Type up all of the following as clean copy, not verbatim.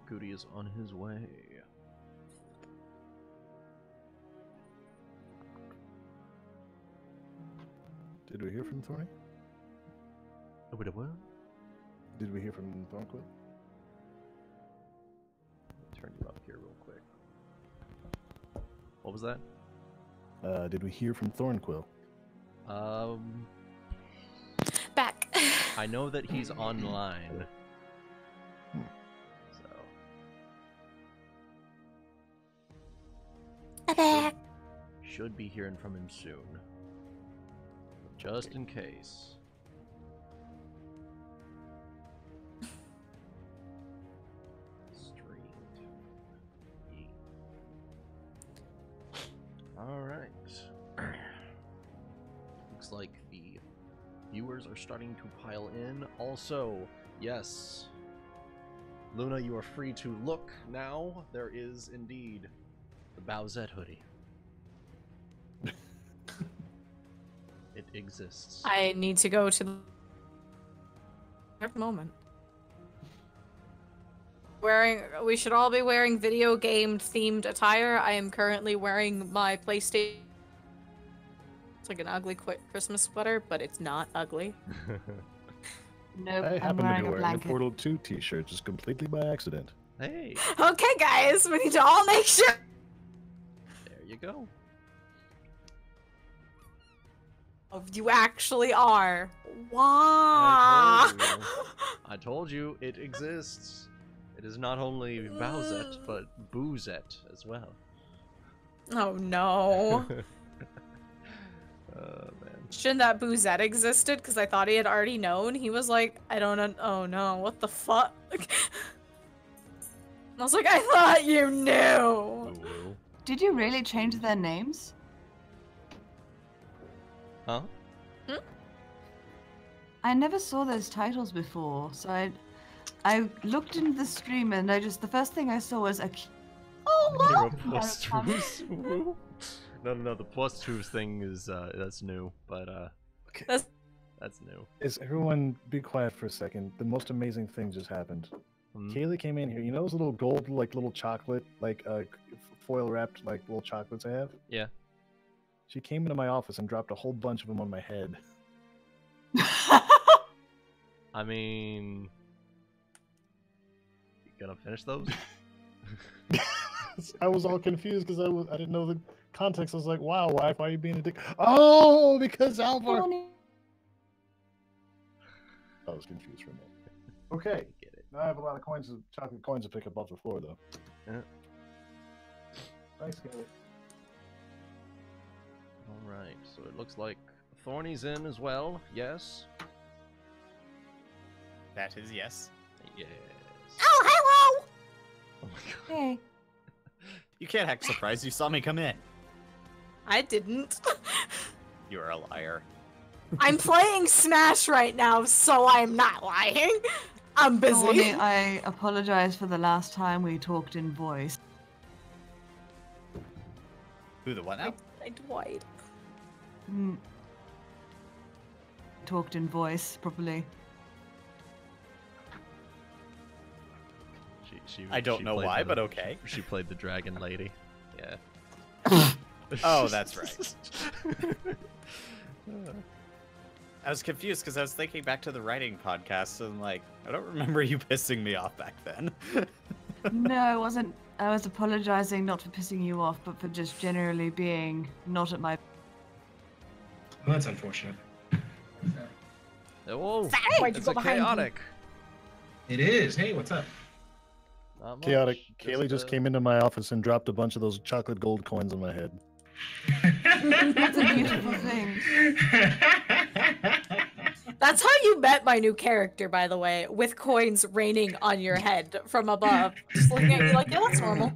Guti is on his way. Did we hear from Thorny? What? Did we hear from Thornquill? Turn you up here real quick. What was that? Did we hear from Thornquill? Back. I know that he's online. So. Back. Should be hearing from him soon. Just in case. Streamed. Alright. Looks like the viewers are starting to pile in. Also, yes, Luna, you are free to look now. There is indeed the Bowsette hoodie. It exists. I need to go to the moment. We should all be wearing video game themed attire. I am currently wearing my PlayStation. It's like an ugly Christmas sweater, but it's not ugly. Nope, I happen to be wearing a wearing a blanket. Portal 2 t-shirt just completely by accident. Hey, Okay, guys, we need to all make sure. there you go. You actually are. Wow. I told you it exists. It is not only Bowsette, but Boozette as well. Oh no. Man. Shouldn't that Boozette existed? Because I thought he had already known. He was like, I don't know. Oh no, what the fuck? I was like, I thought you knew. Ooh. Did you really change their names? Huh? I never saw those titles before, so I looked into the stream and I just the first thing I saw was Akira. Oh You're what? a plus truce. No, the plus truce thing is that's new, but Okay. that's new. Is everyone be quiet for a second? The most amazing thing just happened. Hmm? Kaylee came in here. You know those little gold, like little chocolate, like foil wrapped, like little chocolates I have? Yeah. She came into my office and dropped a whole bunch of them on my head. I mean, you gonna finish those? I was all confused because I didn't know the context. I was like, "Wow, why are you being a dick?" Oh, because Alvor. I was confused for a minute. Okay, Get it. now I have a lot of chocolate coins to pick up off the floor, though. Yeah. Thanks, Kaylee. All right. So it looks like Thorny's in as well. Yes. That is yes. Yes. Oh, hello. Oh my god. Hey. You can't act surprised you saw me come in. I didn't. You're a liar. I'm playing Smash right now, so I'm not lying. I'm busy. Tony, I apologize for the last time we talked in voice. Who the what now? I Dwight. Talked in voice properly. I don't know played why, the- but okay. She played the dragon lady. Yeah. Oh, that's right. I was confused because I was thinking back to the writing podcast and like, I don't remember you pissing me off back then. No, I wasn't. I was apologizing not for pissing you off, but for just generally being not at my. Well, that's unfortunate. Whoa! Sorry, why'd you It's go a behind me? chaotic. It is. Hey, what's up? Not much, Chaotic. Kaylee just uh, came into my office and dropped a bunch of those chocolate gold coins on my head. That's a beautiful thing. That's how you met my new character, by the way, with coins raining on your head from above. Just looking at you like, yeah, that's normal.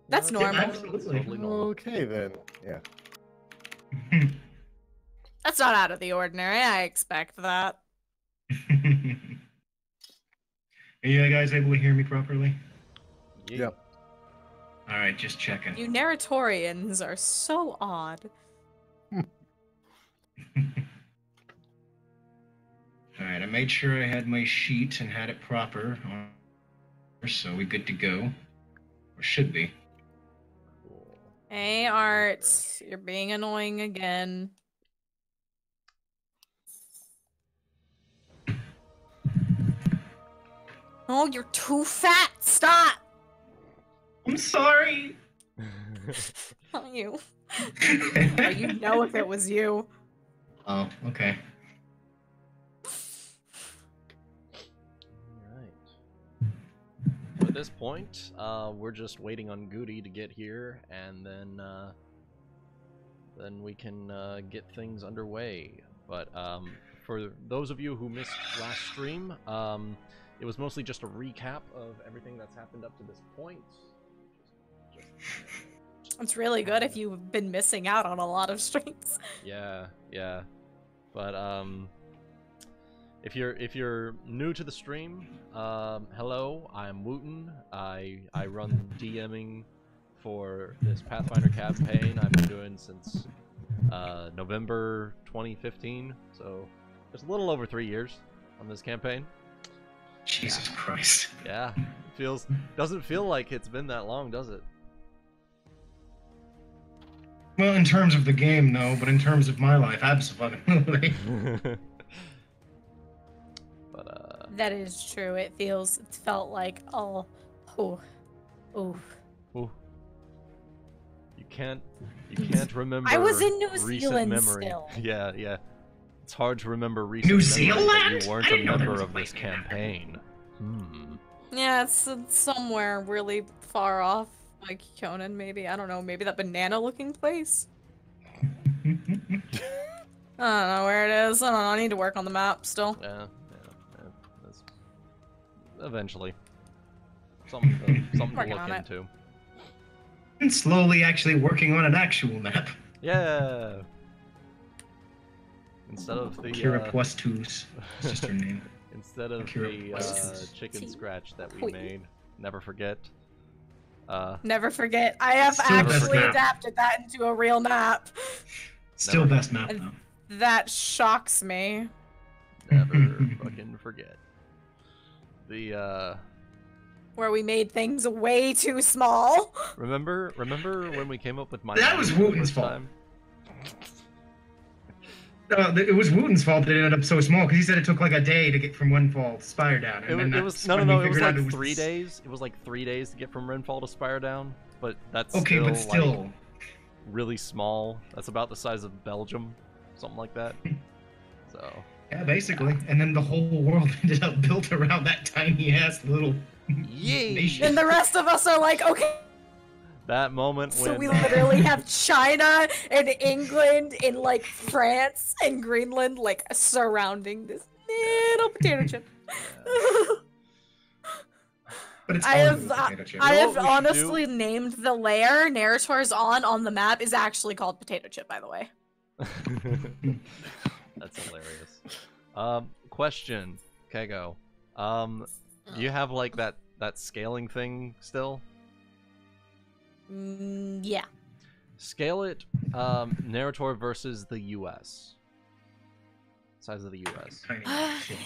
That's Yeah, normal. absolutely. Totally normal. Okay then. Yeah. That's not out of the ordinary. I expect that. Are you guys able to hear me properly? Yeah. Yep. All right, just checking. You Narratorians are so odd. All right, I made sure I had my sheet and had it proper. So we good to go? Or should be? Cool. Hey, Art. You're being annoying again. Oh, you're too fat. Stop. I'm sorry. Not you. Oh, you'd know if it was you. Oh, okay. At this point, we're just waiting on Goody to get here, and then we can get things underway. But for those of you who missed last stream, it was mostly just a recap of everything that's happened up to this point. It's really good if you've been missing out on a lot of streams. Yeah. But if you're new to the stream, hello, I'm Wuten. I run DMing for this Pathfinder campaign I've been doing since November 2015, so just a little over 3 years on this campaign. Jesus Christ. Yeah, doesn't feel like it's been that long, does it? Well, in terms of the game, no, but in terms of my life, absolutely. But That is true. It felt like oh. you can't remember. I was in New recent Zealand memory. still. Yeah. It's hard to remember recent New memory Zealand? that you weren't I a didn't know there member was a of this place named after campaign. Yeah, it's somewhere really far off, like Conan, maybe. I don't know, maybe that banana-looking place? I don't know where it is. I don't know, I need to work on the map still. Yeah. That's eventually. Something to Working look on it. into. And slowly actually working on an actual map. Yeah. Instead of the Akira plus twos. It's just her name. instead of Akira the plus chicken scratch that we Wait. made, never forget. Never forget. I have Still best actually map. adapted that into a real map. Still Never. best map though. That shocks me. Never fucking forget. The Where we made things way too small. remember when we came up with my That name was for the Wuten's first fault. time? It was Wuten's fault that it ended up so small because he said it took like a day to get from Windfall to Spire down. And then It was that's no, when we it was figured out like it 3 days. It was like 3 days to get from Renfall to Spire down, but that's Okay, still, but still. like, really small. That's about the size of Belgium, something like that. So Yeah, basically. And then the whole world ended up built around that tiny ass little Yay! nation. And the rest of us are like, okay. that moment So when we literally have China and England and like France and Greenland like surrounding this little potato chip. But it's I all have in the potato chip. I know have what we should honestly named the layer Narrator's on the map is actually called potato chip, by the way. That's hilarious. Question, Kego. Do you have like that scaling thing still? Yeah. Scale it, Narrator versus the U.S. Size of the U.S. Tiny as shit.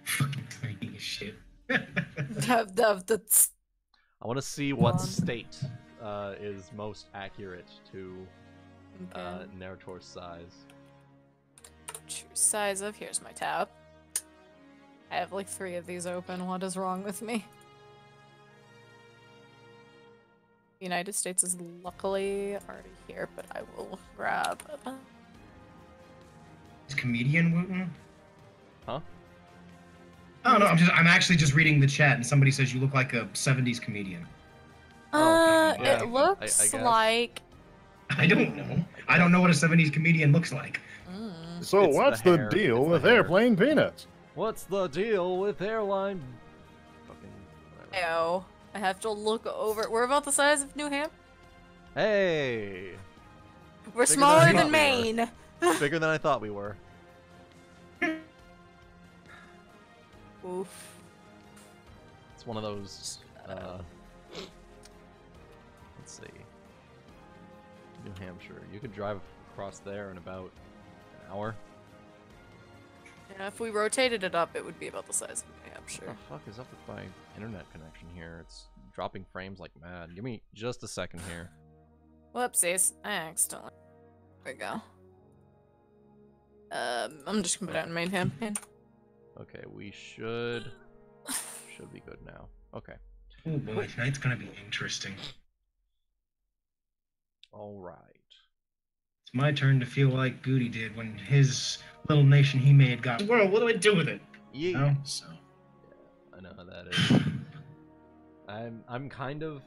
Fucking tiny as shit. the I want to see what state is most accurate to Narrator's size. true size of here's my tab. I have like 3 of these open. What is wrong with me? The United States is luckily already here, but I will grab it. Is comedian Wooten? Huh? Oh no, I'm actually just reading the chat and somebody says you look like a 70s comedian. yeah, It looks I guess. like. I don't know. I don't know what a 70s comedian looks like. So It's the what's the hair. deal It's the with hair. airplane peanuts? What's the deal with airline? Fucking whatever. Oh, I have to look over. We're about the size of New Hampshire. Hey, We're Bigger than smaller I than thought we Maine. bigger than I thought we were. Oof. It's one of those. Let's see. New Hampshire. You could drive across there in about an hour. Yeah, if we rotated it up, it would be about the size of New Hampshire. What the fuck is up with my internet connection here? It's dropping frames like mad. Give me just a second here. Whoopsies. I accidentally. There we go. I'm just gonna put it in main campaign. Okay, we should be good now. Okay. Oh boy, tonight's gonna be interesting. All right. It's my turn to feel like Goody did when his little nation he made got world. What do I do with it? Yeah. No? So. Yeah, I know how that is. I'm kind of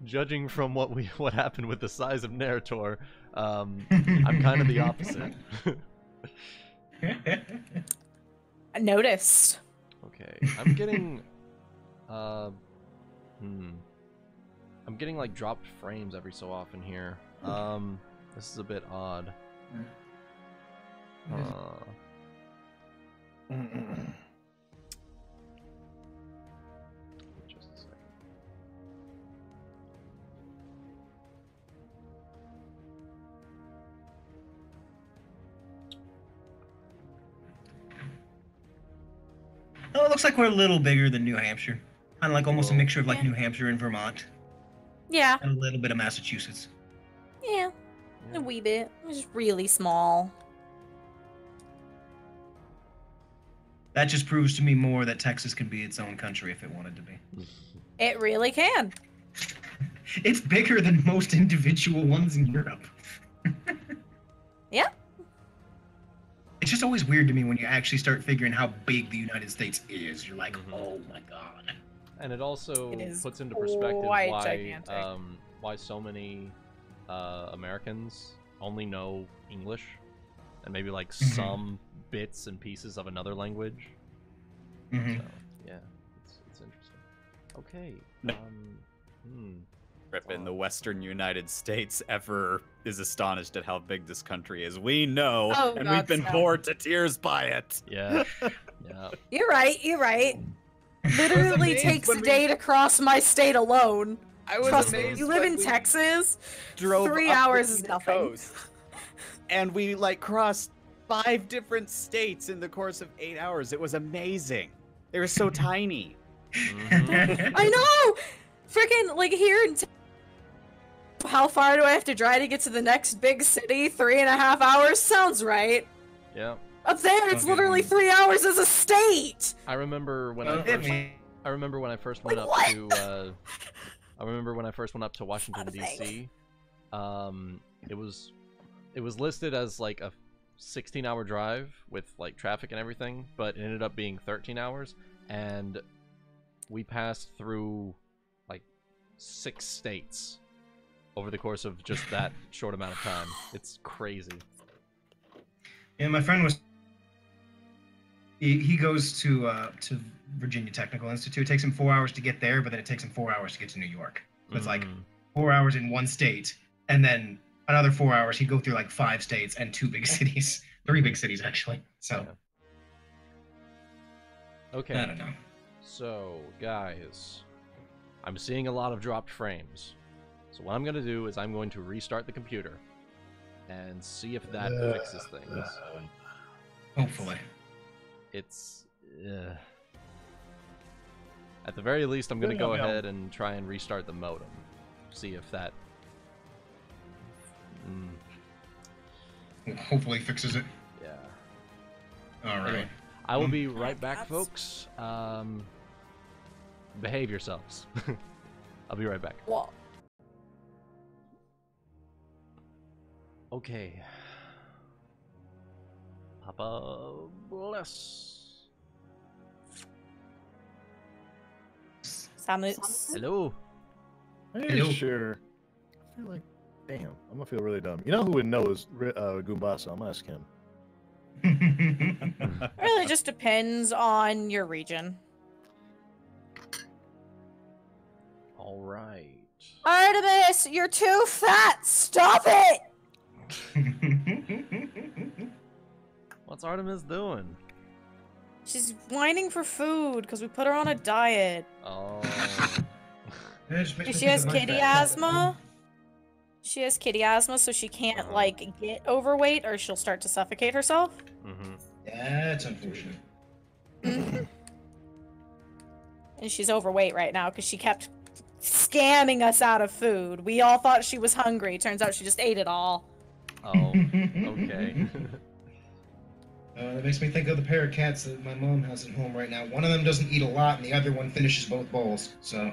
judging from what happened with the size of Narr'tor, I'm kind of the opposite. I noticed. Okay, I'm getting I'm getting like dropped frames every so often here. This is a bit odd. Just a second. Oh, it looks like we're a little bigger than New Hampshire. Kind of like almost a Well, mixture of like yeah. New Hampshire and Vermont. Yeah. And a little bit of Massachusetts. Yeah. Yeah. A wee bit. It's just really small. That just proves to me more that Texas can be its own country if it wanted to be. It really can. It's bigger than most individual ones in Europe. Yeah. It's just always weird to me when you actually start figuring how big the United States is. You're like, oh my god. And it also It is puts into perspective quite why gigantic. why so many Americans only know English and maybe like some bits and pieces of another language. Mm-hmm. So yeah, it's interesting. Okay. No. Rip in the Western United States ever is astonished at how big this country is. We know, Oh, and God, we've been stop. bored to tears by it. Yeah. Yeah. You're right. You're right. Literally amazed takes when a we- day to cross my state alone. I was Trust me, amazed you live when in we Texas. drove 3 up the hours is East nothing. Coast, and we like crossed 5 different states in the course of 8 hours. It was amazing. They were so tiny. Mhm. I know. Freaking like here in. How far do I have to drive to get to the next big city? 3.5 hours sounds right. Yeah. Up there, it's Okay. literally 3 hours as a state. I remember when Well, I remember when I first went Like, up what? to I remember when I first went up to Washington Not a thing. DC. It was listed as like a 16-hour drive with like traffic and everything, but it ended up being 13 hours, and we passed through like 6 states over the course of just that short amount of time. It's crazy. Yeah, my friend was. He goes to Virginia Technical Institute. It takes him 4 hours to get there, but then it takes him 4 hours to get to New York. So it's like 4 hours in one state, and then another 4 hours. He'd go through like 5 states and 2 big cities, 3 big cities actually. So Okay. I don't know. So, guys, I'm seeing a lot of dropped frames. So what I'm going to do is I'm going to restart the computer and see if that fixes things. Hopefully. It's... At the very least, I'm going to go ahead and try and restart the modem. See if that... Hopefully fixes it. Yeah. All right. Anyway, I will be right back, folks. Behave yourselves. I'll be right back. What? Okay. Papa bless. Samus. Hello. Hey, Hello. sure. I feel like, damn, I'm gonna feel really dumb. You know who would know is Goombasa. I'm gonna ask him. Really just depends on your region. All right. Artemis, you're too fat! Stop it! What's Artemis doing? She's whining for food because we put her on a diet. Oh. She has kitty asthma. She has kitty asthma, so she can't like get overweight, or she'll start to suffocate herself. Mm-hmm. That's unfortunate. And she's overweight right now because she kept scamming us out of food. We all thought she was hungry. Turns out she just ate it all. Oh, okay. That makes me think of the pair of cats that my mom has at home right now. One of them doesn't eat a lot, and the other one finishes both bowls. So.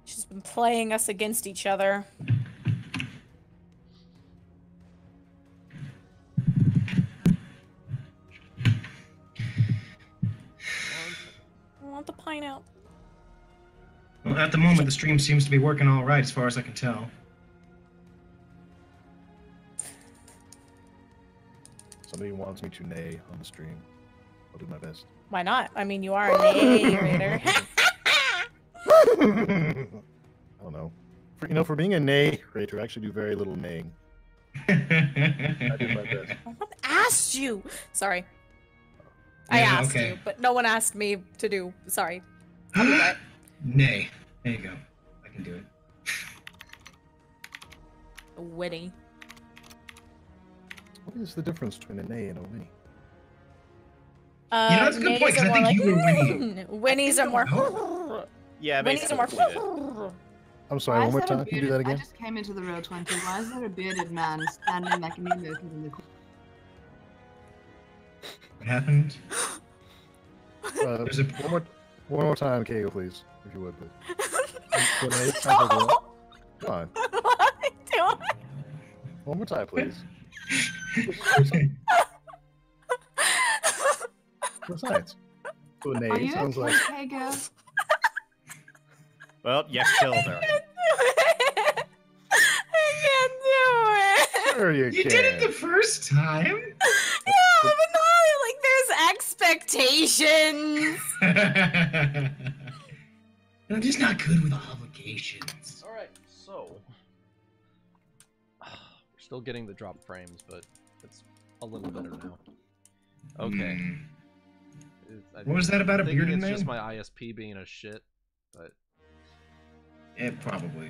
She's been playing us against each other. I want the pine out. Well, at the moment, the stream seems to be working all right, as far as I can tell. Somebody wants me to neigh on the stream. I'll do my best. Why not? I mean, you are a Neighrator. I don't know. For being a Neighrator, I actually do very little neighing. I do my best. No one asked you. Sorry. I asked you, but no one asked me to do. Sorry. I'll do that. Nay. There you go. I can do it. Witty. What is the difference between a neigh and a whinny? That's a good point, because I think you were winning. Whinnies are more. Yeah, Whinnies are basically. more. I'm sorry, Why one is more there a time. Can you do that bearded- again? I just came into the row 20. Why is there a bearded man standing like an emo in the corner? What happened? There's one more time, Kago, please, if you would, please. No. Come on. What are you doing? One more time, please. Besides, so a Are neigh you sounds okay, like girl? Well, you killed her. I can't do it. sure you You can. did it the first time? Yeah, but no, like there's expectations. I'm just not good with obligations. All right, so we're still getting the drop frames, but it's a little better now. Okay. What was that about a bearded It's man? just my ISP being a shit, but It probably.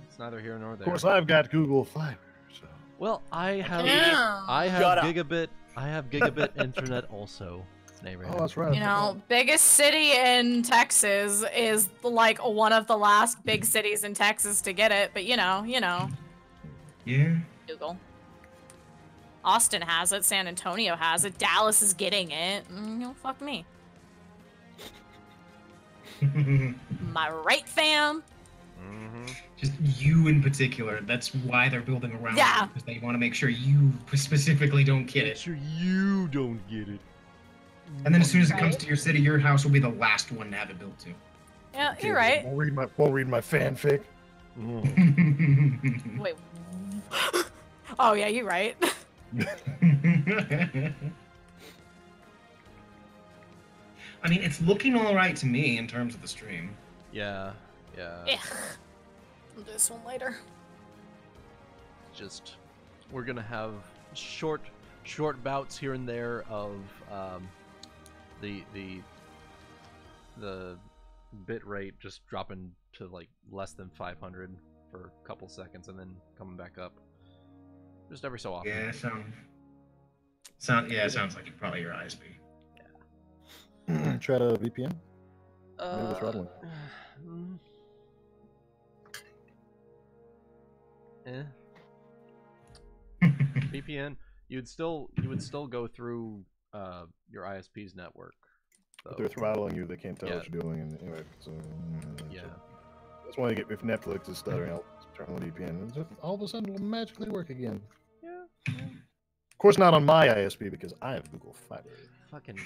it's neither here nor there. Of course, I've got Google Fiber, so. Well, I have Shut up. gigabit internet also. Neighrator. Oh, that's right. You know, biggest city in Texas is like one of the last big cities in Texas to get it, but you know, Yeah. Google. Austin has it, San Antonio has it, Dallas is getting it. Fuck me. My right, fam? Just you in particular. That's why they're building around Yeah. you, because they want to make sure you specifically don't get Make it. sure you don't get it. And then as soon as it comes Right. to your city, your house will be the last one to have it built to. Yeah, you're right. Won't read my fanfic. Wait. Oh yeah, you're right. I mean, it's looking all right to me in terms of the stream. Yeah. Ugh. I'll do this one later. Just we're gonna have short bouts here and there of the bit rate just dropping to like less than 500 for a couple seconds and then coming back up just every so often. Yeah, sounds like probably your ISP. Try to VPN. Maybe it's throttling. VPN, you would still go through your ISP's network. If they're throttling you, they can't tell Yeah. what you're doing, and anyway, so Yeah. that's why if Netflix is stuttering, I'll turn on the VPN, and just all of a sudden it'll magically work again. Yeah. Of course, not on my ISP because I have Google Fiber. Fucking.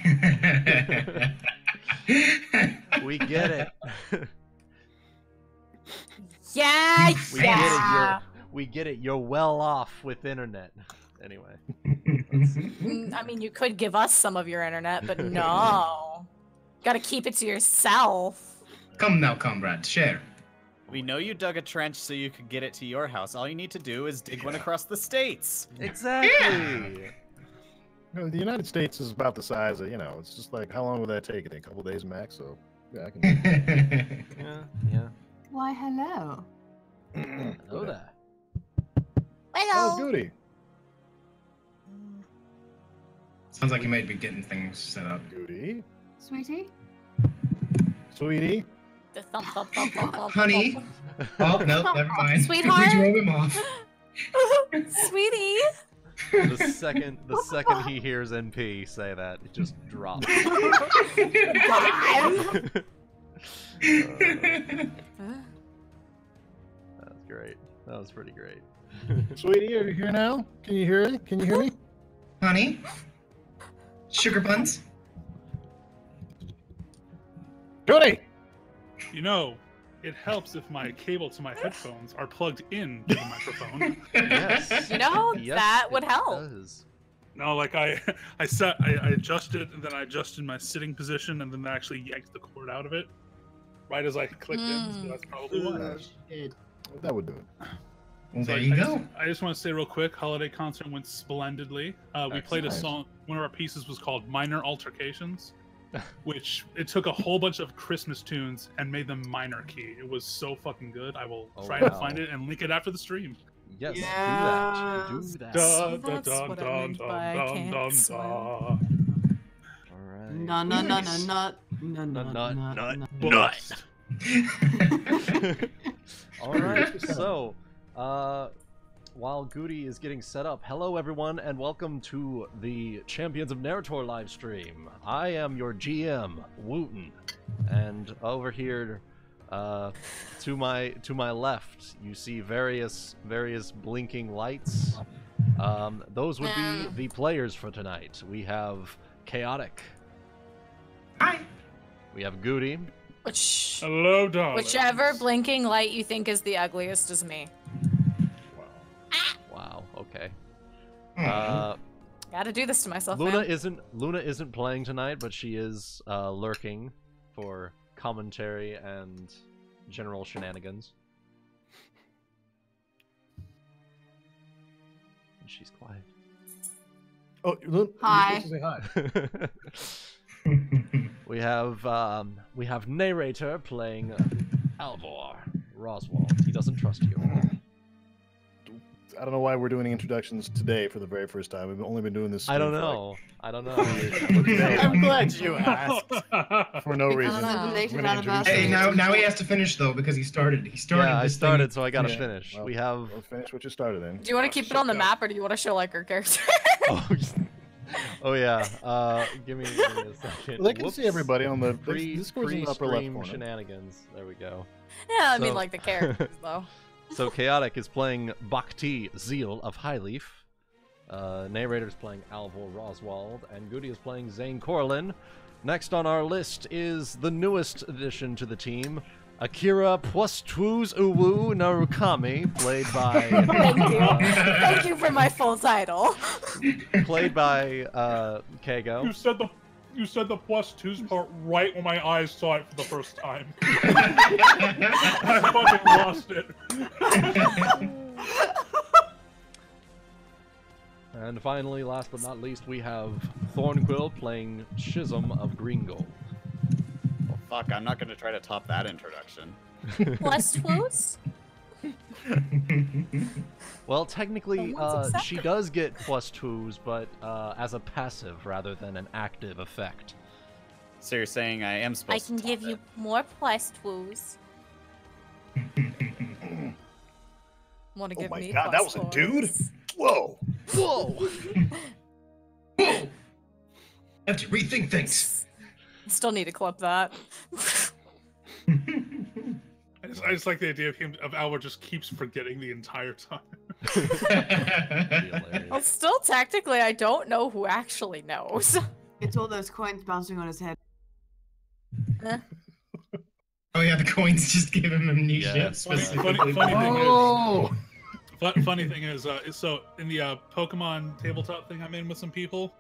We get it. Yeah, We get it. We get it. You're well off with internet. Anyway. I mean, you could give us some of your internet, but no. Gotta keep it to yourself. Come now, comrade, share. We know you dug a trench so you could get it to your house. All you need to do is dig one across the states. Exactly. The United States is about the size of, it's just like, how long would that take? A couple days max, so yeah, I can. Yeah. Why, hello. Hello there. Oh, Goody. Sounds like you might be getting things set up. Goody. Sweetie? Sweetie. The thump, thump, thump, thump, thump, Honey. thump. Oh, no, never mind. Sweetheart? We drove him off. Sweetie. The second he hears NP say that, it just drops. That's great. That was pretty great. Sweetie, are you here now? Can you hear it? Can you hear me? Honey. Sugar buns. Goody! You know, it helps if my cable to my headphones are plugged in to the microphone. Yes. You know, Yes, that would it help. does. No, like I adjusted, and then I adjusted my sitting position, and then I actually yanked the cord out of it right as I clicked in. So that's probably why. That would do it. Well, So there you go. I just want to say real quick, holiday concert went splendidly. We played a Nice. song. One of our pieces was called "Minor Altercations," which it took a whole bunch of Christmas tunes and made them minor key. It was so fucking good. I will Oh, try wow. and find it and link it after the stream. Yes, Yes. do that. Do that. Dun, dun, That's dun, what I dun, meant dun, by dun, can't dun, swim. dun. All right. No, no, no, no, Nice. not. No, no, Nut, no, nut, no. Bust. All right. So, while Goody is getting set up, hello everyone, and welcome to the Champions of Narr'tor live stream. I am your GM, Wuten, and over here, to my left, you see various blinking lights. Those would be the players for tonight. We have Chaotic. Hi. We have Goody. Hello, darling. Whichever blinking light you think is the ugliest is me. Wow. Okay. Aw. Gotta do this to myself, Luna man. isn't playing tonight, but she is lurking for commentary and general shenanigans. And she's quiet. Oh, look. Hi. Say hi. we have Neighrator playing Alvor, Roswald. He doesn't trust you. I don't know why we're doing introductions today for the very first time. We've only been doing this. I don't stream for, know. I don't know. I'm glad you asked. for no reason. know. We're gonna introduce Hey, you. now he has to finish though because he started. He started. Yeah, I this started, thing. so I gotta Yeah. finish. Well, We have. Well, finish what you started in. Do you want to keep it on the map, or do you want to show like our character? Oh yeah. Give me a second. Well, they can see everybody on the Discord's in the upper left Pre-stream corner. shenanigans. There we go. Yeah, I mean So- like the characters though. So Chaotic is playing Bhakti, Zeal of Highleaf. Neighrator is playing Alvor, Roswald, and Goody is playing Zayne, Coralyn. Next on our list is the newest addition to the team, Akira Pwastwuz Uwu Narukami, played by Thank you. Thank you for my full title. played by Kago. You said the plus twos part right when my eyes saw it for the first time. I fucking lost it. And finally, last but not least, we have Thornquill playing Schism of Greengold. Well, fuck, I'm not gonna try to top that introduction. Plus twos? Well, technically, Well, what's she does get +2s, but as a passive rather than an active effect. So you're saying I am I supposed can to top give you it. more plus twos. Want to Oh give my me god, that was plus a dude? fours. Whoa! Whoa! I have to rethink things. Still need to clip that. I just like the idea of Alvor just keeps forgetting the entire time. Well, still technically, I don't know who actually knows. It's all those coins bouncing on his head. Oh yeah, the coins just give him amnesia. Yes. specifically. Funny thing is, so in the Pokemon tabletop thing I'm in with some people,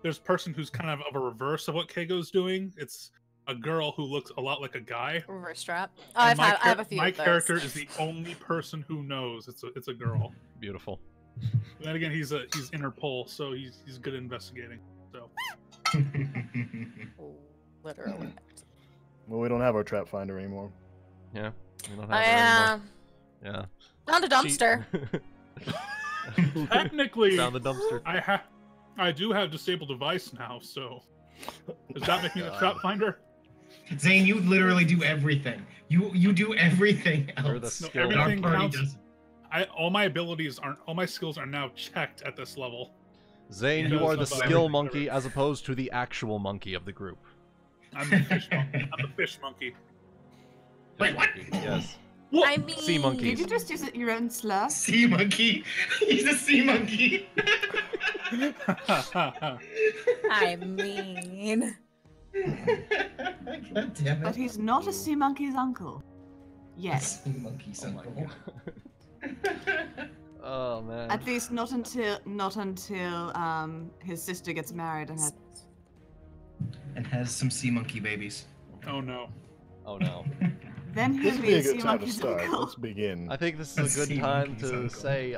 there's a person who's kind of a reverse of what Kago's doing. It's a girl who looks a lot like a guy. Reverse strap. And I have a few My of those. character is the only person who knows it's a girl. Beautiful. And then again, he's Interpol, so he's good at investigating. So Literally. Well, we don't have our trap finder anymore. Yeah. We don't have her anymore. Yeah. Found a dumpster. Technically, Found the dumpster. I do have disabled device now, so does that make me the trap finder? Zayne, you literally do everything. You do everything Or the else. skill everything Our party counts. doesn't. All my skills are now checked at this level. Zayne, you are the Because of skill everything. monkey as opposed to the actual monkey of the group. I'm the fish monkey. I'm the fish monkey. Wait, what? Yes. I mean, Sea monkey. Did you just use your own slur? Sea monkey. He's a sea monkey. I mean, God damn But it. he's not a sea monkey's uncle. Yes. Sea monkey Oh my son. god. Oh man. At least not until his sister gets married and has. And has some sea monkey babies. Oh no. Oh no. Then This he'll would be be a a sea good time to monkey's start. uncle. Let's begin. I think this is a Let's good see time monkey's to uncle. say,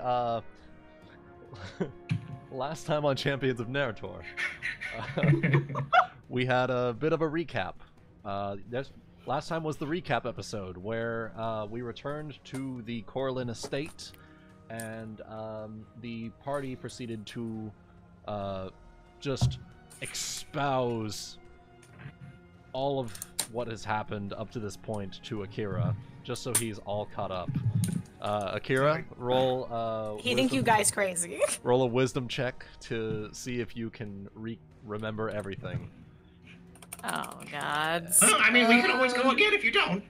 last time on Champions of Narr'tor, we had a bit of a recap. Last time was the recap episode where we returned to the Coralyn estate, and the party proceeded to just espouse all of what has happened up to this point to Akira, just so he's all caught up. Akira, roll. he think you guys crazy. Roll a wisdom check to see if you can remember everything. Oh god. I mean, we can always go again if you don't.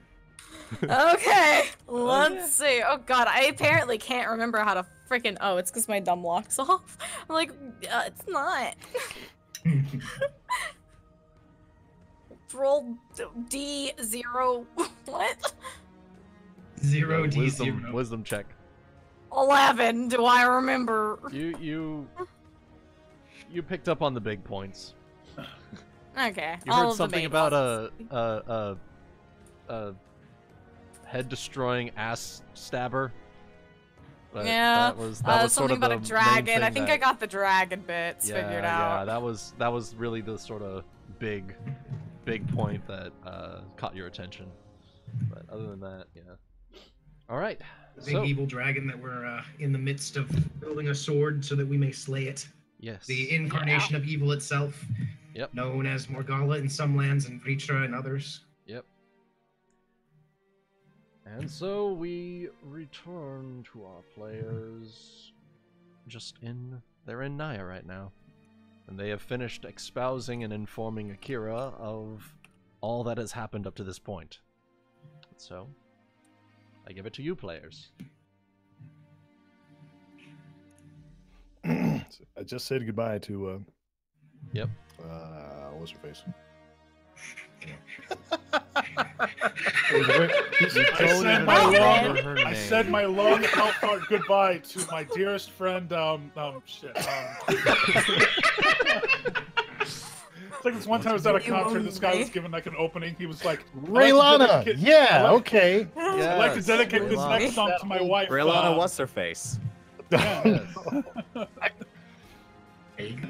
Okay, yeah. let's see. Oh god, I apparently can't remember how to freaking. Oh, it's because my dumb locks off. I'm like, it's not. Roll D0. What? 0D0. Wisdom check. 11. Do I remember? You picked up on the big points. Okay. You all heard of the something main about ones. a head-destroying ass stabber. But Yeah, that was sort something of about the a main dragon. thing I think I got the dragon bits yeah, figured yeah, out. that was really the sort of big point that caught your attention. But other than that, yeah. All right. The big evil dragon that we're in the midst of building a sword so that we may slay it. Yes. The incarnation of evil itself. Yep. Known as Morgalla in some lands and Vritra in others. Yep. And so we return to our players. They're in Naya right now. And they have finished espousing and informing Akira of all that has happened up to this point. So, I give it to you, players. I just said goodbye to. Yep. What's her face? I said my long, heartfelt goodbye to my dearest friend. It's like this one time I was at a concert. This guy was given like an opening. He was like, Raylana. Yeah. Okay. I'd like to dedicate this next song to my wife. Raylana, what's her face? Yeah.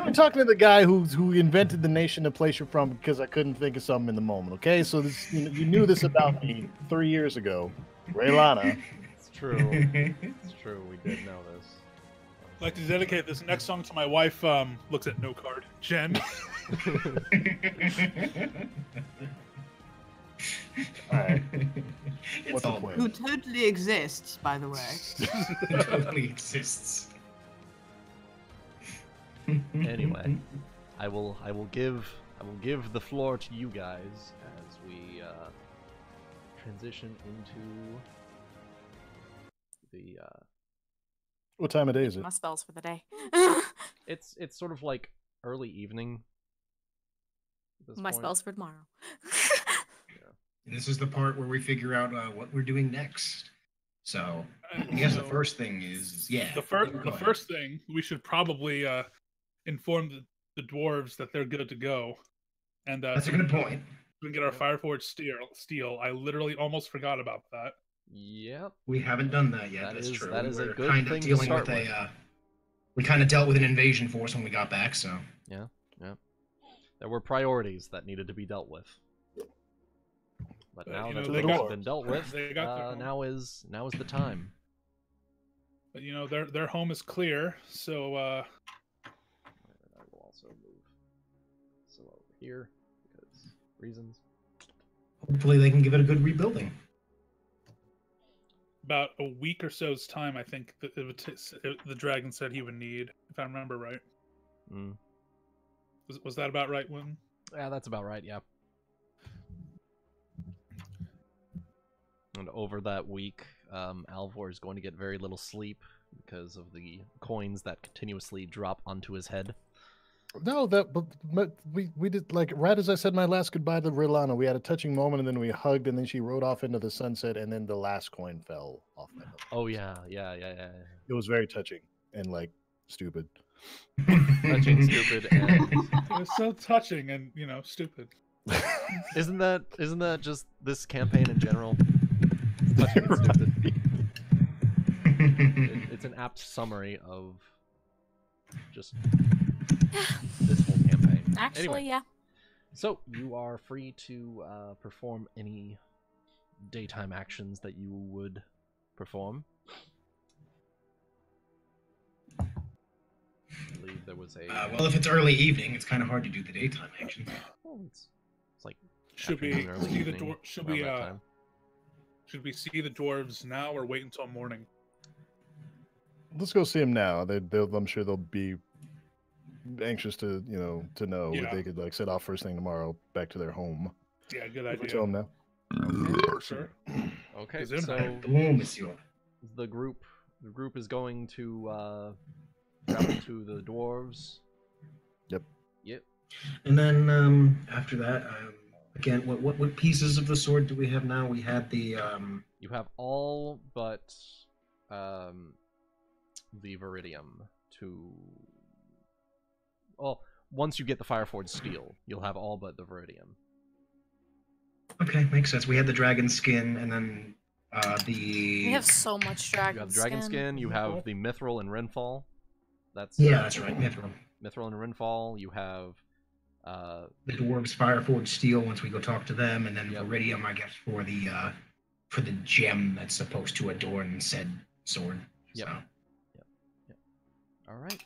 I'm talking to the guy who invented the nation to place you're from because I couldn't think of something in the moment. Okay, so this, you knew this about me 3 years ago, Raylana. It's true. It's true. We did know this. I'd like to dedicate this next song to my wife. Looks at no card. Jen. Alright. It's What's the all point? Who totally exists, by the way. it totally exists. Anyway, I will give the floor to you guys as we transition into the What time of day is it? My spells for the day. it's sort of like early evening. At this My point. spells for tomorrow. This is the part where we figure out what we're doing next. So I guess the first thing is The first thing we should probably inform the dwarves that they're good to go, and That's a good point. We can get our Fireforged steel. I literally almost forgot about that. Yep. We haven't done that yet. That That's is- true. that is a We're good kind thing of to dealing start with with. we kind of dealt with an invasion force when we got back. So There were priorities that needed to be dealt with. But now you that know, things they have got- been dealt with, they got their home. now is the time. But you know, their home is clear, so I will also move Zilla over here because reasons. Hopefully they can give it a good rebuilding. about a week or so's time, I think that the dragon said he would need, if I remember right. Mm. Was that about right, Wuten? Yeah, that's about right, yeah. And over that week, Alvor is going to get very little sleep because of the coins that continuously drop onto his head. No, but we did, like, right as I said my last goodbye to Rilana, we had a touching moment, and then we hugged, and then she rode off into the sunset, and then the last coin fell off my head. Oh yeah. It was very touching and, like, stupid. Touching, stupid, and It was so touching and, you know, stupid. isn't that just this campaign in general? Touching and stupid. It's an apt summary of just this whole campaign. Actually, Anyway, yeah. so you are free to perform any daytime actions that you would perform. I believe there was a. Well, if it's early evening, it's kind of hard to do the daytime action. Well, it's like Should we afternoon, early see the evening, should around we that time. should we see the dwarves now or wait until morning? Let's go see him now. I'm sure they'll be anxious to know Yeah. if they could, like, set off first thing tomorrow back to their home. Yeah, good Let's idea. tell them now. Sure. Okay, Kitsune. so Boom, monsieur. the group is going to travel to the dwarves. Yep. And then after that, again, what pieces of the sword do we have now? We had the You have all but the Viridium to. Well, once you get the Fireforged Steel, you'll have all but the Viridium. Okay, makes sense. We had the dragon skin, and then We have so much dragon You have Dragon Skin, you have the Mithril and Renfall. That's that's right, Mithril. Mithril and Renfall. You have The dwarves fireforged steel once we go talk to them, and then Yep. Viridium, I guess, for the gem that's supposed to adorn said sword. Yep. So. all right.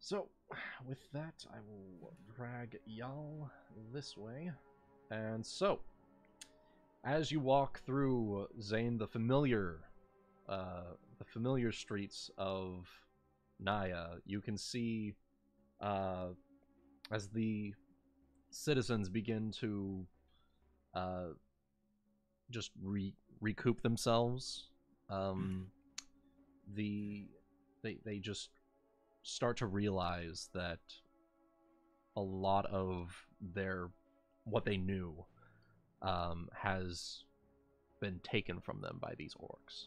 So, with that, I will drag y'all this way. And so, as you walk through Zayne, the familiar streets of Naya, you can see as the citizens begin to just recoup themselves, they just start to realize that a lot of what they knew has been taken from them by these orcs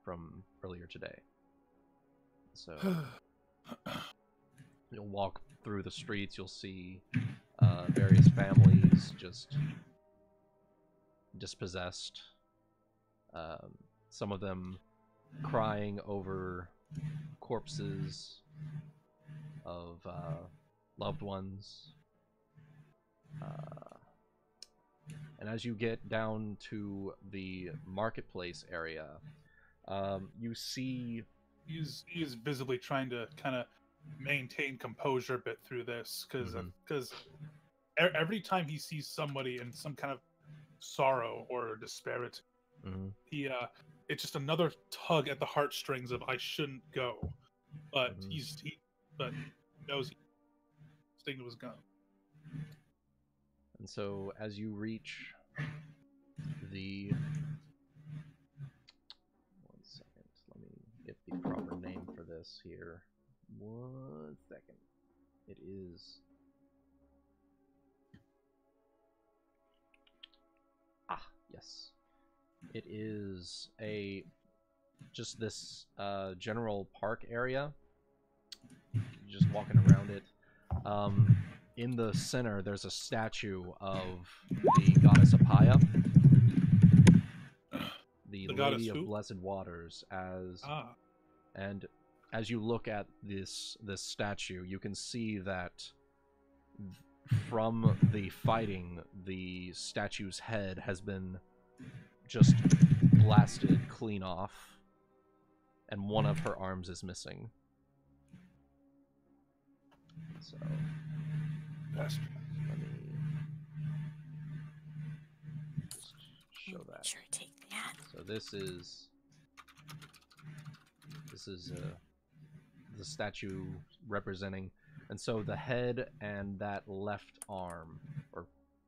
from earlier today. So you'll walk through the streets, you'll see various families just dispossessed, some of them crying over corpses of loved ones. And as you get down to the marketplace area, you see... He's visibly trying to kind of maintain composure a bit through this, because every time he sees somebody in some kind of sorrow or disparity, it's just another tug at the heartstrings of I shouldn't go, but he knows he sting to his gun. And so as you reach the... One second, let me get the proper name for this here. 1 second. It is... yes. It is just this general park area. Just walking around it. In the center, there's a statue of the goddess Apaya, the Lady of Blessed Waters. And as you look at this statue, you can see that from the fighting, the statue's head has been just blasted clean off, and one of her arms is missing. So, Bastard. let me just show that. Sure, take that. So this is the statue representing, and so the head and that left arm,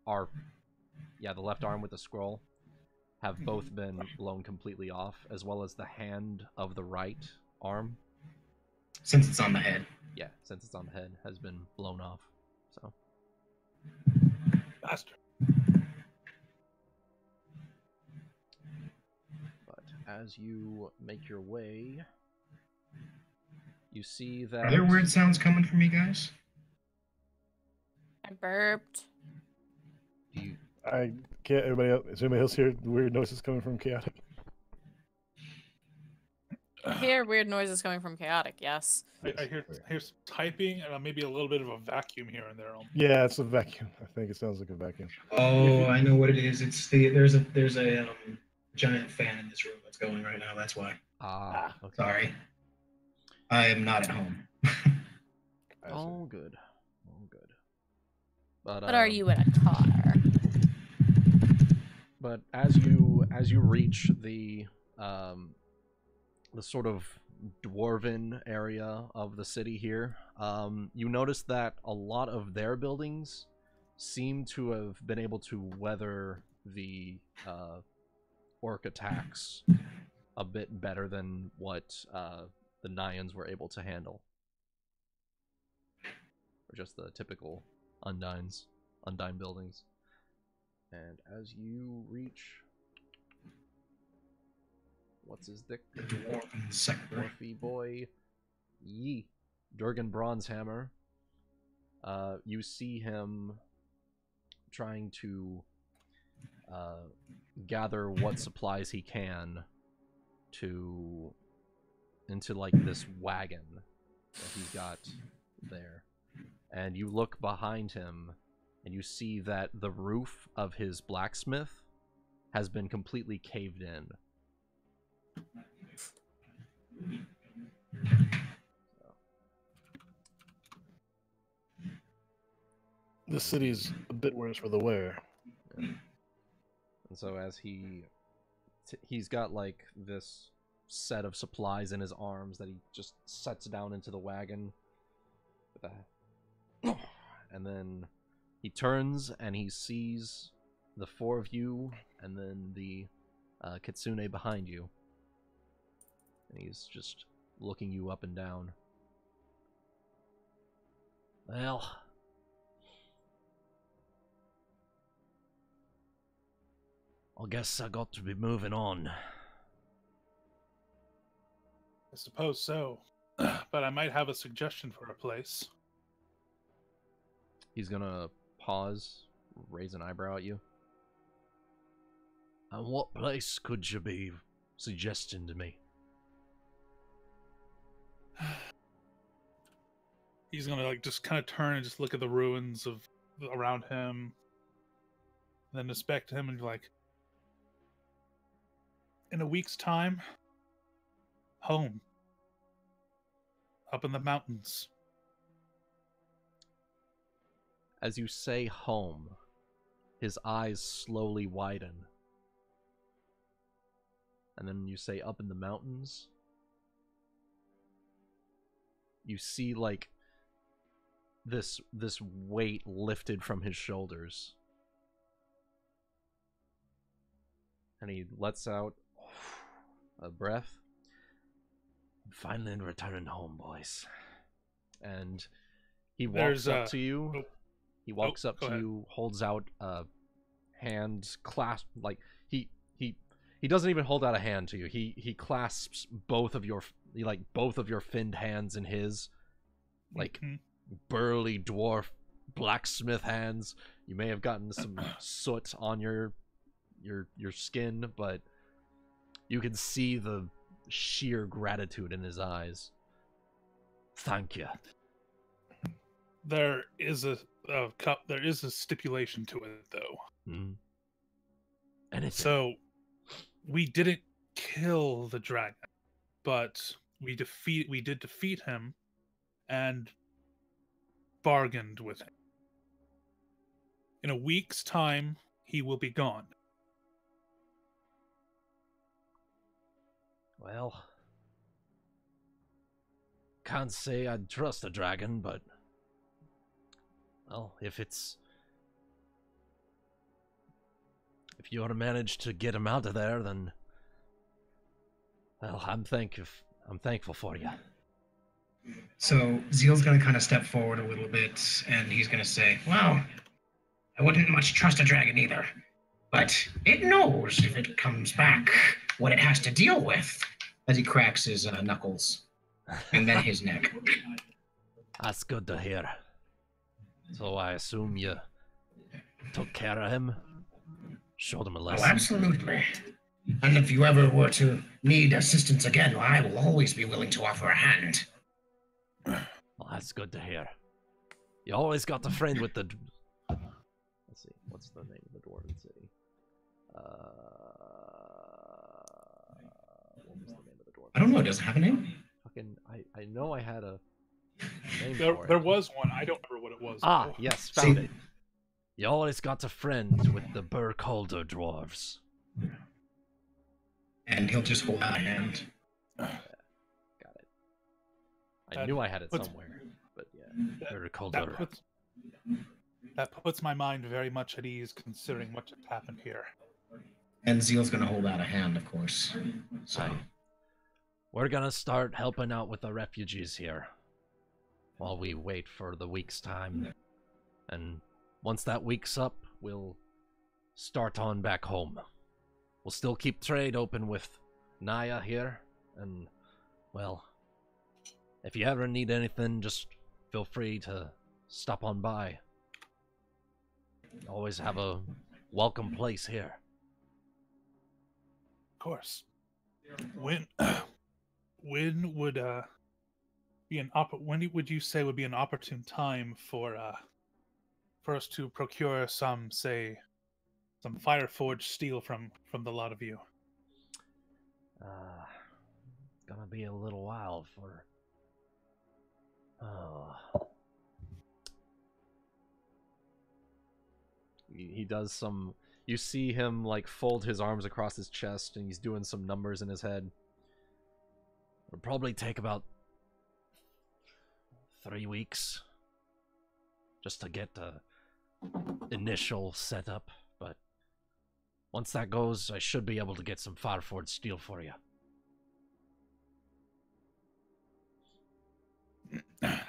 the left arm with the scroll, have both been blown completely off, as well as the hand of the right arm. Since it's on the head. Yeah, since it's on the head, has been blown off. So. Bastard. But as you make your way, you see that... Are there weird sounds coming from you guys? I burped. You... I can't. Everybody else? Is anybody else here? Weird noises coming from Chaotic. I hear weird noises coming from Chaotic, yes. I hear some typing and maybe a little bit of a vacuum here and there. Yeah, it's a vacuum. I think it sounds like a vacuum. Oh, I know what it is. It's there's a giant fan in this room that's going right now. That's why. Okay. Sorry. I am not at home. All good. All good. But are you in a car? But as you reach the sort of dwarven area of the city here, you notice that a lot of their buildings seem to have been able to weather the orc attacks a bit better than what the Nyans were able to handle. Or just the typical Undine buildings. And as you reach... What's his dick? The dwarven sector. Dwarfy boy. Yee. Durgan Bronzehammer. You see him trying to gather what supplies he can into like this wagon that he's got there. And you look behind him and you see that the roof of his blacksmith has been completely caved in. This city's a bit worse for the wear. Yeah. And so as he's got like this set of supplies in his arms that he just sets down into the wagon with that. And then he turns and he sees the four of you and then the Kitsune behind you. And he's just looking you up and down. Well, I guess I got to be moving on. I suppose so. But I might have a suggestion for a place. He's gonna pause, raise an eyebrow at you. And what place could you be suggesting to me? He's gonna like just kind of turn and just look at the ruins of around him, and then just back to him and be like, in a week's time, home. Up in the mountains. As you say home, his eyes slowly widen. And then you say up in the mountains. You see like this weight lifted from his shoulders. And he lets out a breath. Finally returning home, boys. And he walks up to you. Oh. He walks up to ahead. you, holds out a hand clasp, like he doesn't even hold out a hand to you. He clasps both of your finned hands in his, like burly dwarf blacksmith hands. You may have gotten some soot on your skin, but you can see the sheer gratitude in his eyes. Thank you. There is a There is a stipulation to it, though. Mm. Anything. So, we didn't kill the dragon, but we did defeat him and bargained with him. In a week's time, he will be gone. Well, can't say I'd trust a dragon, but well, if you want to manage to get him out of there, then well, I'm thankful for you. So Zeal's going to kind of step forward a little bit, and he's going to say, "Well, I wouldn't much trust a dragon either, but it knows if it comes back what it has to deal with." As he cracks his knuckles, and then his neck. That's good to hear. So I assume you took care of him? Showed him a Oh, lesson? absolutely. And if you ever were to need assistance again, I will always be willing to offer a hand. Well, that's good to hear. You always got the friend with the... Let's see, what's the name of the dwarven city? What was the name of the dwarven I don't know, it doesn't have a name? Fucking, I know I had a name There for it. there was one. I don't remember what it was. Ah, though. yes, found it. You always got a friend with the Burkholder dwarves. And he'll just hold out a hand. Got it. I knew I had it somewhere, but yeah, Burkholder. That puts my mind very much at ease, considering what just happened here. And Zeal's gonna hold out a hand, of course. So, We're gonna start helping out with the refugees here while we wait for the week's time. And once that week's up, we'll start on back home. We'll still keep trade open with Naya here, and, well, if you ever need anything, just feel free to stop on by. Always have a welcome place here. Of course. When would when would you say would be an opportune time for us to procure some Fireforged steel from the lot of you? Gonna be a little while for... He does some... You see him, like, fold his arms across his chest, and he's doing some numbers in his head. It'll probably take about 3 weeks just to get the initial setup, but once that goes, I should be able to get some Fireforged steel for you.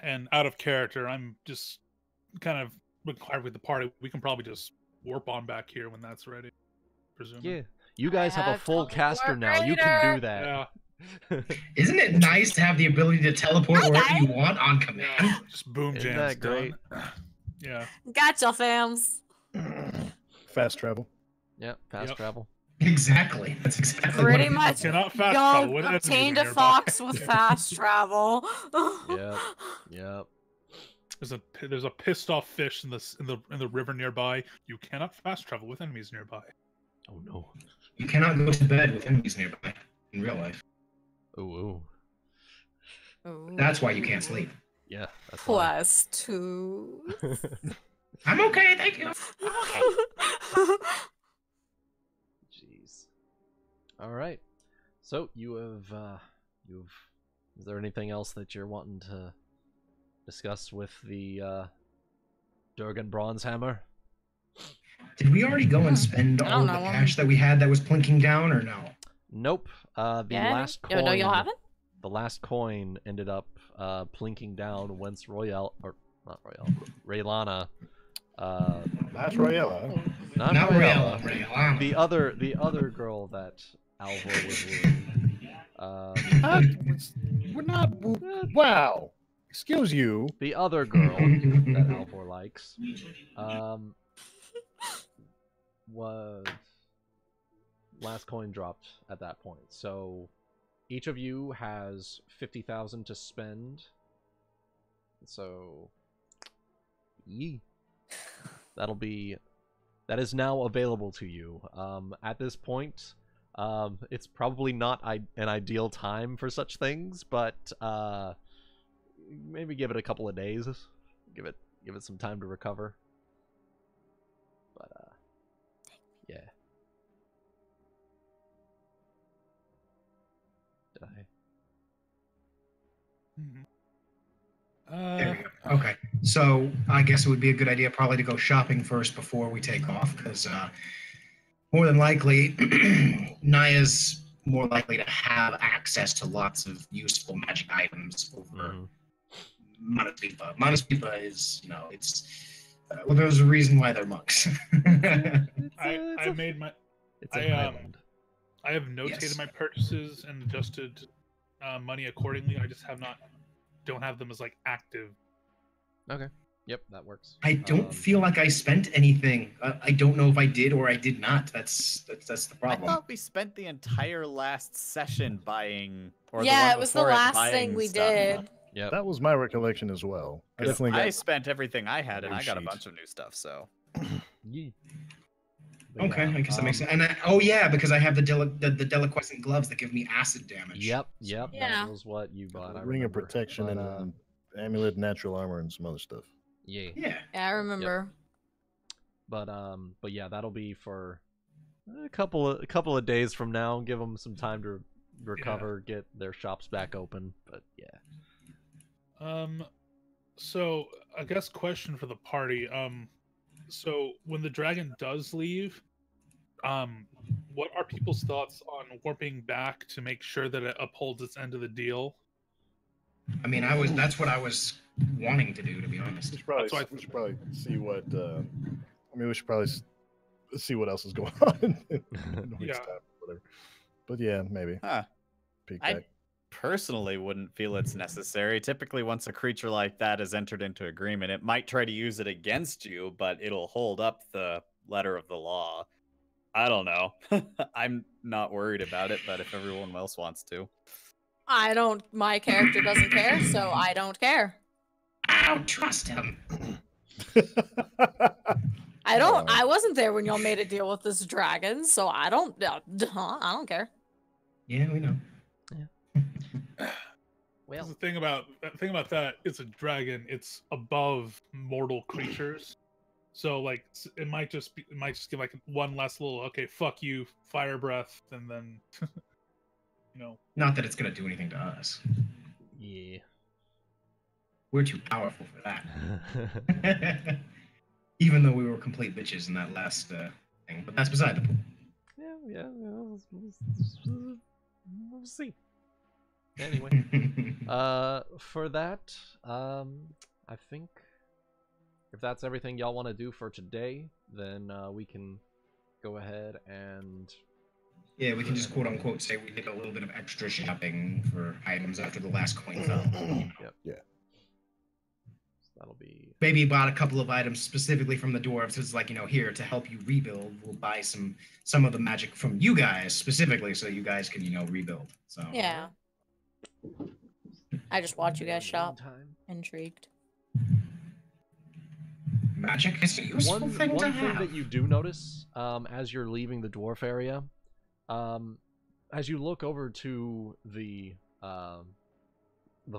And out of character, I'm just kind of required with the party. We can probably just warp on back here when that's ready, presumably. Yeah, you guys have a full caster now. You can do that. Yeah. isn't it nice to have the ability to teleport wherever you want on command? Just boom Isn't jams that great? done. Yeah. Gotcha, fams. Fast travel. Yeah, fast Yep. travel. Exactly. That's exactly Pretty what it much. is. Cannot fast travel with Y'all enemies obtained a nearby. fox with fast travel. Yep, yep. There's a pissed off fish in the river nearby. You cannot fast travel with enemies nearby. Oh no. You cannot go to bed with enemies nearby in real life. Ooh. That's why you can't sleep. Yeah, that's why. Plus 2. I'm okay, thank you. Jeez. All right. So you have is there anything else that you're wanting to discuss with the Durgan Bronzehammer? Did we already go and spend I all don't of the know. cash that we had that was plinking down, or no? Nope. The last Yo, coin. no, y'all haven't? The last coin ended up plinking down once Raylana. That's Royella. Not Not Raella. Raella. The other girl that Alvor was with. We're not. Wow. Excuse you. The other girl that Alvor likes was last coin dropped at that point. So each of you has 50,000 to spend. So that is now available to you. At this point, it's probably not an ideal time for such things, but maybe give it a couple of days. Give it some time to recover. But yeah. Did I? There we go. Okay, so I guess it would be a good idea probably to go shopping first before we take off, because more than likely, Naya's more likely to have access to lots of useful magic items over Manasvipa. Manasvipa is, it's well, there's a reason why they're monks. I made my. It's a island. I have notated my purchases and adjusted money accordingly. I just don't have them as like active. Okay. Yep, that works. I don't feel like I spent anything. I don't know if I did or I did not. That's the problem. I thought we spent the entire last session buying. Or yeah, the it was the last thing we did. Yeah, that was my recollection as well. I spent everything I had, and I got a bunch of new stuff. So. Okay, I guess that makes sense. And because I have the deliquescent gloves that give me acid damage. Yep. Yeah. That was what you bought. Ring of protection and amulet, natural armor, and some other stuff. Yeah, I remember. Yep. But yeah, that'll be for a couple of days from now. Give them some time to recover, get their shops back open. But yeah. So I guess question for the party. So when the dragon does leave, what are people's thoughts on warping back to make sure that it upholds its end of the deal? I mean, that's what I was wanting to do, to be honest. We should probably see what. We should probably see what else is going on. Whatever. But yeah, maybe. Peek back. Personally wouldn't feel it's necessary. Typically, once a creature like that is entered into agreement, it might try to use it against you, but it'll hold up the letter of the law. I don't know. I'm not worried about it, but if everyone else wants to. My character doesn't care, so I don't care. I don't trust him. I wasn't there when y'all made a deal with this dragon, so I don't care. Yeah, we know. Well, the thing about that, it's a dragon. It's above mortal creatures, so like it might just give like one last little fuck you, fire breath, and then Not that it's gonna do anything to us. Yeah. We're too powerful for that. Even though we were complete bitches in that last thing, but that's beside the point. Yeah. We'll see. Anyway, for that, I think if that's everything y'all want to do for today, then we can go ahead and... Yeah, we can just quote unquote say we did a little bit of extra shopping for items after the last coin fell. Yep. Yeah. So that'll be... Maybe bought a couple of items specifically from the dwarves. It's like, here to help you rebuild. We'll buy some of the magic from you guys specifically so you guys can, rebuild. So yeah. I just watch you guys shop. Intrigued. Magic is a useful thing to have. One thing that you do notice as you're leaving the dwarf area, as you look over to the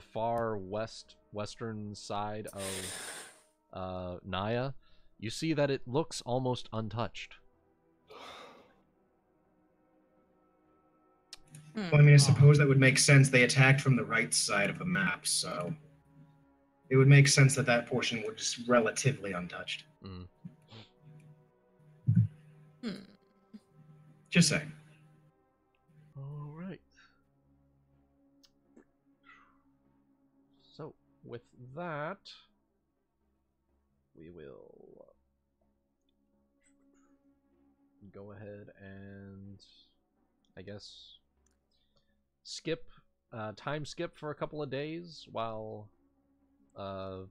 far western side of Naya, you see that it looks almost untouched. Well, I mean, I suppose that would make sense. They attacked from the right side of the map, so it would make sense that portion was just relatively untouched. Just saying. All right. So, with that, we will go ahead and, I guess, time skip for a couple of days while the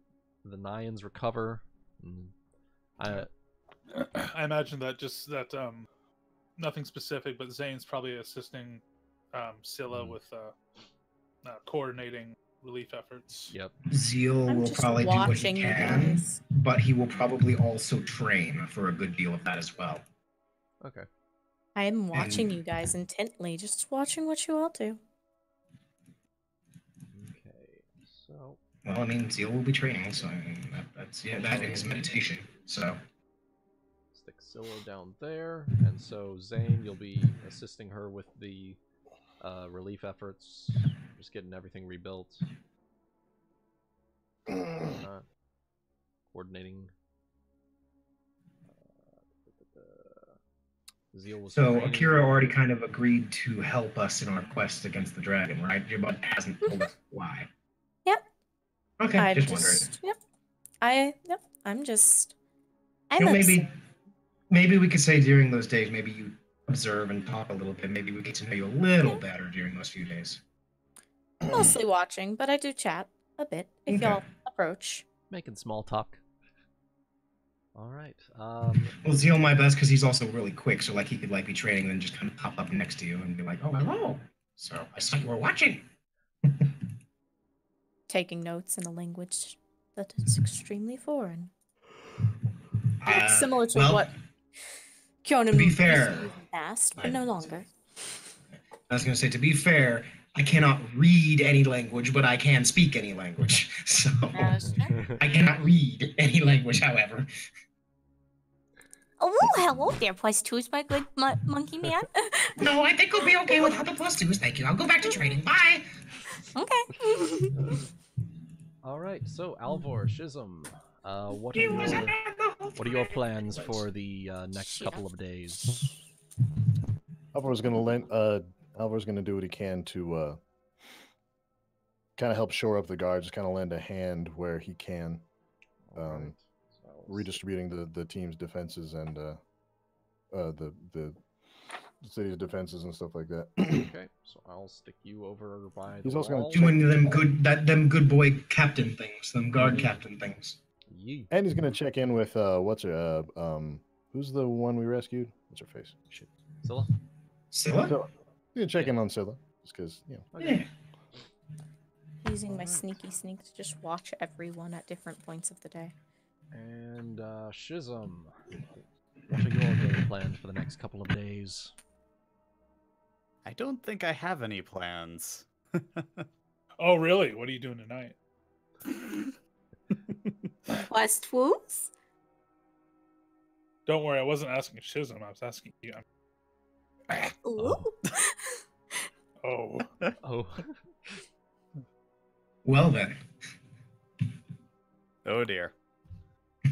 Nyans recover. I imagine that nothing specific, but Zayne's probably assisting Scylla with coordinating relief efforts. Yep. Zeal I'm will just probably do what he watching you can, guys. but he will probably also train for a good deal of that as well. Okay. I am watching And- you guys intently, just watching what you all do. Okay. So. Well, I mean, Zeal will be training, so I mean, that's that is meditation. So Stick Scylla down there, and so Zayne, you'll be assisting her with the relief efforts, just getting everything rebuilt, coordinating. Zeal was So training. Akira already kind of agreed to help us in our quest against the dragon, right? But hasn't told us why. Yep. Okay, I'm just wondering. Yep. I'm You know, upset. maybe we could say during those days, maybe you observe and talk a little bit. Maybe we get to know you a little better during those few days. Mostly watching, but I do chat a bit if Okay. y'all approach. Making small talk. All right. Well, Zeal my best because he's also really quick, so like he could like be training and then just kind of pop up next to you and be like, "Oh, hello." So I saw you were watching. Taking notes in a language that is extremely foreign. Similar to well, what Kyonen to be used fair, in the past, but no longer. I was going to say, to be fair, I cannot read any language, but I can speak any language. So I cannot read any language, however. Oh, hello there, +2s, my good monkey man. No, I think we'll be okay without the +2s. Thank you. I'll go back to training. Bye. Okay. All right. So Alvor, Schism, what are your plans for the next couple of days? Alvor's gonna do what he can to kind of help shore up the guard, just kind of lend a hand where he can, Alright, so redistributing the team's defenses and the city's defenses and stuff like that. Okay, so I'll stick you over by the He's also gonna wall. Doing them good boy captain things, them guard captain things. Yee. And he's gonna check in with who's the one we rescued? What's her face? Shit. Scylla? Scylla? So, he's gonna check in on Scylla, just because Yeah. Using my sneaky sneak to just watch everyone at different points of the day. And Schism, what are your game plans for the next couple of days? I don't think I have any plans. Oh, really? What are you doing tonight? Quest woos? Don't worry, I wasn't asking Schism. I was asking you. Ooh. Oh. Oh. Well then. Oh dear. I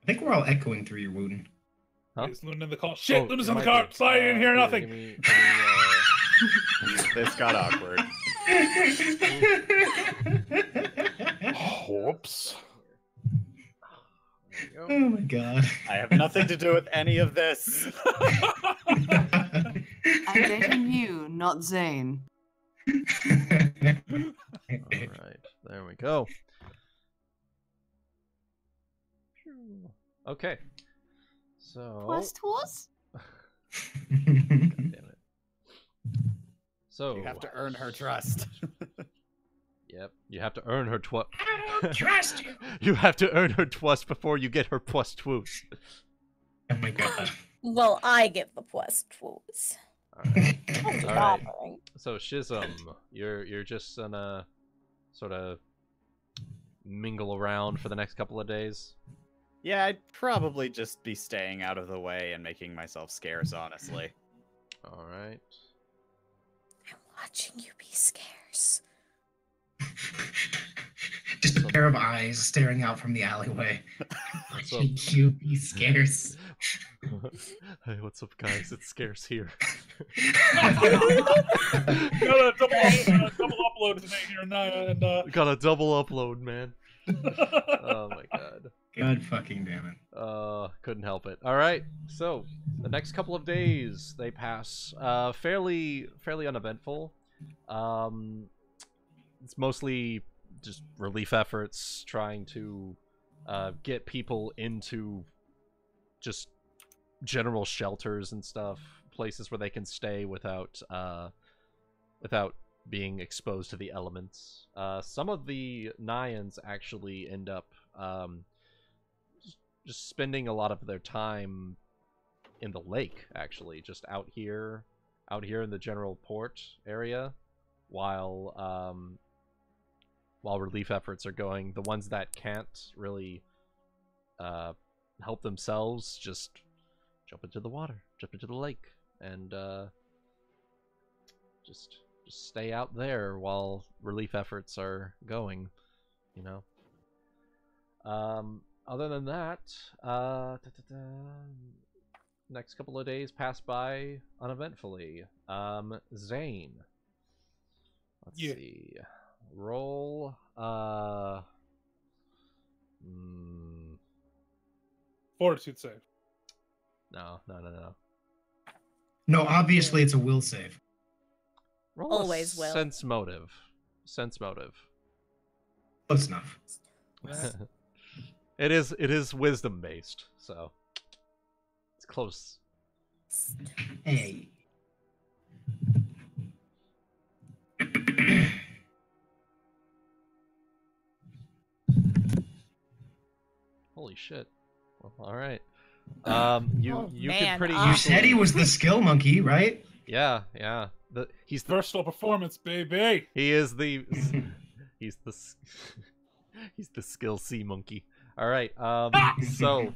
think we're all echoing through your Wuten. Huh? Is Luna in the call? Shit, Oh, Luna's it in the might car. be. Sorry, I didn't hear Here, nothing. give me, This got awkward. Whoops. there you Oh go. my god. I have nothing to do with any of this. I'm dating you, not Zayne. Alright, there we go. Okay. So... Quest was? God damn it. So... You have to earn her trust. Yep, you have to earn her I don't trust you. You have to earn her trust before you get her +2s. Oh my god. Well, I get the +2s. Alright. I'm just Alright. offering. So Schism, you're just gonna sort of mingle around for the next couple of days. Yeah, I'd probably just be staying out of the way and making myself scarce, honestly. Alright. I'm watching you be scarce. Just a pair of eyes staring out from the alleyway. So- Watching you be scarce. Hey, what's up, guys? It's scarce here. Got a double upload today here, Naya, and Got a double upload, man. Oh my god. God fucking damn it. Couldn't help it. All right. So the next couple of days they pass fairly uneventful. It's mostly just relief efforts, trying to get people into just general shelters and stuff, places where they can stay without without being exposed to the elements. Some of the Nyans actually end up just spending a lot of their time in the lake, actually, just out here in the general port area, while relief efforts are going. The ones that can't really help themselves just jump into the water, jump into the lake, and just stay out there while relief efforts are going, you know. Other than that, next couple of days pass by uneventfully. Zayne. Let's see. Roll. Fortitude save. No. No, obviously it's a will save. Roll Always will. Sense motive. Sense motive. Close enough. It is wisdom based, so it's close. Hey. Holy shit. Well, all right. You man, can pretty. You said he was the skill monkey, right? Yeah. He's the Versatile performance, baby. He is the. He's the skill sea monkey. All right. So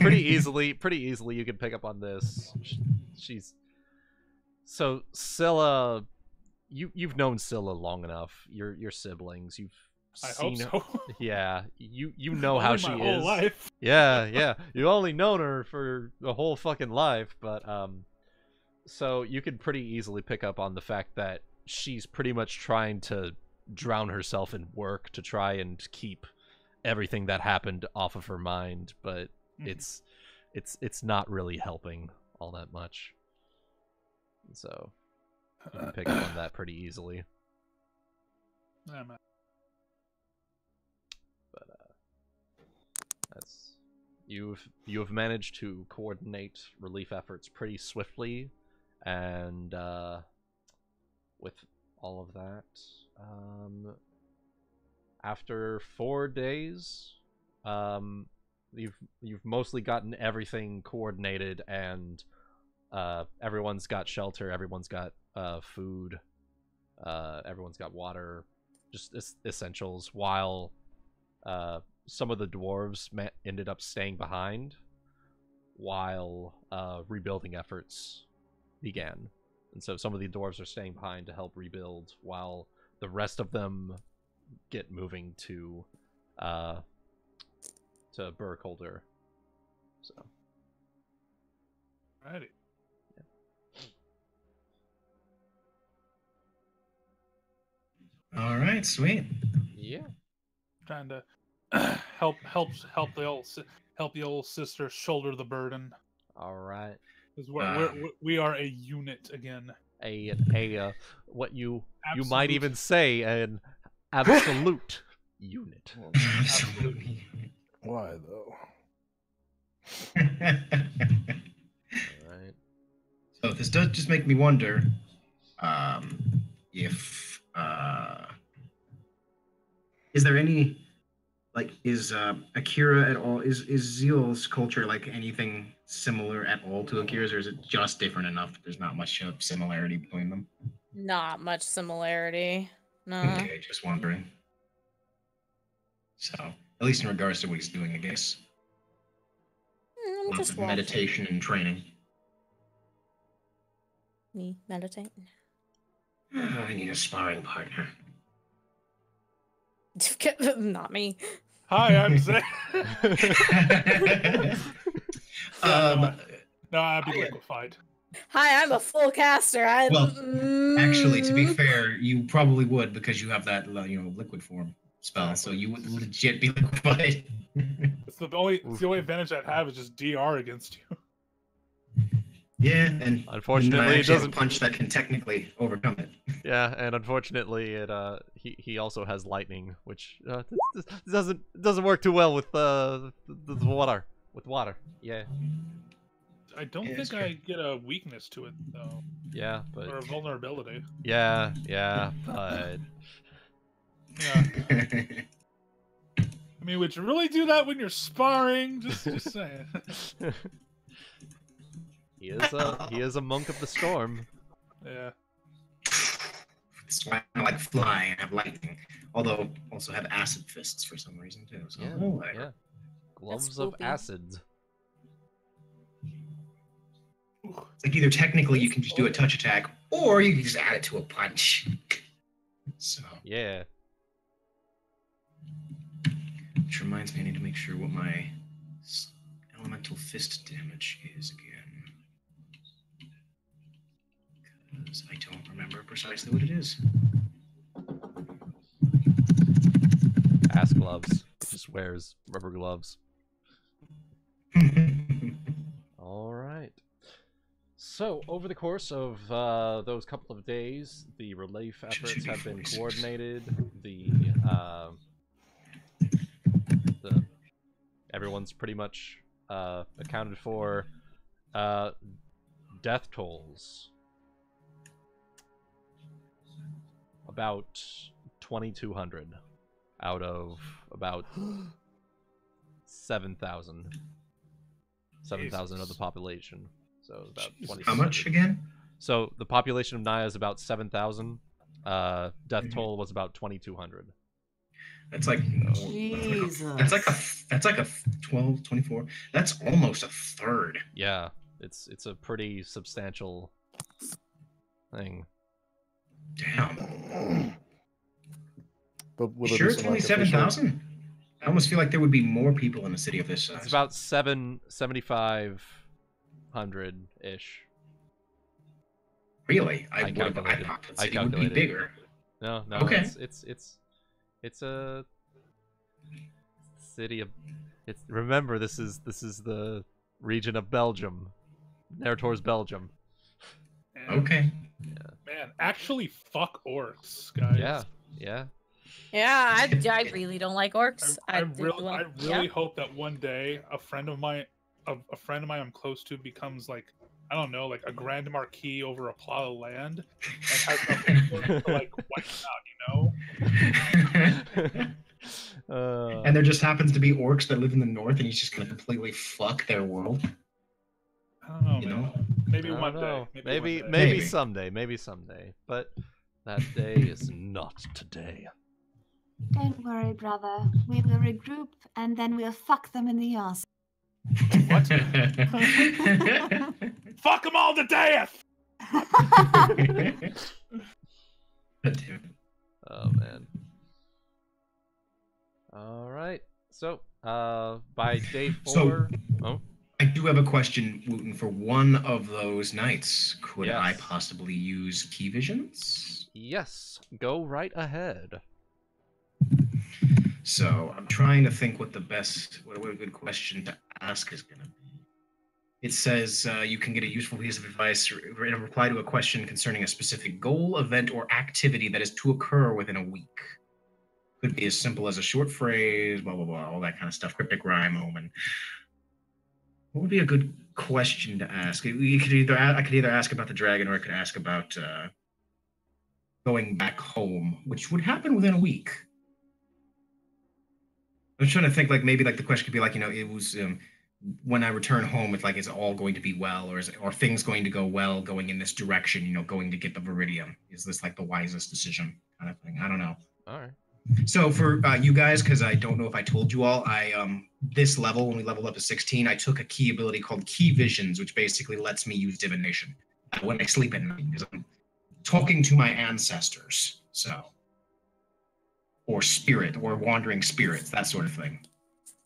pretty easily you can pick up on this. She's so Scylla. You've known Scylla long enough. Your siblings. You've seen I hope so. Yeah. You know how she my is. whole life. Yeah. You've only known her for a whole fucking life, but so you could pretty easily pick up on the fact that she's pretty much trying to drown herself in work to try and keep everything that happened off of her mind, but it's not really helping all that much. So you can pick up on that pretty easily. Yeah, man. But that's you have managed to coordinate relief efforts pretty swiftly, and with all of that, after 4 days, you've mostly gotten everything coordinated, and everyone's got shelter, everyone's got food, everyone's got water, just essentials, while some of the dwarves ended up staying behind while rebuilding efforts began. And so some of the dwarves are staying behind to help rebuild while the rest of them get moving to Burkholder. So Alrighty. All right, sweet. yeah. Trying to help the old sister shoulder the burden. All right. Because we are a unit again. A what you might even say an absolute unit. Absolutely. Why though? Alright. So this does just make me wonder if is there any, like, is Akira at all, is Zeal's culture like anything similar at all to Akira's, or is it just different enough that there's not much similarity between them? Not much similarity. No. Okay, just wondering. So, at least in regards to what he's doing, I guess. I'm Lots just of meditation and training. Me meditate. I need a sparring partner. Not me. Hi, I'm Zayne. No, I'd be liquefied. Hi, I'm a full caster. Actually, to be fair, you probably would, because you have that, liquid form spell, so you would legit be liquefied. It's the only advantage I'd have is just DR against you. Yeah, and Unfortunately, it doesn't punch that can technically overcome it. Yeah, and unfortunately, it he also has lightning, which doesn't work too well with the water. With water, yeah. I don't Yeah, think that's I get a weakness to it though, Yeah, but or a vulnerability. yeah, but Yeah. I mean, would you really do that when you're sparring? Just saying. he is a monk of the storm. Yeah. That's why I like fly and have lightning. Although also have acid fists for some reason too. So Yeah, whatever. yeah. Gloves of spooky. acid. It's like either technically you can just do a touch attack, or you can just add it to a punch. So Yeah. which reminds me, I need to make sure what my elemental fist damage is again. Because I don't remember precisely what it is. Ass gloves. Just wears rubber gloves. All right. So, over the course of those couple of days, the relief efforts have been coordinated. Everyone's pretty much accounted for. Death tolls. About 2,200 out of about 7,000. 7,000 of the population. So about 20. How much again? So the population of Naya is about 7,000. Death toll was about 2,200. That's like Jesus. that's like a 12, 24. That's almost a third. Yeah, it's a pretty substantial thing. Damn. But will Sure, it it's be only some, like, official- 7,000. I almost feel like there would be more people in a city of this size. It's about 7,500 ish. Really? I calculated. thought the I city would be calculated. bigger. No, Okay. It's a city of. It's remember this is the region of Belgium, Narr'tor's Belgium. And, Okay. Man, actually, fuck orcs, guys. Yeah. Yeah, I really don't like orcs. I do really yeah. hope that one day a friend of mine I'm close to becomes like, I don't know, like a grand marquis over a plot of land and has to like wipe out, And there just happens to be orcs that live in the north, and he's just gonna completely fuck their world. I don't know, You man. know? Maybe I don't one know. day. Maybe one day. maybe someday. But that day is not today. Don't worry, brother. We will regroup and then we'll fuck them in the ass. What? Fuck them all to death! Oh man. All right. So, by day 4. Oh. I do have a question, Wuten. For one of those nights, could Yes. I possibly use key visions? Yes. Go right ahead. So I'm trying to think what a good question to ask is going to be. It says you can get a useful piece of advice in a reply to a question concerning a specific goal, event, or activity that is to occur within a week. Could be as simple as a short phrase, blah, blah, blah, all that kind of stuff, cryptic rhyme, omen. What would be a good question to ask? I could either ask about the dragon, or I could ask about going back home, which would happen within a week. I was trying to think, like, maybe like the question could be like, it was when I return home, it's like, is all going to be well, or are things going to go well going in this direction, going to get the Viridium? Is this like the wisest decision kind of thing? I don't know. All right. So for you guys, because I don't know if I told you all, this level, when we leveled up to 16, I took a key ability called Key Visions, which basically lets me use divination when I sleep at night, because I'm talking to my ancestors, or spirit, or wandering spirits, that sort of thing.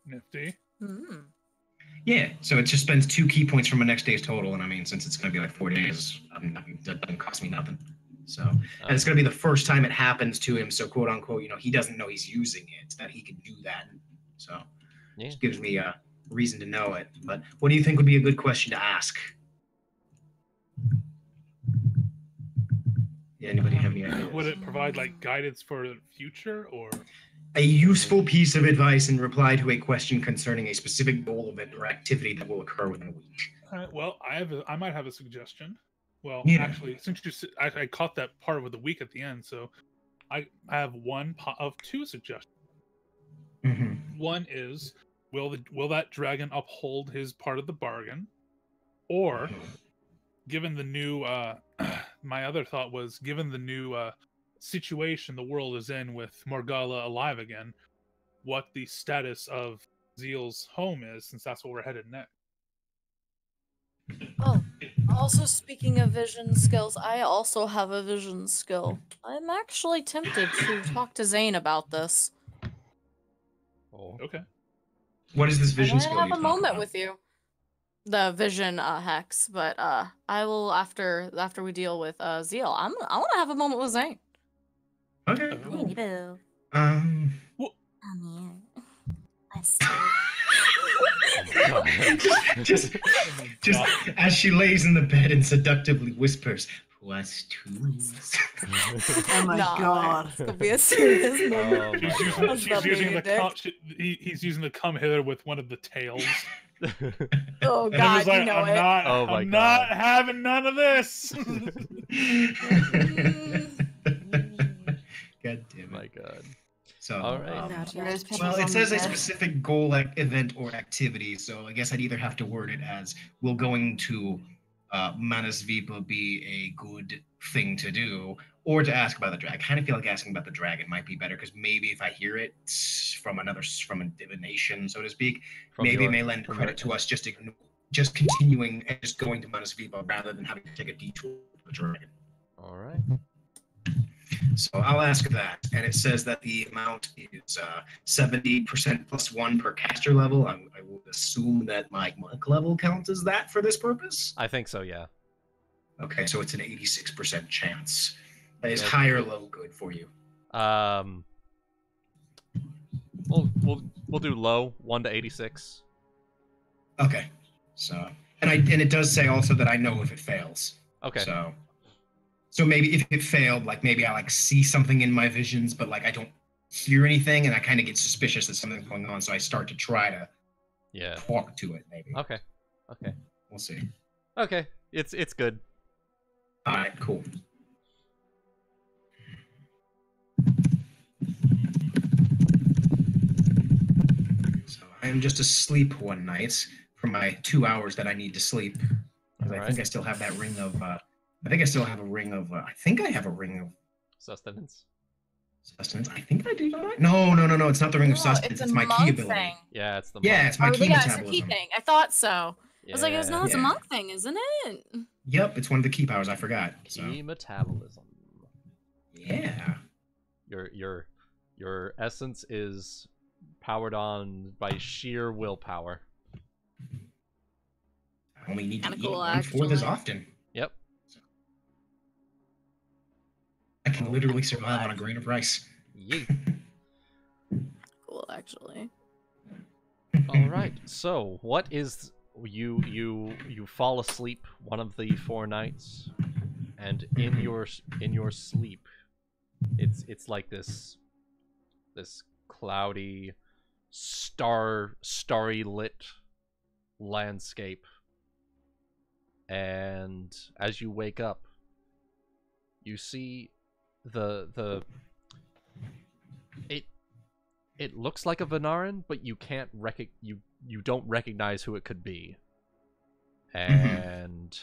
Nifty. Mm. Yeah, so it just spends 2 key points from my next day's total, and I mean, since it's going to be like 4 days, that doesn't cost me nothing. So, and it's going to be the first time it happens to him, so quote unquote, he doesn't know he's using it, that he can do that. So, Yeah. Just gives me a reason to know it. But what do you think would be a good question to ask? Yeah, anybody have any ideas? Would it provide like guidance for the future, or A useful piece of advice in reply to a question concerning a specific goal, event, or activity that will occur within a week. All right. Well, I might have a suggestion. Well, Yeah. actually, since I caught that part with the week at the end, so I have one of two suggestions. One is, will that dragon uphold his part of the bargain, or given the new my other thought was, given the new situation the world is in with Morgalla alive again, what the status of Zeal's home is, since that's where we're headed next. Oh, also speaking of vision skills, I also have a vision skill. I'm actually tempted to talk to Zayne about this. Oh. Okay. What is this vision I skill? have you a talk moment about? with you. The vision hex, but I will after we deal with Zeal. I want to have a moment with Zayne. Okay. Cool. Boo. Well, Come here. Let's just as she lays in the bed and seductively whispers, "What's twos?" Oh my god. It's gonna be a serious moment. She's using the he's using the come hither with one of the tails. Oh And god, like, you know it. I'm not having none of this. God damn it. My god. So, all right. well, it says a specific goal, event, or activity, so I guess I'd either have to word it as, will going to Manasvipa be a good thing to do, or to ask about the dragon. I kind of feel like asking about the dragon might be better, because maybe if I hear it from a divination, so to speak, maybe it may lend credit to us just continuing and just going to Manasvipa rather than having to take a detour to the dragon. All right. So I'll ask that, and it says that the amount is 70% plus 1 per caster level. I would assume that my monk level counts as that for this purpose. I think so, yeah. Okay, so it's an 86% chance. That is high or low good for you. We'll do low, 1 to 86. Okay, so and it does say also that I know if it fails. Okay. So maybe if it failed, like maybe I see something in my visions, but I don't hear anything, and I kind of get suspicious that something's going on, so I start to try to talk to it. Maybe. Okay. We'll see. Okay, it's good. All right, cool. So I am just asleep one night for my 2 hours that I need to sleep, because I think I still have that ring of. I think I still have a ring of. I think I have a ring of sustenance. Sustenance. I think I do. No. It's not the ring of sustenance. It's my key ability. Thing. Yeah, it's the. Yeah, it's my key metabolism. It's a key thing. I thought so. Yeah. I was like, it's a monk thing, isn't it? Yep, it's one of the key powers. I forgot. Key metabolism. Yeah. Your essence is powered on by sheer willpower. I only need to eat cool, 1/4 as often. Yep. I can literally survive on a grain of rice. Yeet. Cool, actually. All right. So, what is you fall asleep one of the 4 nights, and in your sleep, it's like this cloudy, starry lit landscape, and as you wake up, you see it looks like a Vanaran, but you can't you don't recognize who it could be. And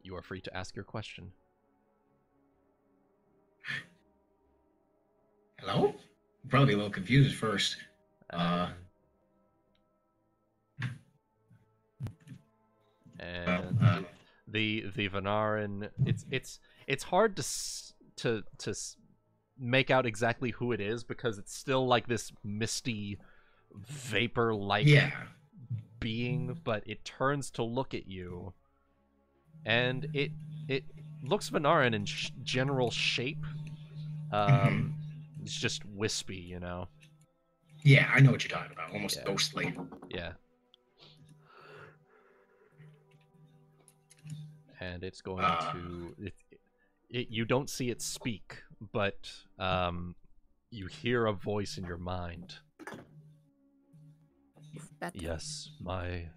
you are free to ask your question. Hello? Probably a little confused at first. And the Vanaran, it's hard to make out exactly who it is, because it's still like this misty vapor like being, but it turns to look at you, and it looks Vanaran in general shape. It's just wispy, you know. Yeah, I know what you're talking about. Almost ghostly. Yeah. And it's going to you don't see it speak, but you hear a voice in your mind. Yes, my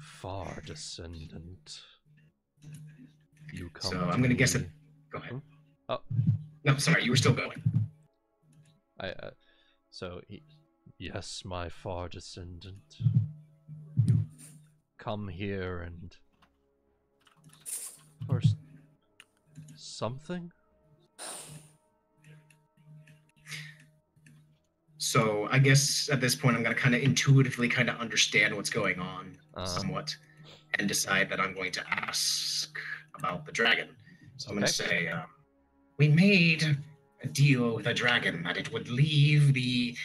Far descendant. You come So I'm gonna guess it. Go ahead. Oh. No, sorry, you were still going. Yes, my far descendant. You come here and for something? So I guess at this point I'm gonna kind of intuitively kind of understand what's going on somewhat, and decide that I'm going to ask about the dragon. So I'm gonna say, we made a deal with a dragon that it would leave the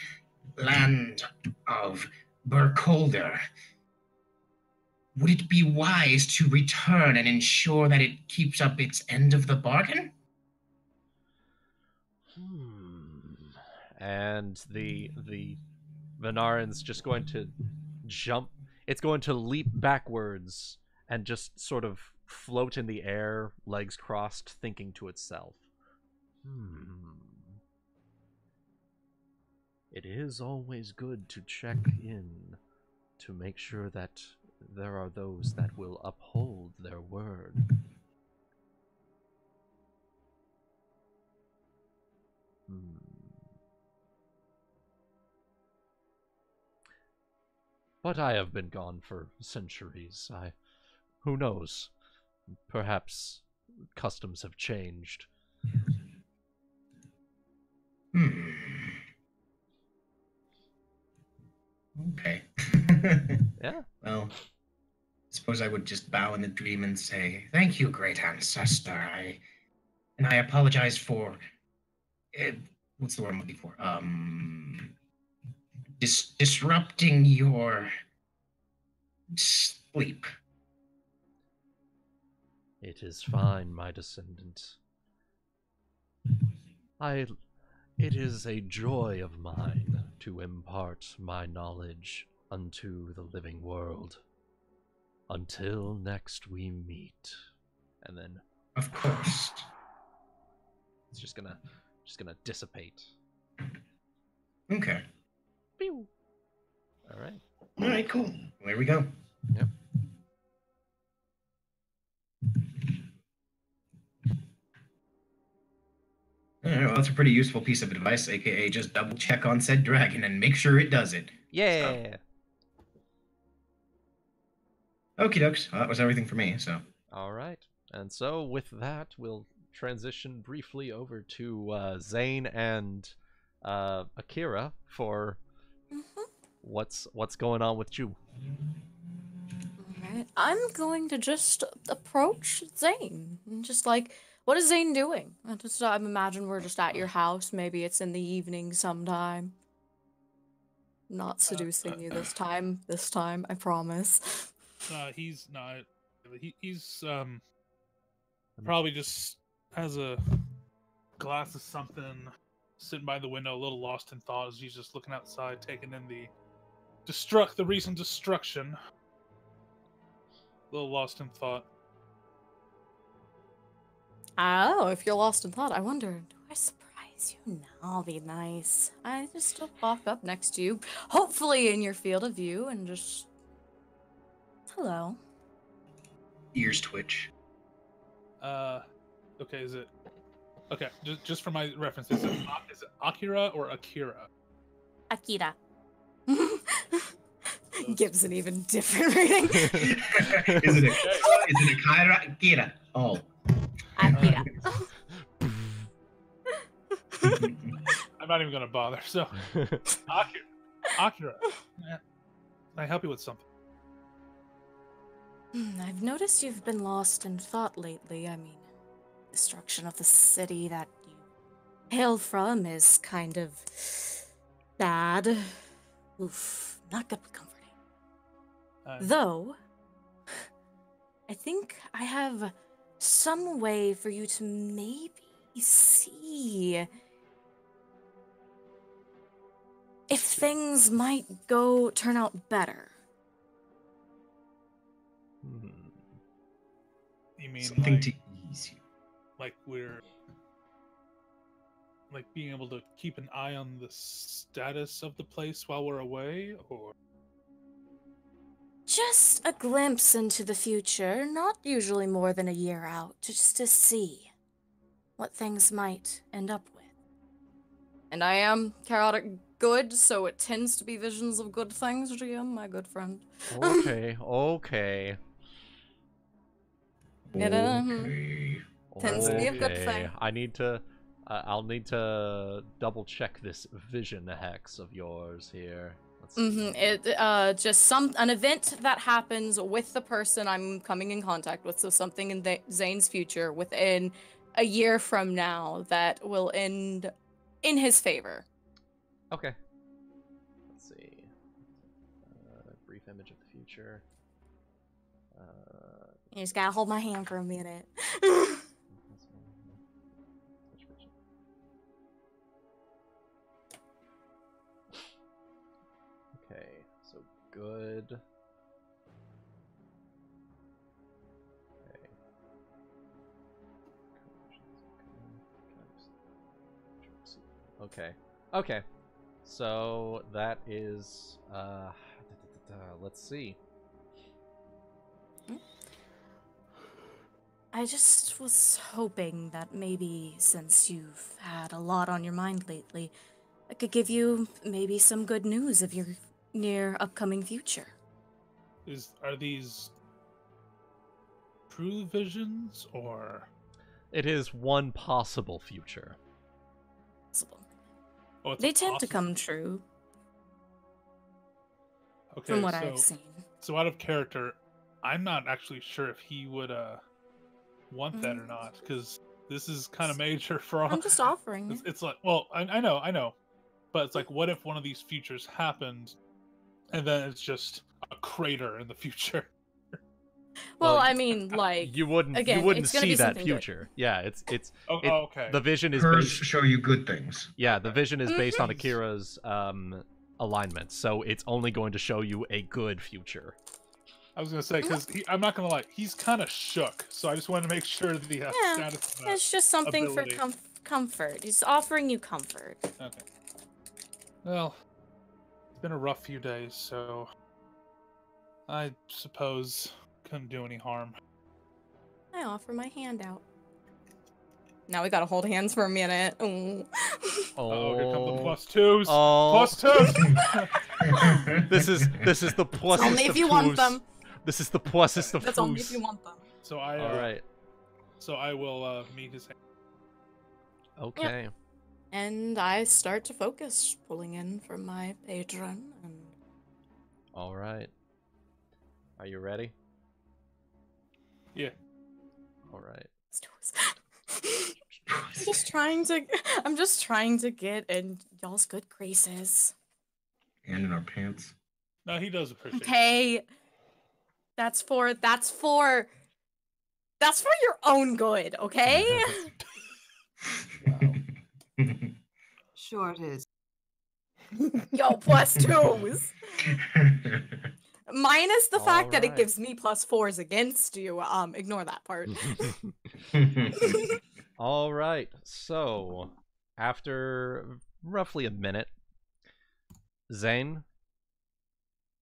land of Burkholder. Would it be wise to return and ensure that it keeps up its end of the bargain? And the Vanaran's just going to jump. It's going to leap backwards and just sort of float in the air, legs crossed, thinking to itself. It is always good to check in to make sure that there are those that will uphold their word. But I have been gone for centuries. Who knows? Perhaps customs have changed. Okay. Yeah. Well, I suppose I would just bow in the dream and say, "Thank you, great ancestor. I apologize for what's the word I'm looking for? Disrupting your sleep." It is fine, my descendant. It is a joy of mine to impart my knowledge unto the living world. Until next we meet. And then, of course, it's just gonna dissipate. Okay. Pew. All right. All right, cool. There we go. Yep. All right, well, that's a pretty useful piece of advice, aka just double check on said dragon and make sure it does it. Yeah. So. Okie dokes. Well, that was everything for me, so. All right. And so with that, we'll transition briefly over to Zayne and Akira for what's going on with you. Alright, I'm going to just approach Zayne. Just like, what is Zayne doing? I imagine we're just at your house. Maybe it's in the evening sometime. Not seducing you this time. This time, I promise. He's not. He's probably just has a glass of something, sitting by the window, a little lost in thought as he's just looking outside, taking in the recent destruction. A little lost in thought. Oh, if you're lost in thought, I wonder, do I surprise you? No, I'll be nice. I just walk up next to you, hopefully in your field of view, and just... Hello. Ears twitch. Okay, is it... Okay, just for my reference, is it Akira or Akira? Akira. Gives an even different reading. Is it Akira? Akira. Oh. Akira. I'm not even gonna bother. So, Akira. Can I help you with something? I've noticed you've been lost in thought lately. I mean, destruction of the city that you hail from is kind of bad. Oof, not good with comforting. Though, I think I have some way for you to maybe see if things might turn out better. You mean something like, to ease you? Like we're like being able to keep an eye on the status of the place while we're away, or Just a glimpse into the future, not usually more than a year out, just to see what things might end up with. And I am chaotic good, so it tends to be visions of good things, GM, my good friend. Okay, okay. Tends to be a good thing. I need to... I'll need to double check this vision hex of yours here. Let's see. It just an event that happens with the person I'm coming in contact with, so something in Zayne's future within a year from now that will end in his favor. Okay. Let's see. Brief image of the future. You just gotta hold my hand for a minute. Okay, so good. Okay. Okay. So that is let's see. I just was hoping that maybe since you've had a lot on your mind lately, I could give you maybe some good news of your near upcoming future. Are these true visions or? It is one possible future. Possible. Oh, it's they tend to come true. Okay, from what I've seen. So out of character, I'm not actually sure if he would want that or not, because this is kind of major for all. I'm just offering. It's like, well, I know, but it's like, what if one of these futures happened, and then it's just a crater in the future? Well, I mean, like you wouldn't see that future. Good. Yeah, it's okay. The vision is Hers show you good things. Yeah, the vision is based on Akira's alignment, so it's only going to show you a good future. I was gonna say, because I'm not gonna lie, he's kind of shook, so I just wanted to make sure that he has status. It's just something ability. for comfort. He's offering you comfort. Okay. Well, it's been a rough few days, so I suppose couldn't do any harm. I offer my hand out. Now we gotta hold hands for a minute. Ooh. Oh, here come the plus twos. Oh. Plus twos. This is the plus. Only if you want them. This is the pluses of That's only if you want them. So I. All right. So I will meet his hand. Okay. Yep. And I start to focus, pulling in from my patron. And... All right. Are you ready? Yeah. All right. Let's do this. I'm just trying to get in y'all's good graces. And in our pants. No, he does appreciate. Okay. That's for your own good, okay? Sure it is. Yo, plus twos. Minus the fact that it gives me plus fours against you. Ignore that part. All right. So, after roughly a minute, Zayne,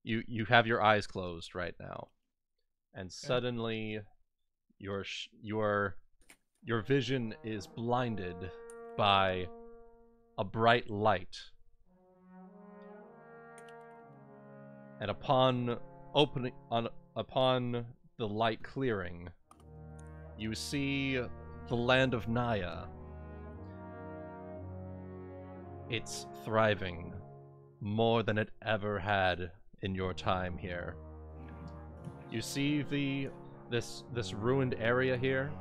you have your eyes closed right now, and suddenly your vision is blinded by a bright light. And upon the light clearing, you see the land of Naya. It's thriving more than it ever had in your time here. You see this ruined area here.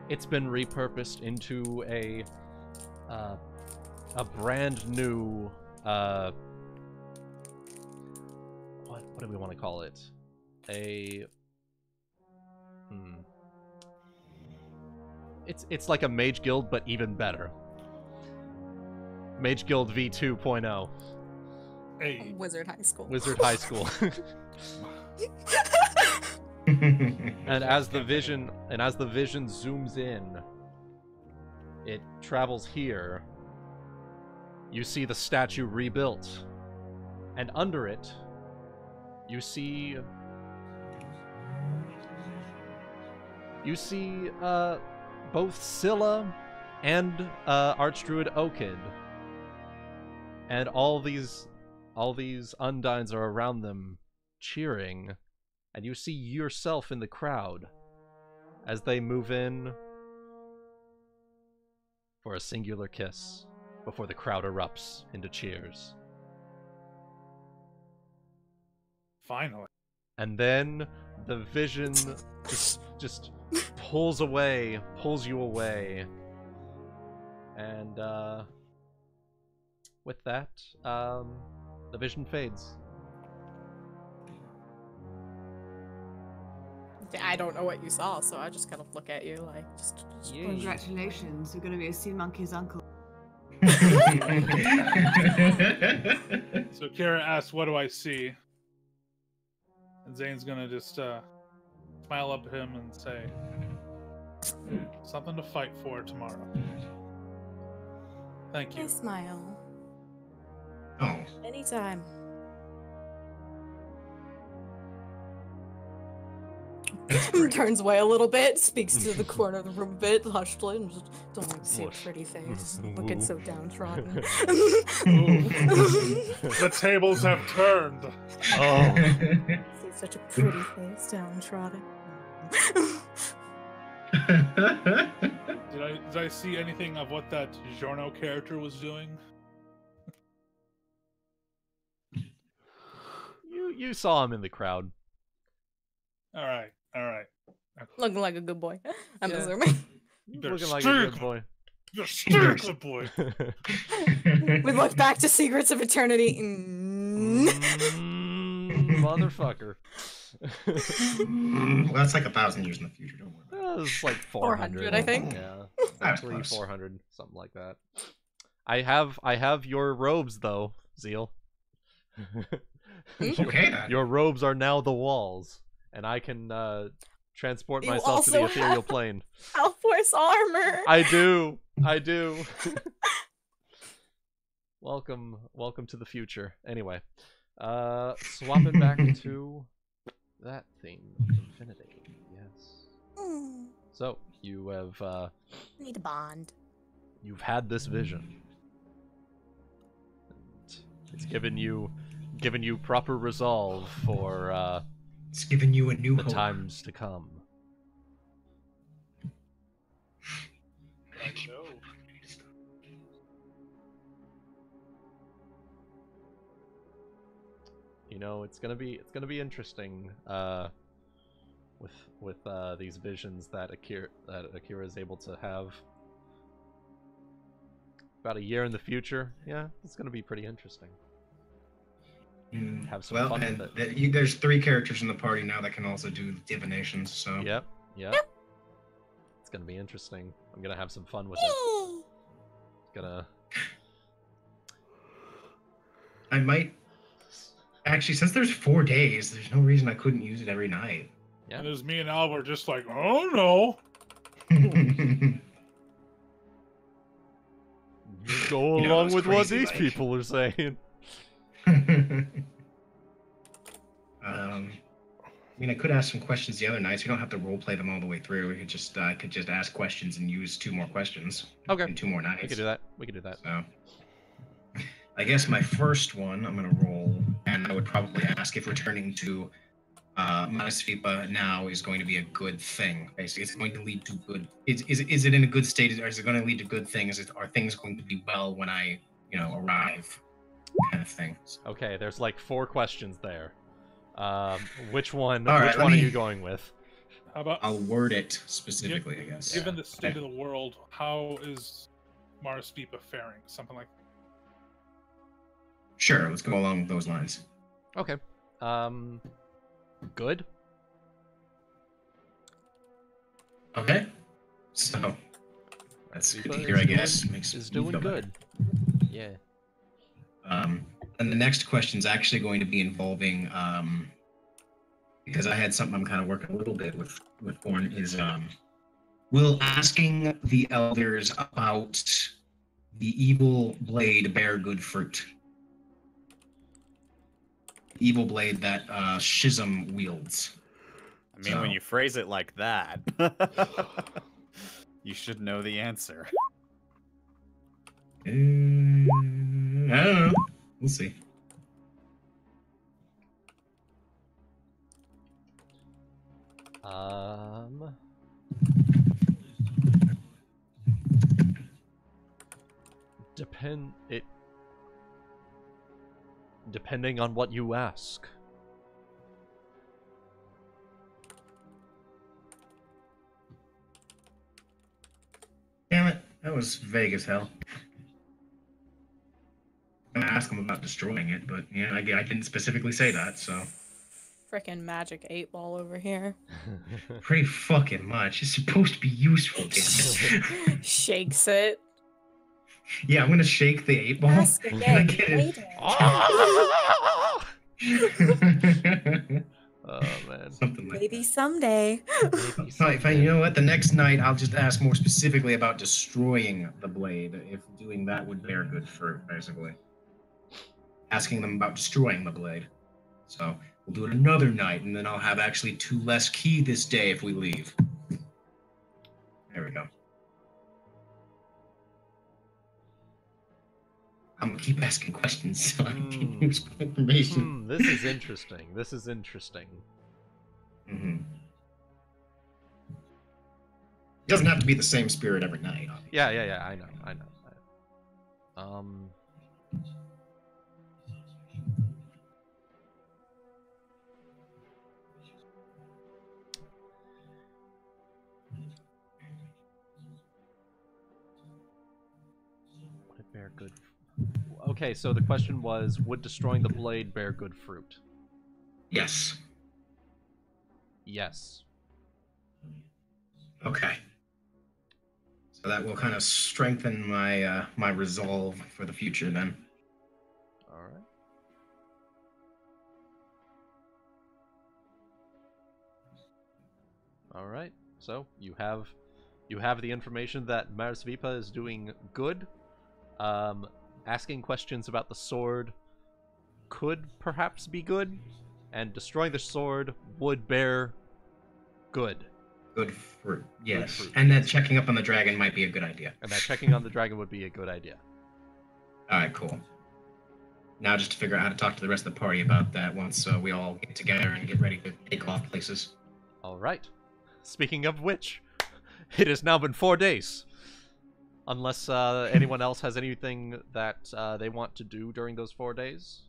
It's been repurposed into a brand new what do we want to call it? It's like a Mage Guild, but even better. Mage Guild V 2.0. Hey. Wizard High School. Wizard High School. And as the vision zooms in, it travels here. You see the statue rebuilt, and under it, You see both Scylla and Archdruid Okid, and all these Undines are around them cheering, and you see yourself in the crowd as they move in for a singular kiss before the crowd erupts into cheers. Finally. And then the vision just pulls you away. And with that, the vision fades. I don't know what you saw, so I just kind of look at you like, just Congratulations, you're going to be a sea monkey's uncle. So Kira asks, what do I see? And Zayne's gonna just smile up at him and say, something to fight for tomorrow. Thank you. I smile. Oh. Anytime. Turns away a little bit, speaks to the corner of the room a bit, hushedly, and just, don't see a pretty face, looking so downtrodden. The tables have turned. Oh. See such a pretty face, downtrodden. Did I see anything of what that Giorno character was doing? You saw him in the crowd. All right. Looking like a good boy. I'm assuming. Looking like a good boy. You're still a good boy. We look back to Secrets of Eternity. Motherfucker. Well, that's like 1,000 years in the future. Don't worry. It's like 400, I think. Yeah, That's 400, something like that. I have your robes though, Zeal. Okay. Your robes are now the walls, and I can transport You myself to the also ethereal have plane. Alvor's armor. I do. Welcome to the future. Anyway, swapping back to that theme, infinity. Yes. So you have Need a bond. you've had this vision. And it's given you proper resolve for It's giving you a new the hope. times to come. You know, it's gonna be interesting with these visions that Akira is able to have. About a year in the future, yeah, it's gonna be pretty interesting. Have some fun with it. There's 3 characters in the party now that can also do divinations, so... Yep. It's gonna be interesting. I'm gonna have some fun with it. I might... Actually, since there's 4 days, there's no reason I couldn't use it every night. Yeah. And there's me and Alvor just like, oh no. Go along with what these people are saying. I mean, I could ask some questions the other night, so we don't have to roleplay them all the way through. We could just ask questions and use 2 more questions. Okay. In 2 more nights. We could do that. So, I guess my first one I'm gonna roll, and I would probably ask if returning to Manasvipa now is going to be a good thing. Basically, it's going to lead to good. Is it in a good state, or is it going to lead to good things? Are things going to be well when I arrive? Kind of thing. Okay, there's like 4 questions there. Which one? All right, which one are you going with? How about I'll word it specifically, I guess. Given the state of the world, how is Manasvipa faring? Something like that. Sure, let's go along those lines. Okay. Good. Okay. So that's good to Vipa hear, I guess. Is doing good. Yeah. And the next question is actually going to be involving, because I had something I'm kind of working a little bit with Born, is will asking the elders about the evil blade bear good fruit? evil blade that Schism wields. I mean, when you phrase it like that, you should know the answer. I don't know. We'll see. Depending on what you ask. Damn it, that was vague as hell. I'm gonna ask him about destroying it, but yeah, I didn't specifically say that, so. Frickin' magic 8-ball over here. Pretty fucking much. It's supposed to be useful, damn it. Shakes it. Yeah, I'm gonna shake the 8-ball. Ask Can I again get later. it? Oh man. Something like Maybe someday. Fine, you know what? The next night, I'll just ask more specifically about destroying the blade. If doing that would bear good fruit, basically. Asking them about destroying the blade. So we'll do it another night, and then I'll have actually 2 less key this day if we leave. There we go. I'm gonna keep asking questions so I can get useful information. This is interesting. This is interesting. Mm-hmm. It doesn't have to be the same spirit every night. Obviously. Yeah. I know. Would it bear good? Okay, so the question was, would destroying the blade bear good fruit? Yes. Yes. Okay. So that will kind of strengthen my my resolve for the future then. All right. All right. So you have the information that Marsvipa is doing good. Asking questions about the sword could perhaps be good, and destroying the sword would bear good. Good fruit, yes. Good fruit. And then checking up on the dragon might be a good idea. And that checking on the dragon would be a good idea. Alright, cool. Now just to figure out how to talk to the rest of the party about that once we all get together and get ready to take off places. Alright. Speaking of which, it has now been 4 days. Unless anyone else has anything that they want to do during those 4 days.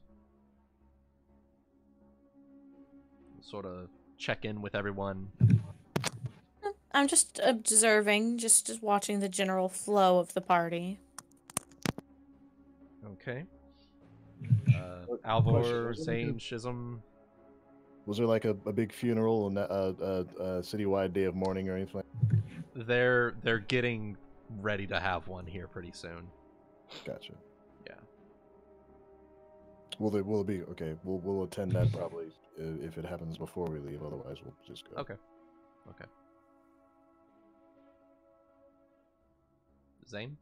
Sort of check in with everyone. I'm just observing, just watching the general flow of the party. Okay. Alvor, Zayne, Schism. Was there like a big funeral and a citywide day of mourning or anything? They're getting ready to have one here pretty soon. Gotcha. Yeah. Will it be okay? We'll attend that probably if it happens before we leave. Otherwise, we'll just go. Okay. Zayne,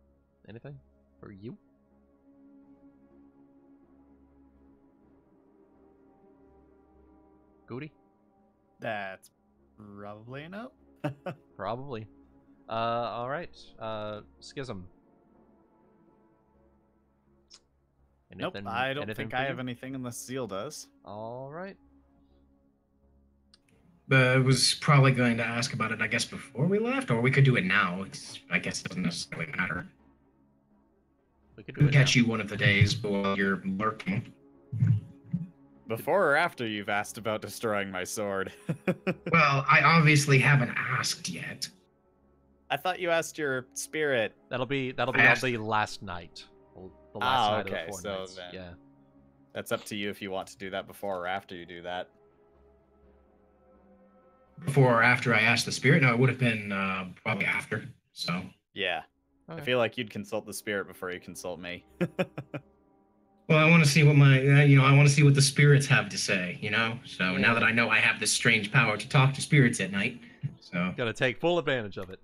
anything for you? Goody? That's probably a no. Probably. Alright. Schism. Nope, I don't think I have anything unless Zeal does. Alright. I was probably going to ask about it, I guess, before we left, or we could do it now. I guess it doesn't necessarily matter. We could do it catch now. you one of the days while you're lurking. Before or after you've asked about destroying my sword? Well, I obviously haven't asked yet. I thought you asked your spirit. That'll be on the last night. The last night okay, of the 4 so nights. then Yeah. That's up to you if you want to do that before or after you do that. Before or after I asked the spirit? No, it would have been probably after. So yeah, okay. I feel like you'd consult the spirit before you consult me. Well, I want to see what my, I want to see what the spirits have to say, So now that I know I have this strange power to talk to spirits at night, so Gotta take full advantage of it.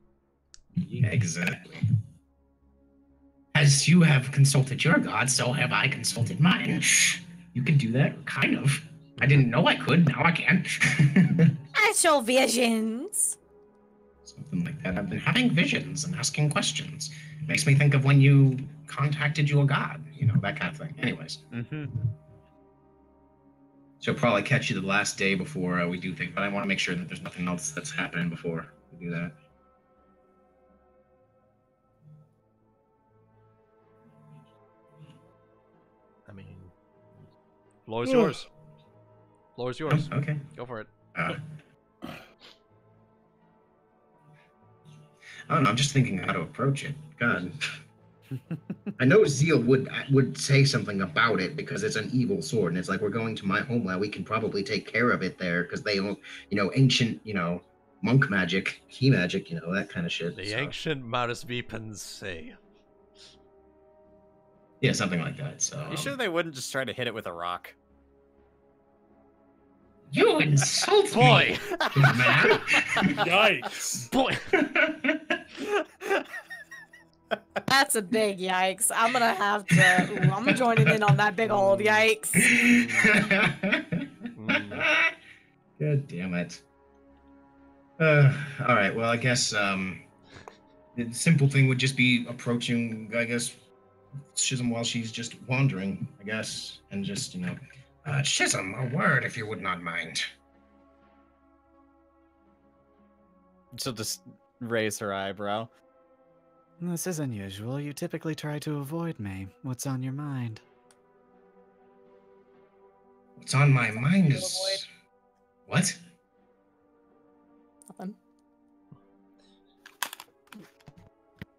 yeah, exactly. As you have consulted your god, so have I consulted mine. You can do that, kind of. I didn't know I could. Now I can. Actual visions. Something like that. I've been having visions and asking questions. Makes me think of when you contacted your god. You know, that kind of thing. Anyways. Mm-hmm. She'll probably catch you the last day before we do things, but I want to make sure that there's nothing else that's happening before we do that. I mean, floor is yours. Floor is yours. Oh, okay. Go for it. I don't know. I'm just thinking how to approach it. God. I know Zeal would say something about it because it's an evil sword, and it's like, we're going to my homeland. We can probably take care of it there because they don't, ancient, monk magic, key magic, that kind of shit. The ancient Marisvipans say. Yeah, something like that. So. You sure they wouldn't just try to hit it with a rock? You insult Boy. me, man. Yikes! Boy. That's a big yikes. I'm gonna join in on that big old yikes. God damn it. All right, well, I guess the simple thing would just be approaching, I guess, Schism while she's just wandering, I guess, and just, Schism, a word if you would not mind. She'll just raise her eyebrow. This is unusual. You typically try to avoid me. What's on your mind? What's on my mind is... What? Nothing.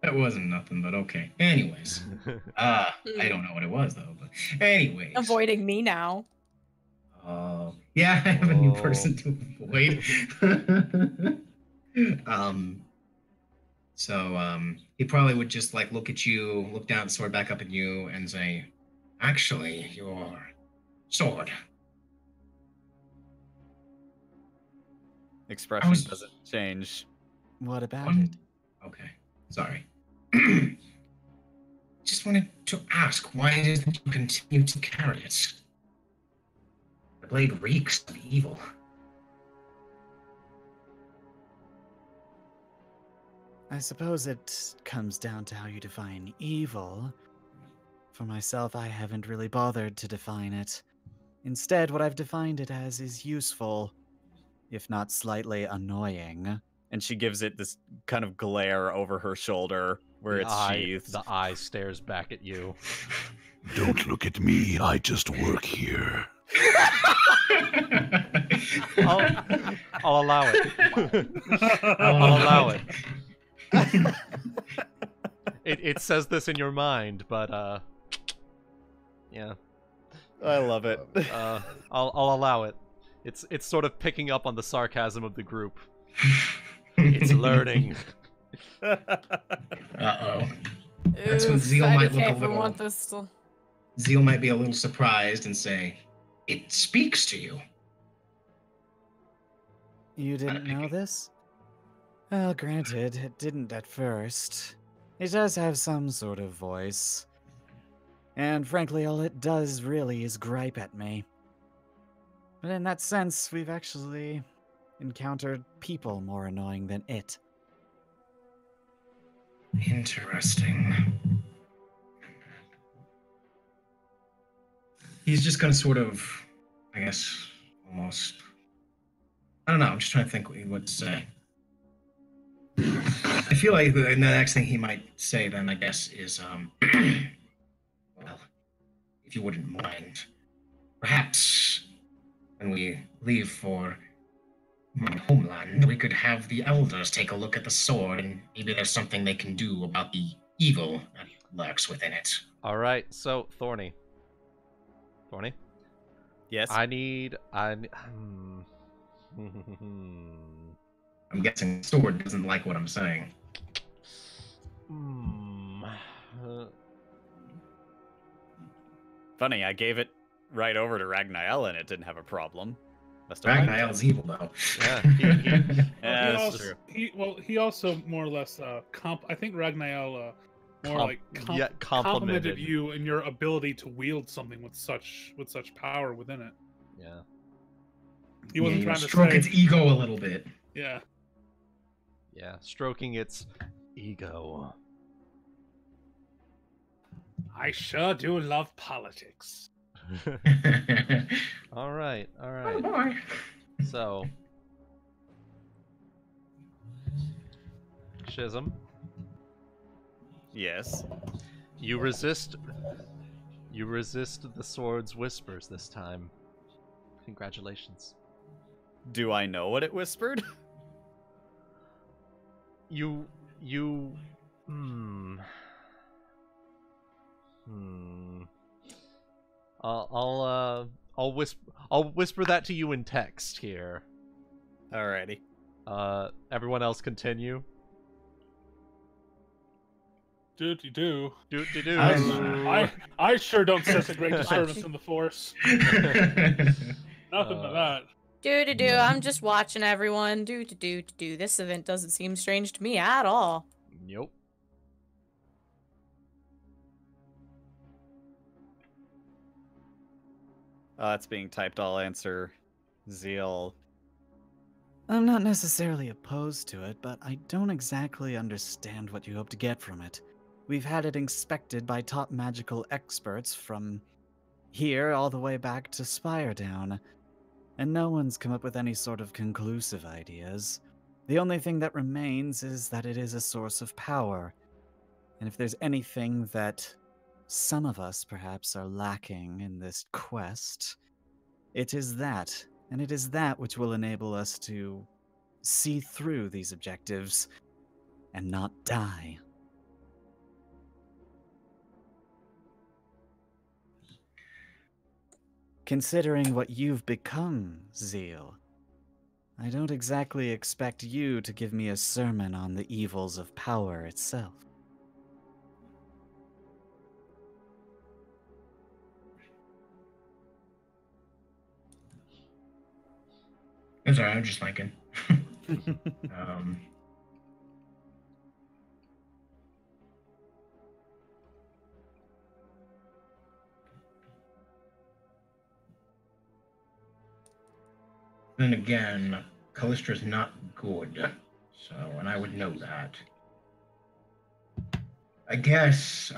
That wasn't nothing, but okay. Anyways. I don't know what it was, though. But anyways. Avoiding me now. Yeah, I have a new person to avoid. So he probably would just look at you, look down, sword back up at you, and say, "Actually, your sword." Expression doesn't change. What about it? Okay, sorry. Just wanted to ask why it is that you continue to carry it. The blade reeks of evil. I suppose it comes down to how you define evil. For myself, I haven't really bothered to define it. Instead, what I've defined it as is useful, if not slightly annoying. And she gives it this kind of glare over her shoulder where it's sheathed. The eye stares back at you. Don't look at me, I just work here. I'll allow it. I'll allow it. It says this in your mind, but yeah. I love it. I'll allow it. It's sort of picking up on the sarcasm of the group. It's learning. Uh-oh. That's when Zeal might look a little... Zeal might be a little surprised and say, "It speaks to you." You didn't know this? Well, granted, it didn't at first. It does have some sort of voice. And frankly, all it does really is gripe at me. But in that sense, we've actually encountered people more annoying than it. Interesting. He's just gonna sort of, I guess, almost... I don't know, I'm just trying to think what to say. I feel like the next thing he might say then, I guess, is, well, if you wouldn't mind, perhaps when we leave for my homeland, we could have the elders take a look at the sword, and maybe there's something they can do about the evil that lurks within it. All right, so Thorny. Yes. I'm guessing sword doesn't like what I'm saying. Funny, I gave it right over to Ragnael and it didn't have a problem. Ragnael's evil, though. Yeah, he also more or less I think Ragnael complimented you and your ability to wield something with such power within it. Yeah. He wasn't trying to stroke say. its ego a little bit. Yeah. Yeah, stroking its ego. I sure do love politics. All right, all right. Oh boy. So, Schism, Yes. you resist the sword's whispers this time. Congratulations. Do I know what it whispered? I'll whisper that to you in text here. Alrighty. Everyone else continue. Do. I sure don't sense a great disturbance in the force. Nothing but that. Do. I'm just watching everyone. Do. This event doesn't seem strange to me at all. Nope. That's being typed. I'll answer Zeal. I'm not necessarily opposed to it, but I don't exactly understand what you hope to get from it. We've had it inspected by top magical experts from here all the way back to Spiredown, and no one's come up with any sort of conclusive ideas. The only thing that remains is that it is a source of power, and if there's anything that some of us perhaps are lacking in this quest, it is that, and it is that which will enable us to see through these objectives and not die. Considering what you've become, Zeal, I don't exactly expect you to give me a sermon on the evils of power itself. I'm sorry, I'm just thinking. Then again, Callistra's not good, so, and I would know that. I guess,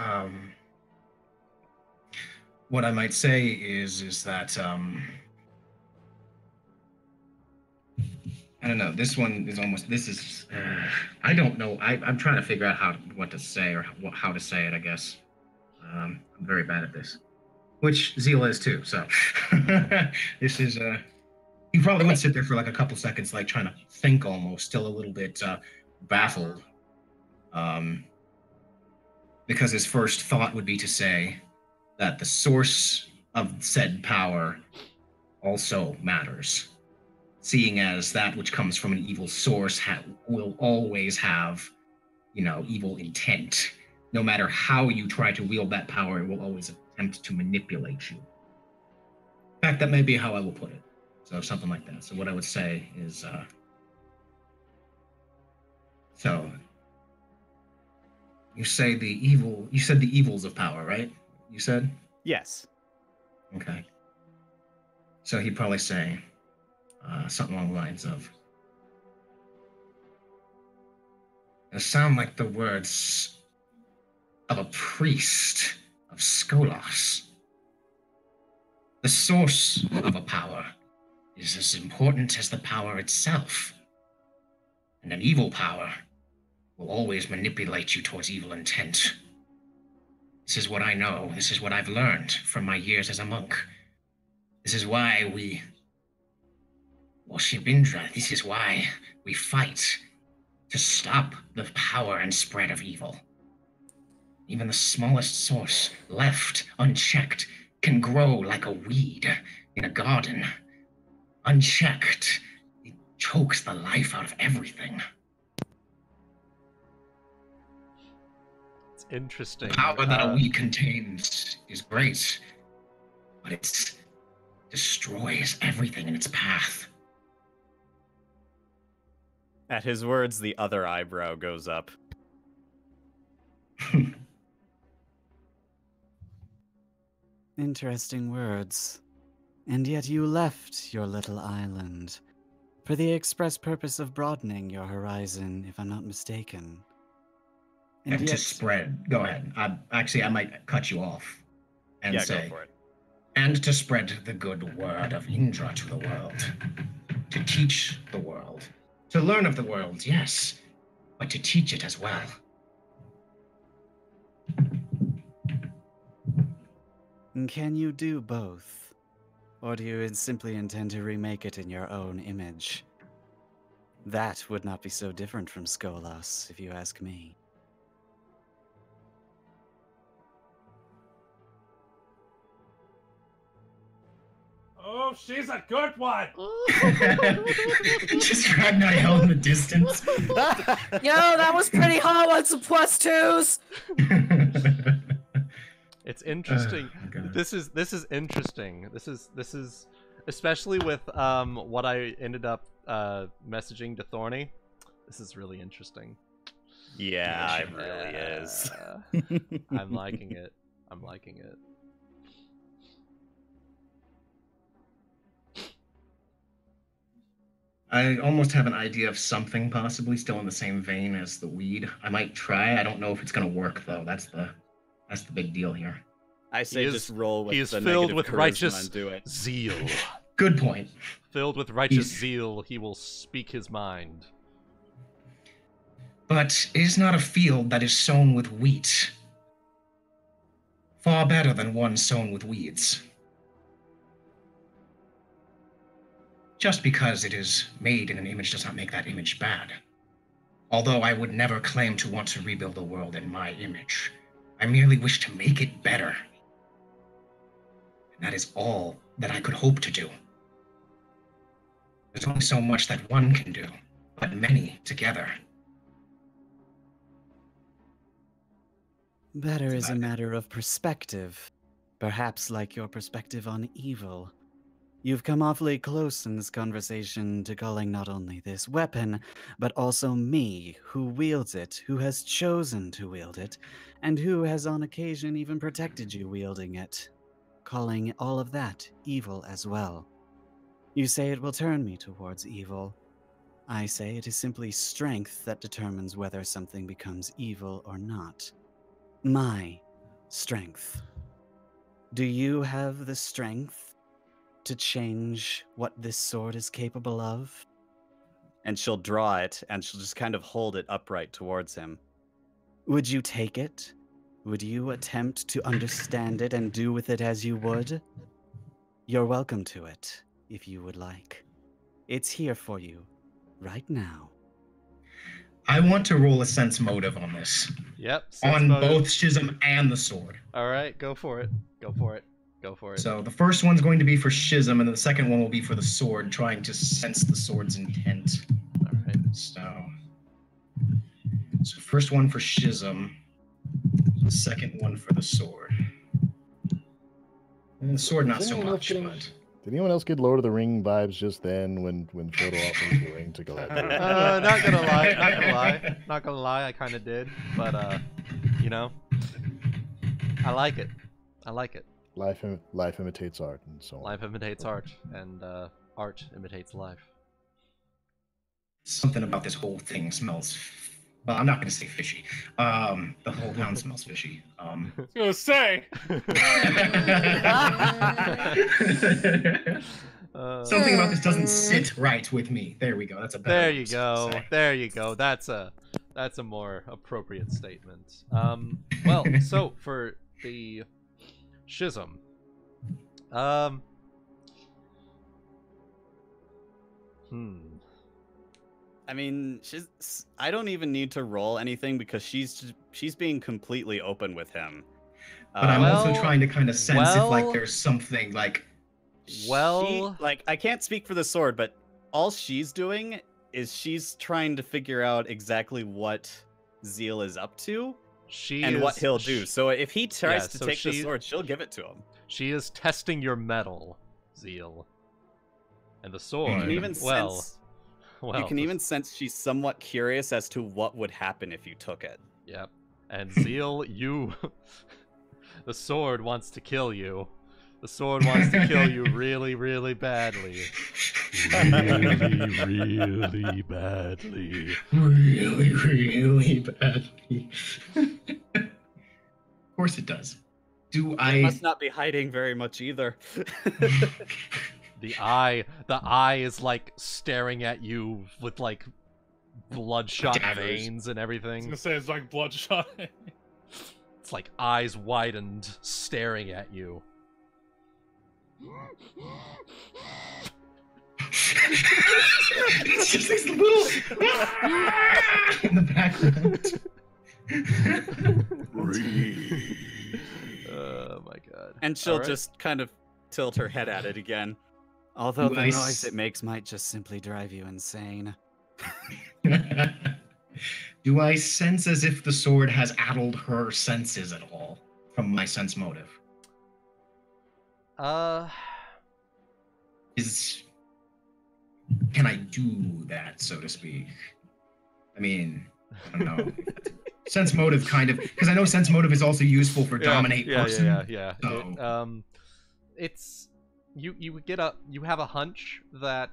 what I might say is that, I don't know, this one is almost, I don't know, I'm trying to figure out what to say, or how to say it, I guess. I'm very bad at this. Which Zeal is too, so. This is, he probably would sit there for like a couple seconds, like trying to think almost, still a little bit baffled. Because his first thought would be to say that the source of said power also matters. Seeing as that which comes from an evil source will always have, evil intent. No matter how you try to wield that power, it will always attempt to manipulate you. In fact, that may be how I will put it. So something like that. So what I would say is, so you said the evils of power, right? You said? Yes. Okay. So he'd probably say something along the lines of, they sound like the words of a priest of Skolas. The source of a power is as important as the power itself. And an evil power will always manipulate you towards evil intent. This is what I know. This is what I've learned from my years as a monk. This is why we worship Indra. This is why we fight to stop the power and spread of evil. Even the smallest source, left unchecked, can grow like a weed in a garden. Unchecked, it chokes the life out of everything. It's interesting. The power that a weed contains is great, but it destroys everything in its path. At his words, the other eyebrow goes up. Interesting words. And yet you left your little island for the express purpose of broadening your horizon, if I'm not mistaken. And to spread. Go ahead. I might cut you off and say, go for it. And to spread the good word of Indra to the world. To teach the world. To learn of the world, yes, but to teach it as well. Can you do both? Or do you simply intend to remake it in your own image? That would not be so different from Skolas, if you ask me. Oh, she's a good one! Just Ragnar in the distance. Yo, that was pretty hot on some +2s! It's interesting. This is interesting. This is especially with what I ended up messaging to Thorny. This is really interesting. Yeah, it really is. I'm liking it. I'm liking it. I almost have an idea of something possibly still in the same vein as the weed. I might try. I don't know if it's gonna work though. That's the big deal here. I say just roll with he is the filled negative with charisma righteous and do it. zeal. Good point. Filled with righteous zeal, he will speak his mind. But it is not a field that is sown with wheat. Far better than one sown with weeds. Just because it is made in an image does not make that image bad. Although I would never claim to want to rebuild the world in my image. I merely wish to make it better. And that is all that I could hope to do. There's only so much that one can do, but many together. Better is a matter of perspective. Perhaps like your perspective on evil. You've come awfully close in this conversation to calling not only this weapon, but also me, who wields it, who has chosen to wield it, and who has on occasion even protected you wielding it, calling all of that evil as well. You say it will turn me towards evil. I say it is simply strength that determines whether something becomes evil or not. My strength. Do you have the strength to change what this sword is capable of? And she'll draw it, and she'll just kind of hold it upright towards him. Would you take it? Would you attempt to understand it and do with it as you would? You're welcome to it, if you would like. It's here for you, right now. I want to roll a sense motive on this. Yep. On both Schism and the sword. Alright, go for it. Go for it. Go for it. So the first one's going to be for Schism, and the second one will be for the sword, trying to sense the sword's intent. Alright. So first one for Schism, the second one for the sword. And the sword not so much, but... Did anyone else get Lord of the Ring vibes just then when Frodo offers the ring to Galadriel? Not gonna lie, I kind of did, but you know, I like it. Life imitates art, and so on. Life imitates art, and art imitates life. Something about this whole thing smells. Well, I'm not going to say fishy. The whole town smells fishy. I was going to say. Something about this doesn't sit right with me. There we go. That's a better. There you go. There you go. That's a more appropriate statement. Well, so for the Schism, I mean, I don't even need to roll anything because she's being completely open with him. But I'm also trying to kind of sense if like there's something like. I can't speak for the sword, but all she's doing is she's trying to figure out exactly what Zeal is up to and what he'll do. So if he tries to take the sword, she'll give it to him. She is testing your mettle, Zeal. And the sword, you can even sense she's somewhat curious as to what would happen if you took it. Yep. And Zeal, the sword wants to kill you. The sword wants to kill you really, really badly. Really badly. Really, really badly. Of course it does. Do It I... must not be hiding very much either. The eye is like staring at you with like bloodshot Daggers. veins and I was everything. gonna say it's like bloodshot. It's like eyes widened, staring at you. It's just these little in the background. Oh my god. And she'll Alright. just kind of tilt her head at it again. Although the Nice. noise it makes might just simply drive you insane. Do I sense as if the sword has addled her senses at all from my sense motive? Can I do that, so to speak? I mean, I don't know. Sense motive kind of, because I know sense motive is also useful for dominate person. Yeah. So. It's you have a hunch that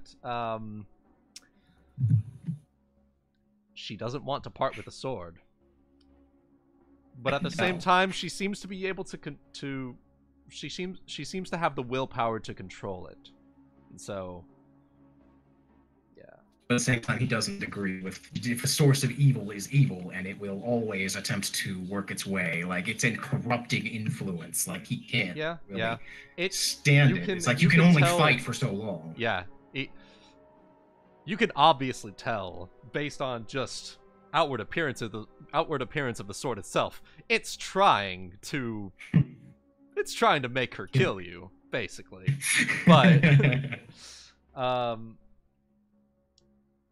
she doesn't want to part with the sword, but at the same time, she seems to be able she seems to have the willpower to control it, and so. But at the same time, he doesn't agree with if a source of evil is evil, and it will always attempt to work its way. Like, it's a corrupting influence. Like, he can't really stand it. It's like you can only fight for so long. Yeah. You can obviously tell, based on just outward appearance of the sword itself, it's trying to make her kill you, basically. But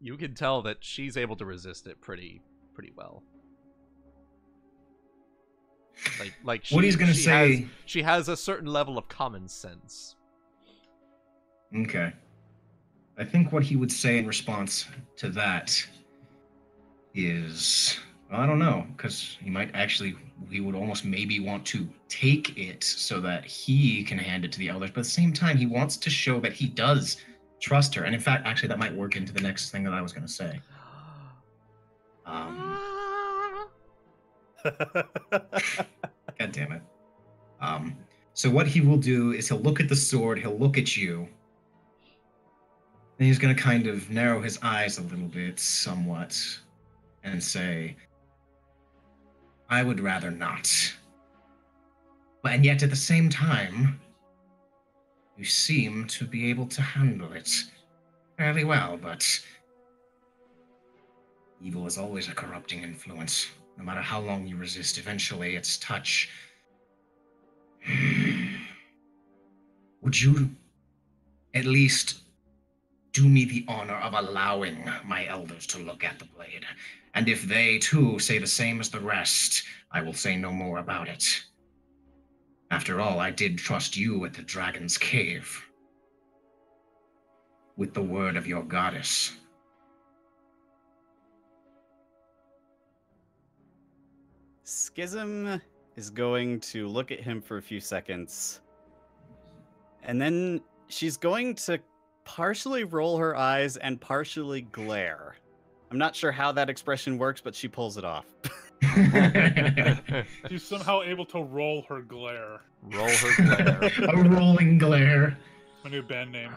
you can tell that she's able to resist it pretty well. Like what he's gonna say. She has a certain level of common sense. Okay. I think what he would say in response to that is, well, I don't know, because he would almost maybe want to take it so that he can hand it to the elders, but at the same time, he wants to show that he does trust her. And in fact, actually, that might work into the next thing that I was going to say. God damn it. So what he will do is he'll look at the sword, he'll look at you, and he's going to kind of narrow his eyes a little bit, somewhat, and say, I would rather not. And yet, at the same time, you seem to be able to handle it fairly well, but evil is always a corrupting influence. No matter how long you resist, eventually its touch. Would you at least do me the honor of allowing my elders to look at the blade? And if they, too, say the same as the rest, I will say no more about it. After all, I did trust you at the Dragon's Cave. With the word of your goddess. Schism is going to look at him for a few seconds. And then she's going to partially roll her eyes and partially glare. I'm not sure how that expression works, but she pulls it off. She's somehow able to roll her glare. Roll her glare. A rolling glare. My new band name.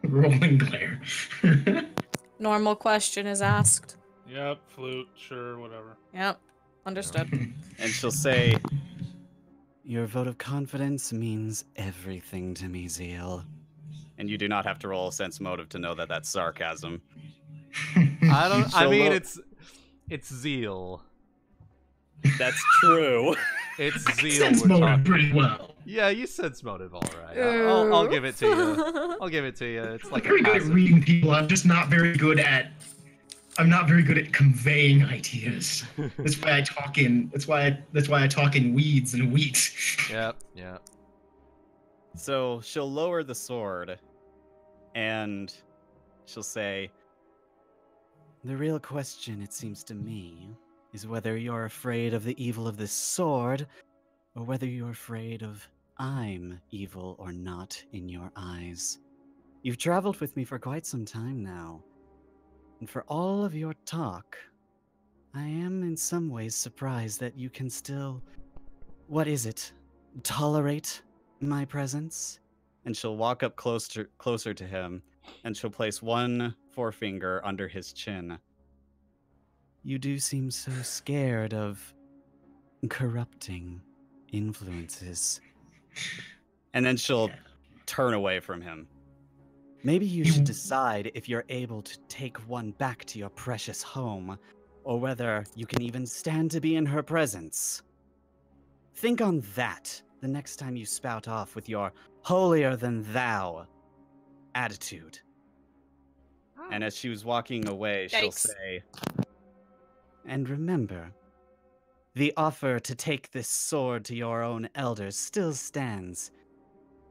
Rolling glare. Normal question is asked. Yep, flute, sure, whatever. Yep, understood. And she'll say, your vote of confidence means everything to me, Zeal. And you do not have to roll a sense motive to know that that's sarcasm. I mean, it's Zeal. That's true. It's Zeal. Sense motive pretty well. Yeah, you sense motive all right. I'll give it to you. I'll give it to you. It's like I'm very good at reading people. I'm just not very good at. I'm not very good at conveying ideas. That's why I talk in. That's why I talk in weeds and wheat. Yep. So she'll lower the sword, and she'll say, the real question, it seems to me, is whether you're afraid of the evil of this sword, or whether you're afraid of I'm evil or not in your eyes. You've traveled with me for quite some time now, and for all of your talk, I am in some ways surprised that you can still, what is it, tolerate my presence? And she'll walk up closer to him, and she'll place one forefinger under his chin. You do seem so scared of corrupting influences. And then she'll turn away from him. Maybe you should decide if you're able to take one back to your precious home, or whether you can even stand to be in her presence. Think on that the next time you spout off with your holier-than-thou attitude. And as she was walking away, she'll Yikes. say, And remember, the offer to take this sword to your own elders still stands,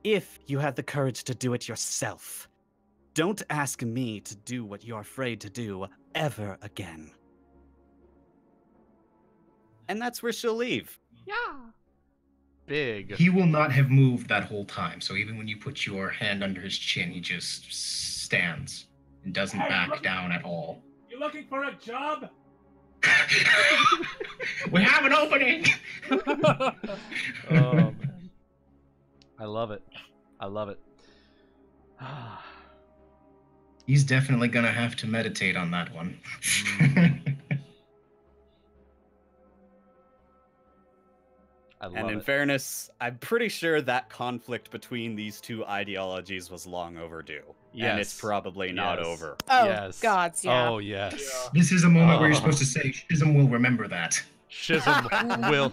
if you have the courage to do it yourself. Don't ask me to do what you're afraid to do ever again. and that's where she'll leave. Big. He will not have moved that whole time. So even when you put your hand under his chin, he just stands and doesn't back down at all. You looking for a job? We have an opening. Oh, man. I love it. I love it. He's definitely gonna have to meditate on that one. I love And in it. fairness, I'm pretty sure that conflict between these two ideologies was long overdue. And it's Yes. probably not Yes. over. Oh, Yes. gods, yeah. Oh, yes. This is a moment where you're Oh. supposed to say, Schism will remember that. Schism will...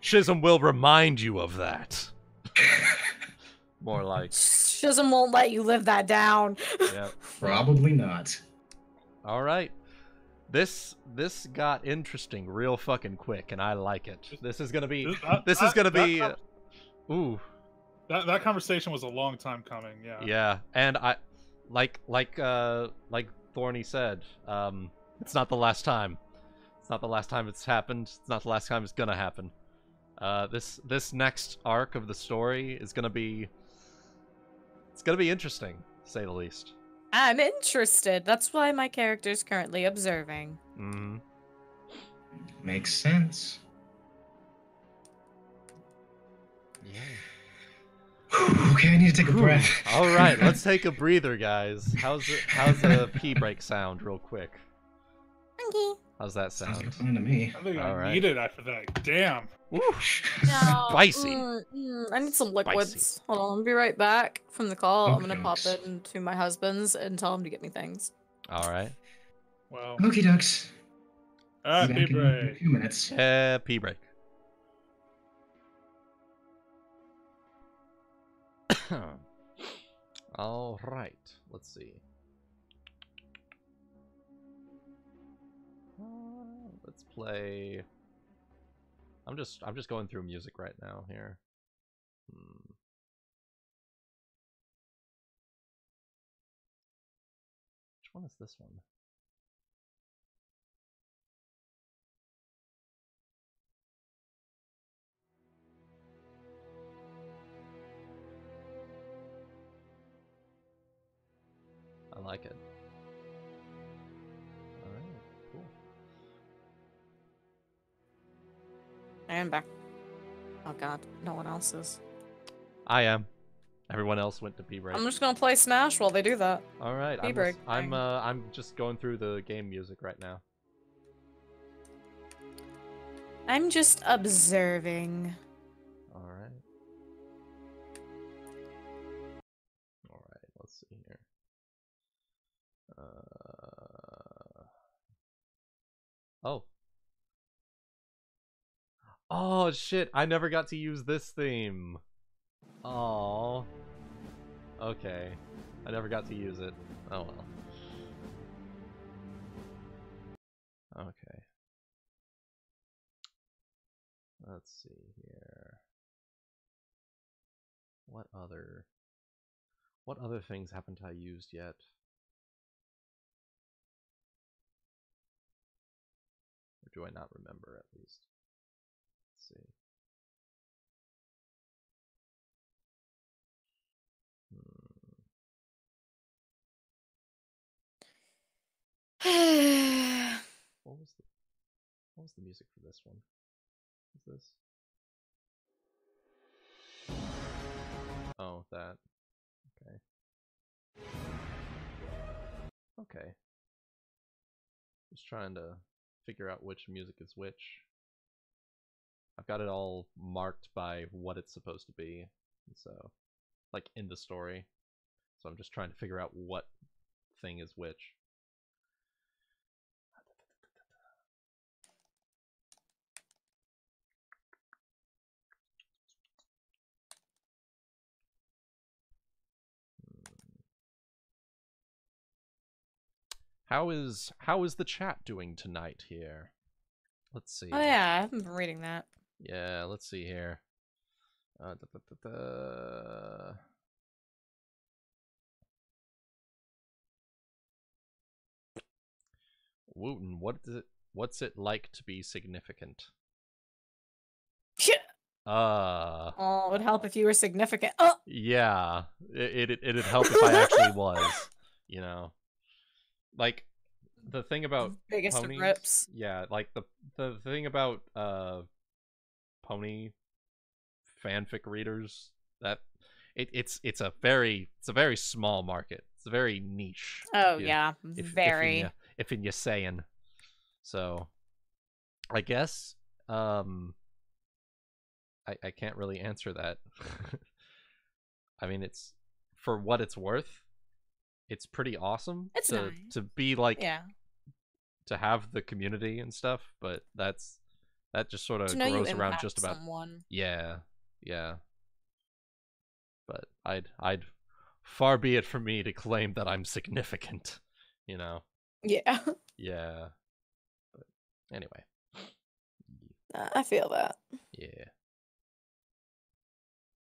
Schism will remind you of that. More like... Schism won't let you live that down. Yeah. Probably not. All right. This got interesting real fucking quick, and I like it. This is gonna be... This is gonna be... Ooh. That conversation was a long time coming. Yeah. Yeah, and I... Like Thorny said, it's not the last time. It's not the last time it's happened. It's not the last time it's gonna happen. This next arc of the story is gonna be... It's gonna be interesting, to say the least. I'm interested. That's why my character's currently observing. Mm-hmm. Makes sense. Okay, I need to take a breath. All right, let's take a breather, guys. How's the pee break sound, real quick? Okay. How's that Sounds sound? fine to me. I think All I right. need it after that. Damn. Woo. No, Spicy. I need some liquids. Hold on, I'll be right back from the call. I'm gonna pop Okey-dokes. it into my husband's and tell him to get me things. All right. Well. Okie dokes. Happy Back in a break. few minutes. Pee break. All right. Let's see. Let's play. I'm just going through music right now here. Which one is this one? I like it. Alright, cool. I am back. Oh god, no one else is. I am. Everyone else went to pee break. I'm just gonna play Smash while they do that. All right, Pee break. I'm just going through the game music right now. I'm just observing. All right. All right. Let's see here. Oh. Oh shit! I never got to use this theme. Oh. Okay. I never got to use it. Oh well. Okay. Let's see here. What other things haven't I used yet? Or do I not remember at least? Let's see. what was the music for this one? What's this? Oh, that. Okay. Okay. Just trying to figure out which music is which. I've got it all marked by what it's supposed to be, so like in the story. So I'm just trying to figure out what thing is which. How is the chat doing tonight here? Let's see. Oh yeah, I haven't been reading that. Yeah, let's see here. Wuten, what's it like to be significant? Oh, it would help if you were significant. Oh! Yeah, it'd help if I actually was, you know. Like, the thing about biggest ponies, of rips. Yeah, like the thing about pony fanfic readers, that it's a very small market. It's a very niche. Oh yeah, very. If in your saying. So, I guess I can't really answer that. I mean, it's for what it's worth. It's pretty awesome to be like, to have the community and stuff, but that just sort of grows around just about someone. Yeah. But I'd far be it from me to claim that I'm significant, you know. Yeah. Yeah. But anyway. I feel that. Yeah.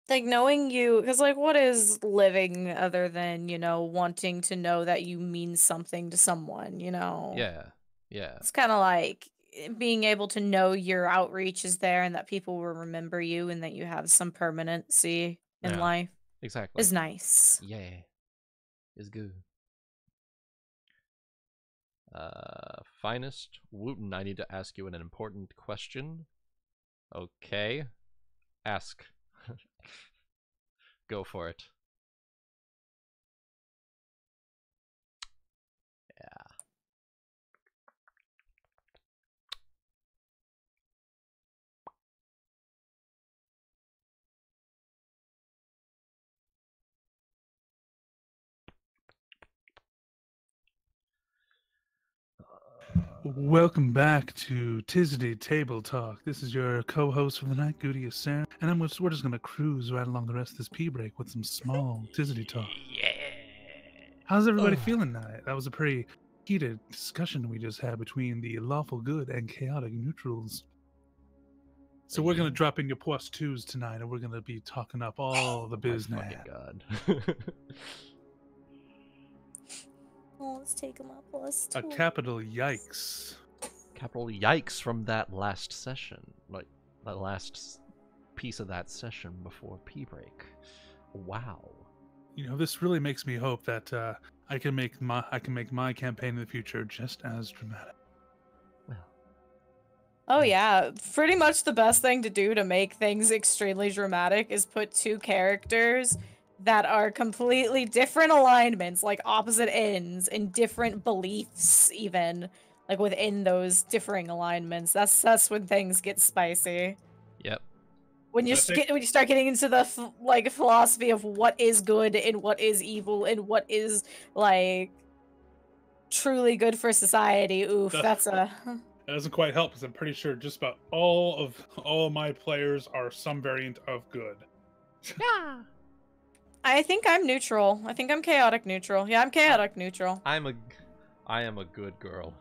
Like, knowing you, because, like, what is living other than, you know, wanting to know that you mean something to someone, you know? Yeah. It's kind of like being able to know your outreach is there and that people will remember you and that you have some permanency in life. Exactly. Is nice. Yeah. Is good. Finest Wuten, I need to ask you an important question. Okay. Ask. Go for it. Yeah. Welcome back to Tisney Table Talk. This is your co-host for the night, GutiuSerenade, and we're just gonna cruise right along the rest of this pee break with some small Tisney talk. Yeah. How's everybody feeling tonight? That was a pretty heated discussion we just had between the lawful good and chaotic neutrals. So we're gonna drop in your +2s tonight, and we're gonna be talking up all the business. My fucking god. Oh, let's take him up +2. A capital yikes. Capital yikes from that last session. Like, the last piece of that session before pee break. Wow. You know, this really makes me hope that I can make my campaign in the future just as dramatic. Oh yeah, pretty much the best thing to do to make things extremely dramatic is put two characters that are completely different alignments, like opposite ends, and different beliefs even, like within those differing alignments. That's when things get spicy. Yep. When you start getting into the philosophy of what is good and what is evil and what is like truly good for society. Oof, that's a. That doesn't quite help because I'm pretty sure just about all of my players are some variant of good. Yeah. I think I'm neutral. I think I'm chaotic neutral. Yeah, I'm chaotic neutral. I am a good girl.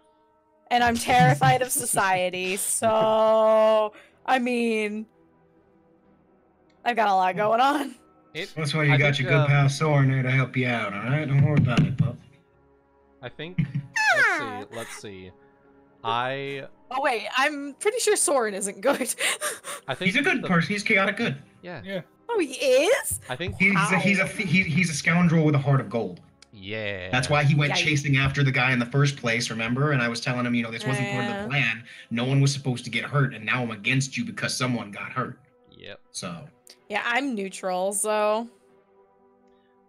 And I'm terrified of society, so I mean, I've got a lot going on. That's why you got your good pal Soren there to help you out, alright? Don't worry about it, pup. I think, let's see. Oh wait, I'm pretty sure Soren isn't good. I think he's a good person. He's chaotic good. Yeah. Oh, he is? I think he's a scoundrel with a heart of gold. Yeah. That's why he went chasing after the guy in the first place, remember? And I was telling him, you know, this wasn't part of the plan. No one was supposed to get hurt, and now I'm against you because someone got hurt. Yep. So. Yeah, I'm neutral, so.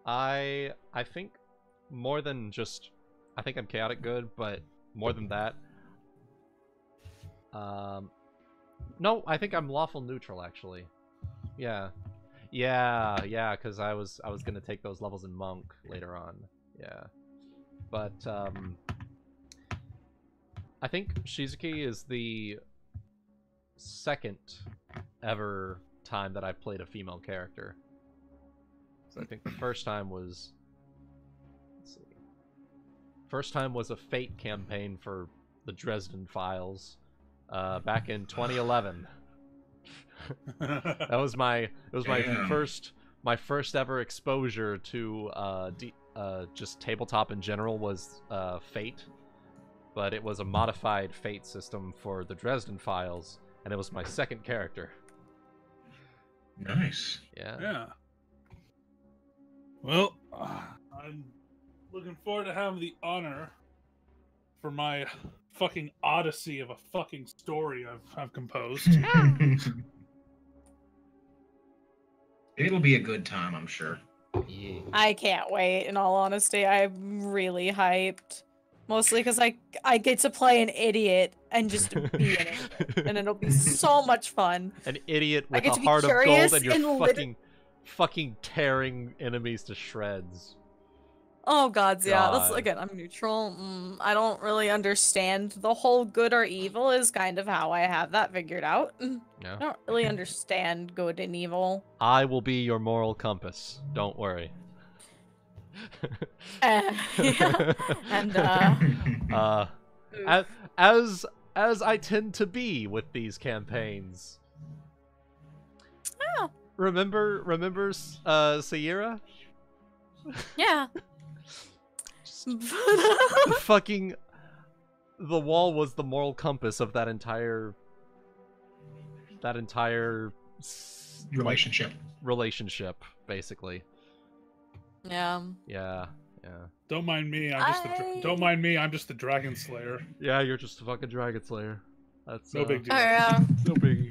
I think more than just, I think I'm chaotic good, but more than that, no, I think I'm lawful neutral actually. Yeah, because I was gonna take those levels in monk later on. Yeah, but I think Shizuki is the second ever time that I've played a female character. So I think the first time was, let's see, first time was a Fate campaign for the Dresden Files, back in 2011. That was my first ever exposure to just tabletop in general was Fate, but it was a modified Fate system for the Dresden Files, and it was my second character. Nice. Yeah. Well, I'm looking forward to having the honor for my fucking odyssey of a fucking story I've composed. It'll be a good time, I'm sure. Yeah. I can't wait, in all honesty. I'm really hyped. Mostly because I get to play an idiot and just be in it. And it'll be so much fun. An idiot with a heart of gold and you're fucking tearing enemies to shreds. Oh god, yeah. That's, again, I'm neutral. I don't really understand the whole good or evil is kind of how I have that figured out. Yeah. I don't really understand good and evil. I will be your moral compass. Don't worry. Yeah. And as I tend to be with these campaigns. Oh. Remember Sierra? Yeah. Fucking the wall was the moral compass of that entire relationship basically. Yeah. Don't mind me. I'm just the Dragon Slayer. Yeah, you're just a fucking Dragon Slayer. That's no big deal. No biggie.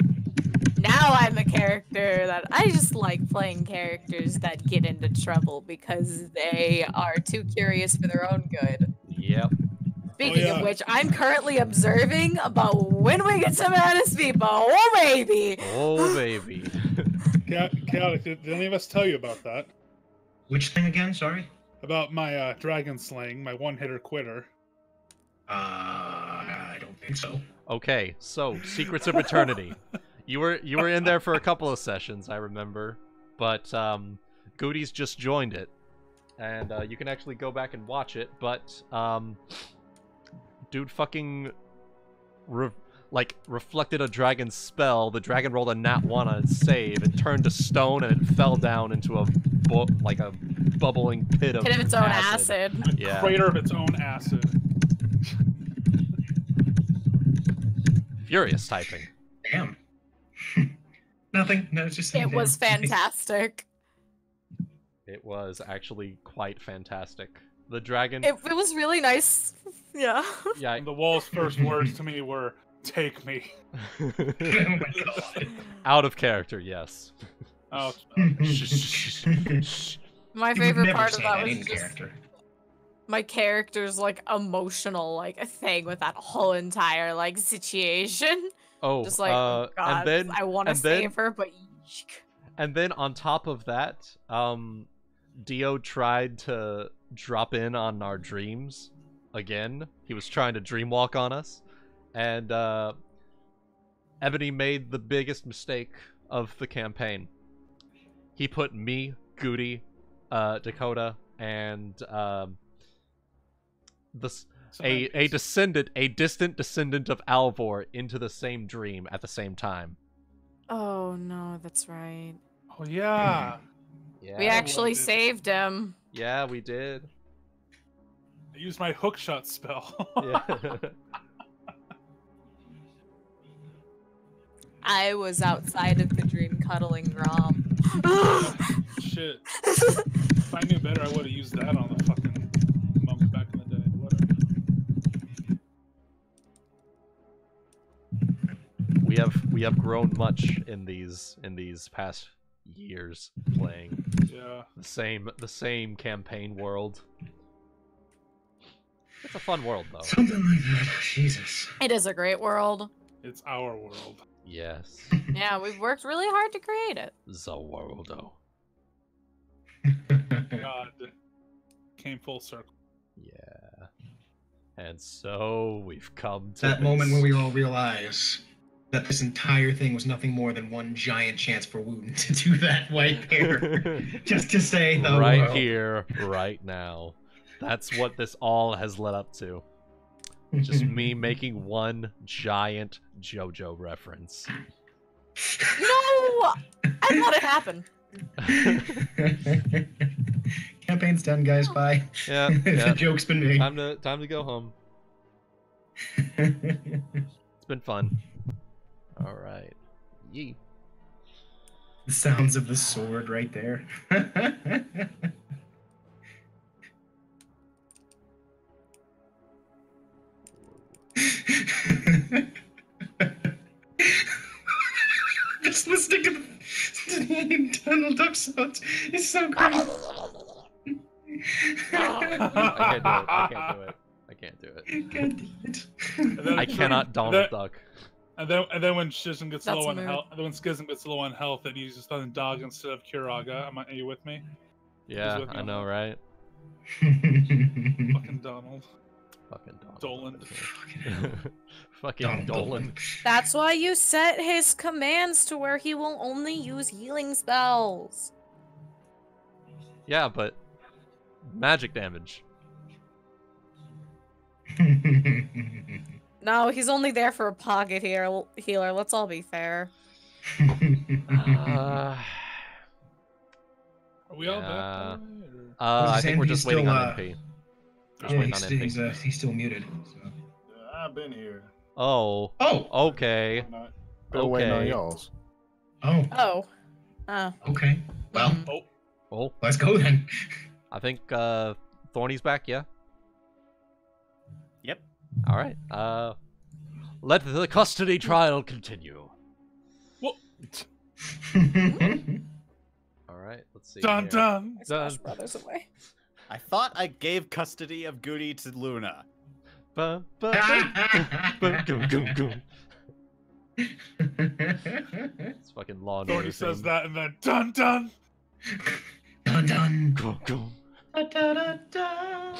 Now I'm a character that I just like playing characters that get into trouble because they are too curious for their own good. Yep. Speaking of which, I'm currently observing about when we get some honest people. Oh baby. Oh baby. Chaotic, did any of us tell you about that? Which thing again? Sorry. About my dragon slaying, my one-hitter quitter. I don't think so. Okay, so Secrets of Eternity. You were in there for a couple of sessions, I remember, but Gootie's just joined it, and you can actually go back and watch it. But dude, fucking reflected a dragon's spell. The dragon rolled a nat 1 on its save. It turned to stone and it fell down into a bubbling pit of its own acid. Yeah. Crater of its own acid. Furious typing. Damn. Nothing. No, it's just. It was fantastic. It was actually quite fantastic. The dragon. It was really nice. Yeah. Yeah. And the wall's first words to me were, "Take me." Oh my god. Out of character, yes. Oh. My You would favorite never part say of that that was in just character. my character's emotional thing with that whole entire situation. Oh, just oh god, and then, I want to save her, but. And then on top of that, Dio tried to drop in on our dreams again. He was trying to dreamwalk on us, and Ebony made the biggest mistake of the campaign. He put me, Goody, Dakota, and a distant descendant of Alvor into the same dream at the same time. Oh no, that's right. Oh yeah. Yeah. We actually saved him. Yeah, we did. I used my hookshot spell. Yeah. I was outside of the dream cuddling Grom. Shit. If I knew better, I would have used that on the fucking we have grown much in these past years playing. Yeah. The same campaign world. It's a fun world though. Something like that. Jesus. It is a great world. It's our world. Yes. Yeah, we've worked really hard to create it. The worldo. God. Came full circle. Yeah. And so we've come to That moment when we all realize that this entire thing was nothing more than one giant chance for Wuten to do that white pair. Just to say the right world. here, right now. That's what this all has led up to. Just me making one giant JoJo reference. No! I let it happen. Campaign's done, guys. Bye. Yeah, The joke's been made. Time to go home. It's been fun. All right. Yee. The sounds of the sword right there. Just listening to the internal duck sounds is so great. I can't do it. God damn it. Then, I cannot Donald Duck. And then when Schism gets That's low on mood. health, when Schism gets low on health, it uses Thunder Dog instead of Kiraga. Are you with me? Yeah, with me I on know, that. right? Fucking Donald. Fucking Donald. Dolan. Fucking Dolan. That's why you set his commands to where he will only use healing spells. Yeah, but magic damage. No, he's only there for a pocket healer. Let's all be fair. Are we all Yeah. back? I think we're just He's waiting still, on MP. Just Yeah, waiting on MP. he's still muted. So. I've been here. Oh. Oh. Okay. Still waiting on Okay. y'all's. Oh. Oh. Oh. Okay. Well, Oh. let's go then. I think Thorny's back, yeah? Yep. Alright. Let the custody trial continue. Alright, let's see. Dun here. dun. Dun. Brothers away. I thought I gave custody of Goody to Luna. Ba, ba, ba, goom, goom, goom. It's fucking Law and Order Thorny says theme. that and then dun dun. Dun dun. Goom, goom. Da, da, da, da.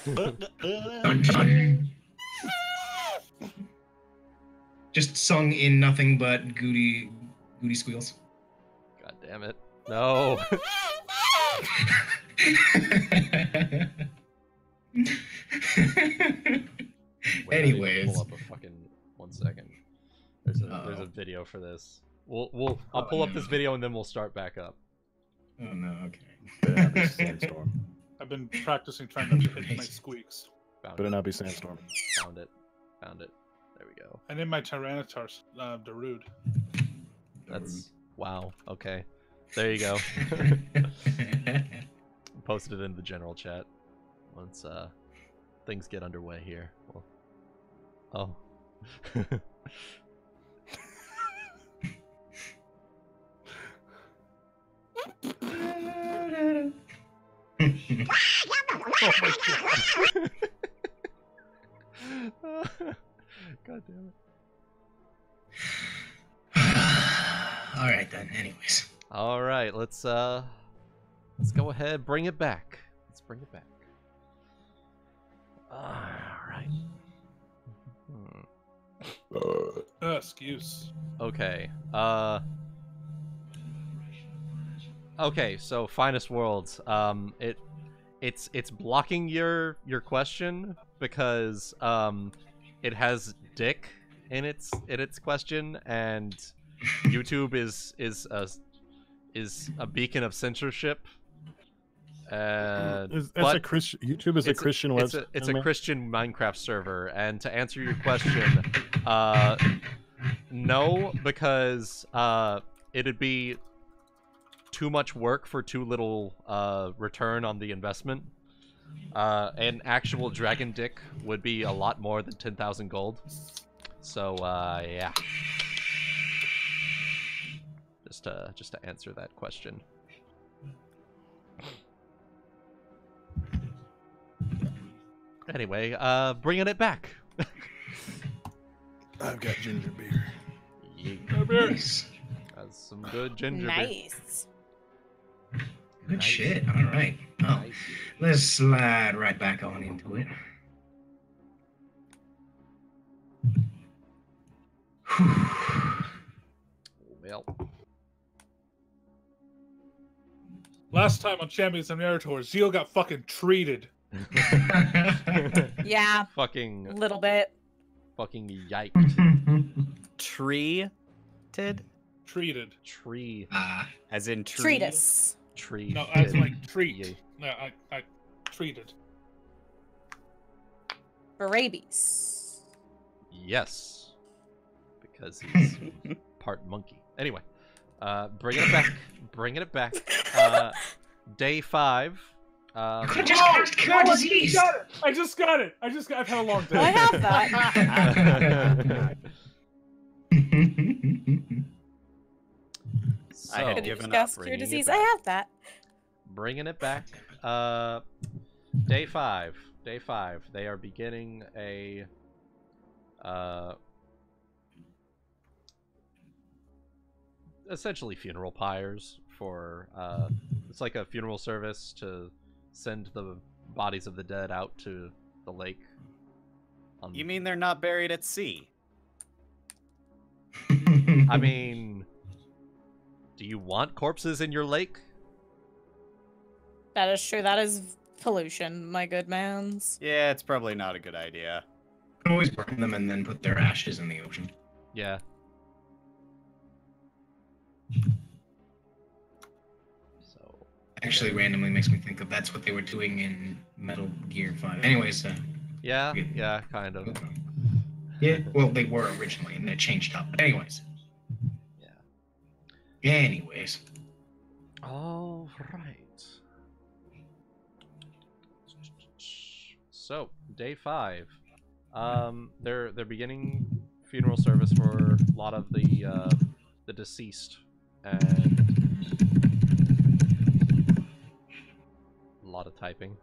Dun dun. Just sung in nothing but Goody squeals. God damn it. No. Wait, I need to Anyways. pull up a fucking 1 second. There's a video for this. I'll pull up this video and then we'll start back up. Oh no, okay. Better not be sandstorm. I've been practicing trying not to hit my squeaks. Better not be sandstorm. Found it. There we go. And in my Tyranitar, Darude. That's wow. Okay, there you go. Posted it in the general chat. Once things get underway here. Well, oh. God damn it. All right then. Anyways. All right, let's go ahead, bring it back. Let's bring it back. All right. Excuse. Okay. Okay, so Finest Worlds. It's blocking your question because it has dick in its question, and YouTube is a beacon of censorship. YouTube is a Christian website. It's a Christian Minecraft server, and to answer your question, no, because it'd be too much work for too little return on the investment. An actual dragon dick would be a lot more than 10,000 gold. So yeah. just to answer that question. Anyway, bringing it back. I've got ginger beer. Nice. That's some good ginger beer. Nice. Good shit. All right. Well, let's slide right back on into it. Well, Last time on Champions of Narr'tor, Zeal got fucking treated. Yeah, fucking a little bit. fucking yiked. Treated? Treated. Tree. As in tree? Treatise. Tree. No, as did. like treat. Yeah. No, I treated. For rabies. Yes. Because he's part monkey. Anyway, bringing it back. Bringing it back. Day 5. You could have just cast cure disease. I just got it. I've had a long day. I have that. I had So, given up. Discuss cure bringing it disease. back. I have that. Bringing it back. Day 5. Day 5. They are beginning a essentially funeral pyres for it's like a funeral service to send the bodies of the dead out to the lake. You mean they're not buried at sea? I mean, do you want corpses in your lake? That is true. That is pollution, my good mans. Yeah, it's probably not a good idea. Always burn them and then put their ashes in the ocean. Yeah. So Actually, randomly makes me think of that's what they were doing in Metal Gear 5. Anyways, yeah, yeah, kind of. yeah, well, they were originally, and they changed up. But anyways. Yeah. Anyways. All right. So, day 5. They're beginning funeral service for a lot of the deceased, and a lot of typing.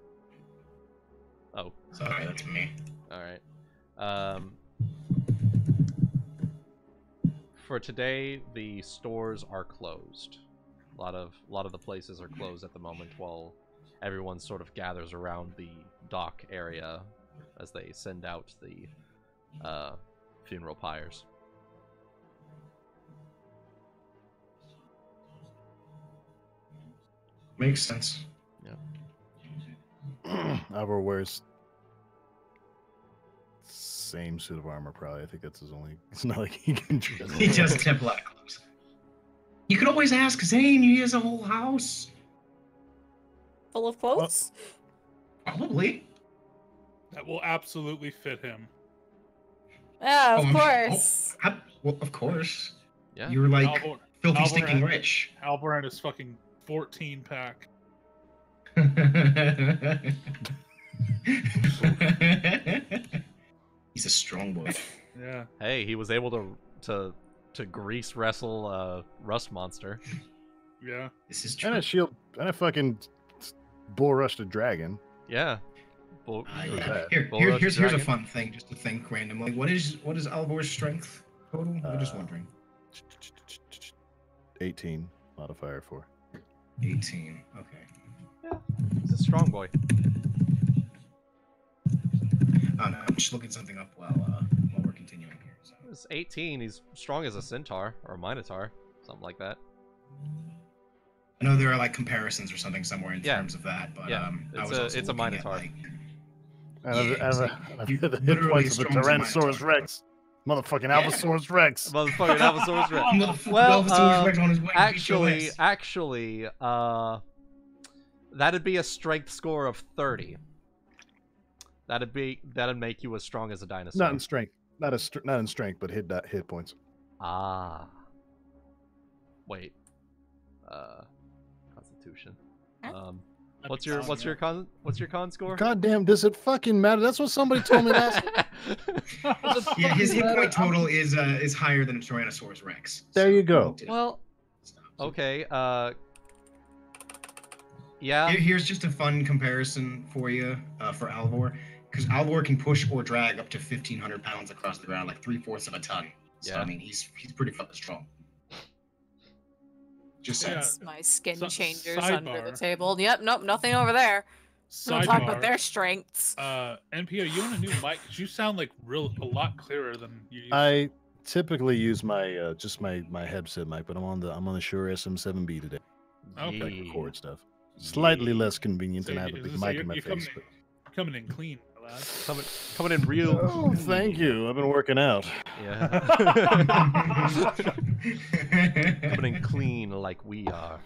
Oh, Sorry, that's me. all right. For today, the stores are closed. A lot of the places are closed at the moment while everyone sort of gathers around the dock area as they send out the funeral pyres. Makes sense. Alvor wears same suit of armor, probably. I think that's his only. It's not like he can dress. He just have black clothes. You could always ask Zayne. He has a whole house. Full of quotes? Probably. That will absolutely fit him. Yeah, of Oh, course. Well, of course. Yeah. You were like Alvor- filthy, Alvor stinking had- rich. Alvor and his fucking 14 pack. He's a strong boy. Yeah. Hey, he was able to grease wrestle Rust Monster. Yeah. This is true. And a shield, and a fucking bull rushed a dragon. Yeah. Bull- that? Here's a Dragon. fun thing just to think randomly. What is Alvor's strength total? I'm just wondering. 18 modifier 4. 18. Okay. Yeah, he's a strong boy. Oh no, I'm just looking something up while we're continuing here. So. He's 18. He's strong as a centaur or a minotaur, something like that. I know there are like comparisons or something somewhere in Yeah. terms of that, but Yeah, I it's was a- also it's a looking at, Minotaur. like, I've hit the hit literally points of the strong as a Tyrannosaurus Minotaur. Rex. Motherfucking Allosaurus Rex. Motherfucking Allosaurus Rex. Motherfucker, Well, Allosaurus Rex on his way to beat your actually, ass. that'd be a strength score of 30. That'd make you as strong as a dinosaur. Not in strength. Not in strength, but hit points. Ah. Wait. Constitution. What's your con score? God damn, does it fucking matter? That's what somebody told me last. Yeah, his hit point total is higher than a Tyrannosaurus Rex. There you go. Well, Okay. Yeah. Here's just a fun comparison for you for Alvor, because Alvor can push or drag up to 1,500 pounds across the ground, like 3/4 of a ton. So Yeah. I mean, he's pretty fucking strong. Just saying. That's my skin changers sidebar. under the table. Yep, nope, nothing over there. We don't talk about their strengths. NPO, you want a new mic? Because you sound like a lot clearer than you used to. I typically use my just my headset mic, but I'm on the Shure SM7B today. Okay. I record stuff. Slightly less convenient than I have a big mic in my face. But... Coming in clean, lad. Coming in real. Oh, thank you. I've been working out. Yeah. Coming in clean like we are.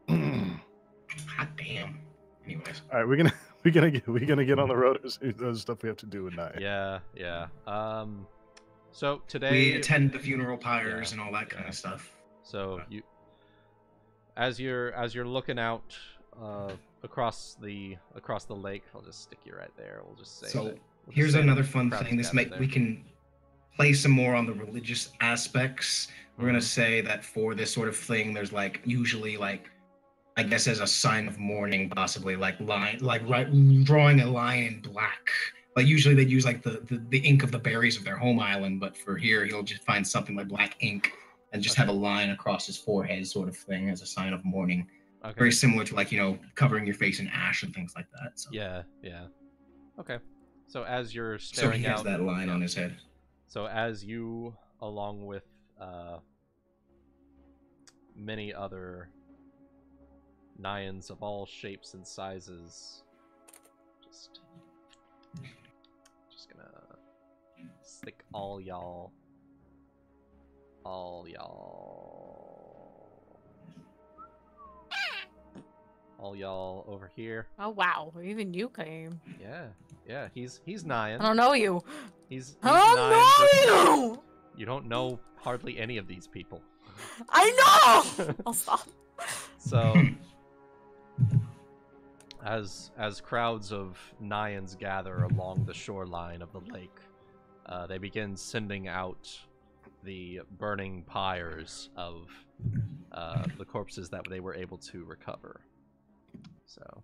Hot damn. Anyways. All right, we're gonna get on the road. There's stuff we have to do at night. Yeah, yeah. So today we attend the funeral pyres and all that kind of stuff. So you, as you're looking out across the lake, I'll just stick you right there. We'll just say. So here's another fun thing. We can play some more on the religious aspects. We're gonna say that for this sort of thing, there's like usually like, I guess as a sign of mourning, possibly like drawing a line in black. Like usually they'd use like the ink of the berries of their home island, but for here he'll just find something like black ink and just have a line across his forehead, sort of thing, as a sign of mourning. Okay. Very similar to like, you know, covering your face in ash and things like that. So. Yeah, yeah. Okay. So as you're staring out, so he has that line on his head. So as you, along with many other Nayans of all shapes and sizes, just gonna stick all y'all over here. Oh wow, even you came. Yeah, yeah, he's Nayan. I don't know you. He's I don't know you! You don't know hardly any of these people. I know! I'll stop. So as crowds of Nayans gather along the shoreline of the lake, they begin sending out the burning pyres of the corpses that they were able to recover. So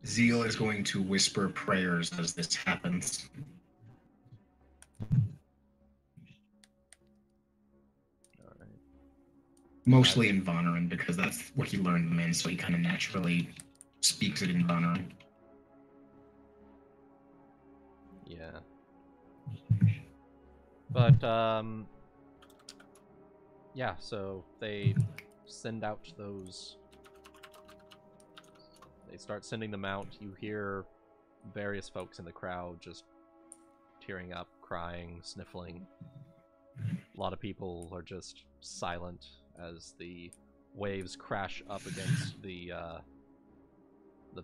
Zeal is going to whisper prayers as this happens. Mostly in Vanaran, because that's what he learned them in, so he kind of naturally speaks it in Vanaran. Yeah. But, yeah, so they send out those... They start sending them out. You hear various folks in the crowd just tearing up, crying, sniffling. A lot of people are just silent as the waves crash up against the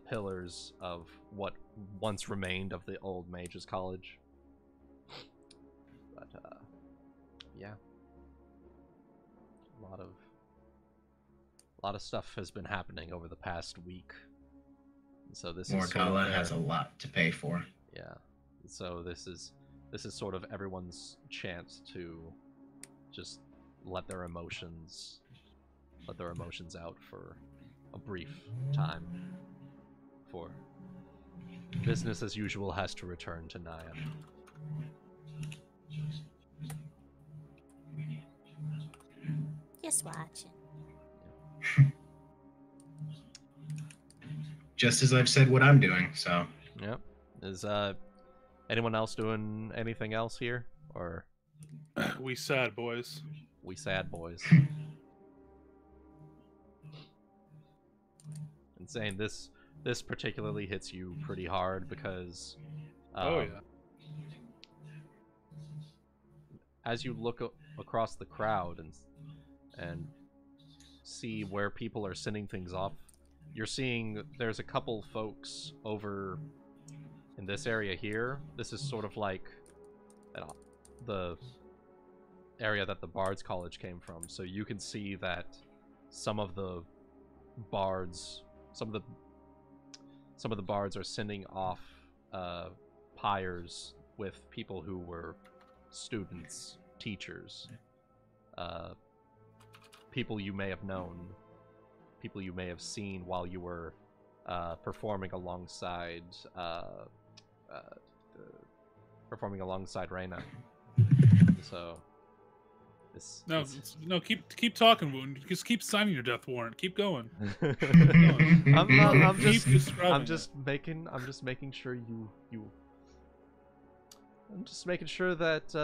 pillars of what once remained of the old Mages College. But yeah, a lot of stuff has been happening over the past week. And so this Morgalla has a lot to pay for. Yeah, so this is sort of everyone's chance to just let their emotions out for a brief time before business as usual has to return to Naya. Just watching. Just as I've said what I'm doing, so. Yep. Is anyone else doing anything else here, or? We sad boys. We sad boys. And saying this particularly hits you pretty hard because as you look across the crowd and see where people are sending things off, you're seeing there's a couple folks over in this area here. This is sort of like the area that the Bards College came from, so you can see that some of the bards are sending off pyres with people who were students, teachers, people you may have known, people you may have seen while you were performing alongside Reyna. So keep talking, Wuten. Just keep signing your death warrant. Keep going. I'm just making sure I'm just making sure that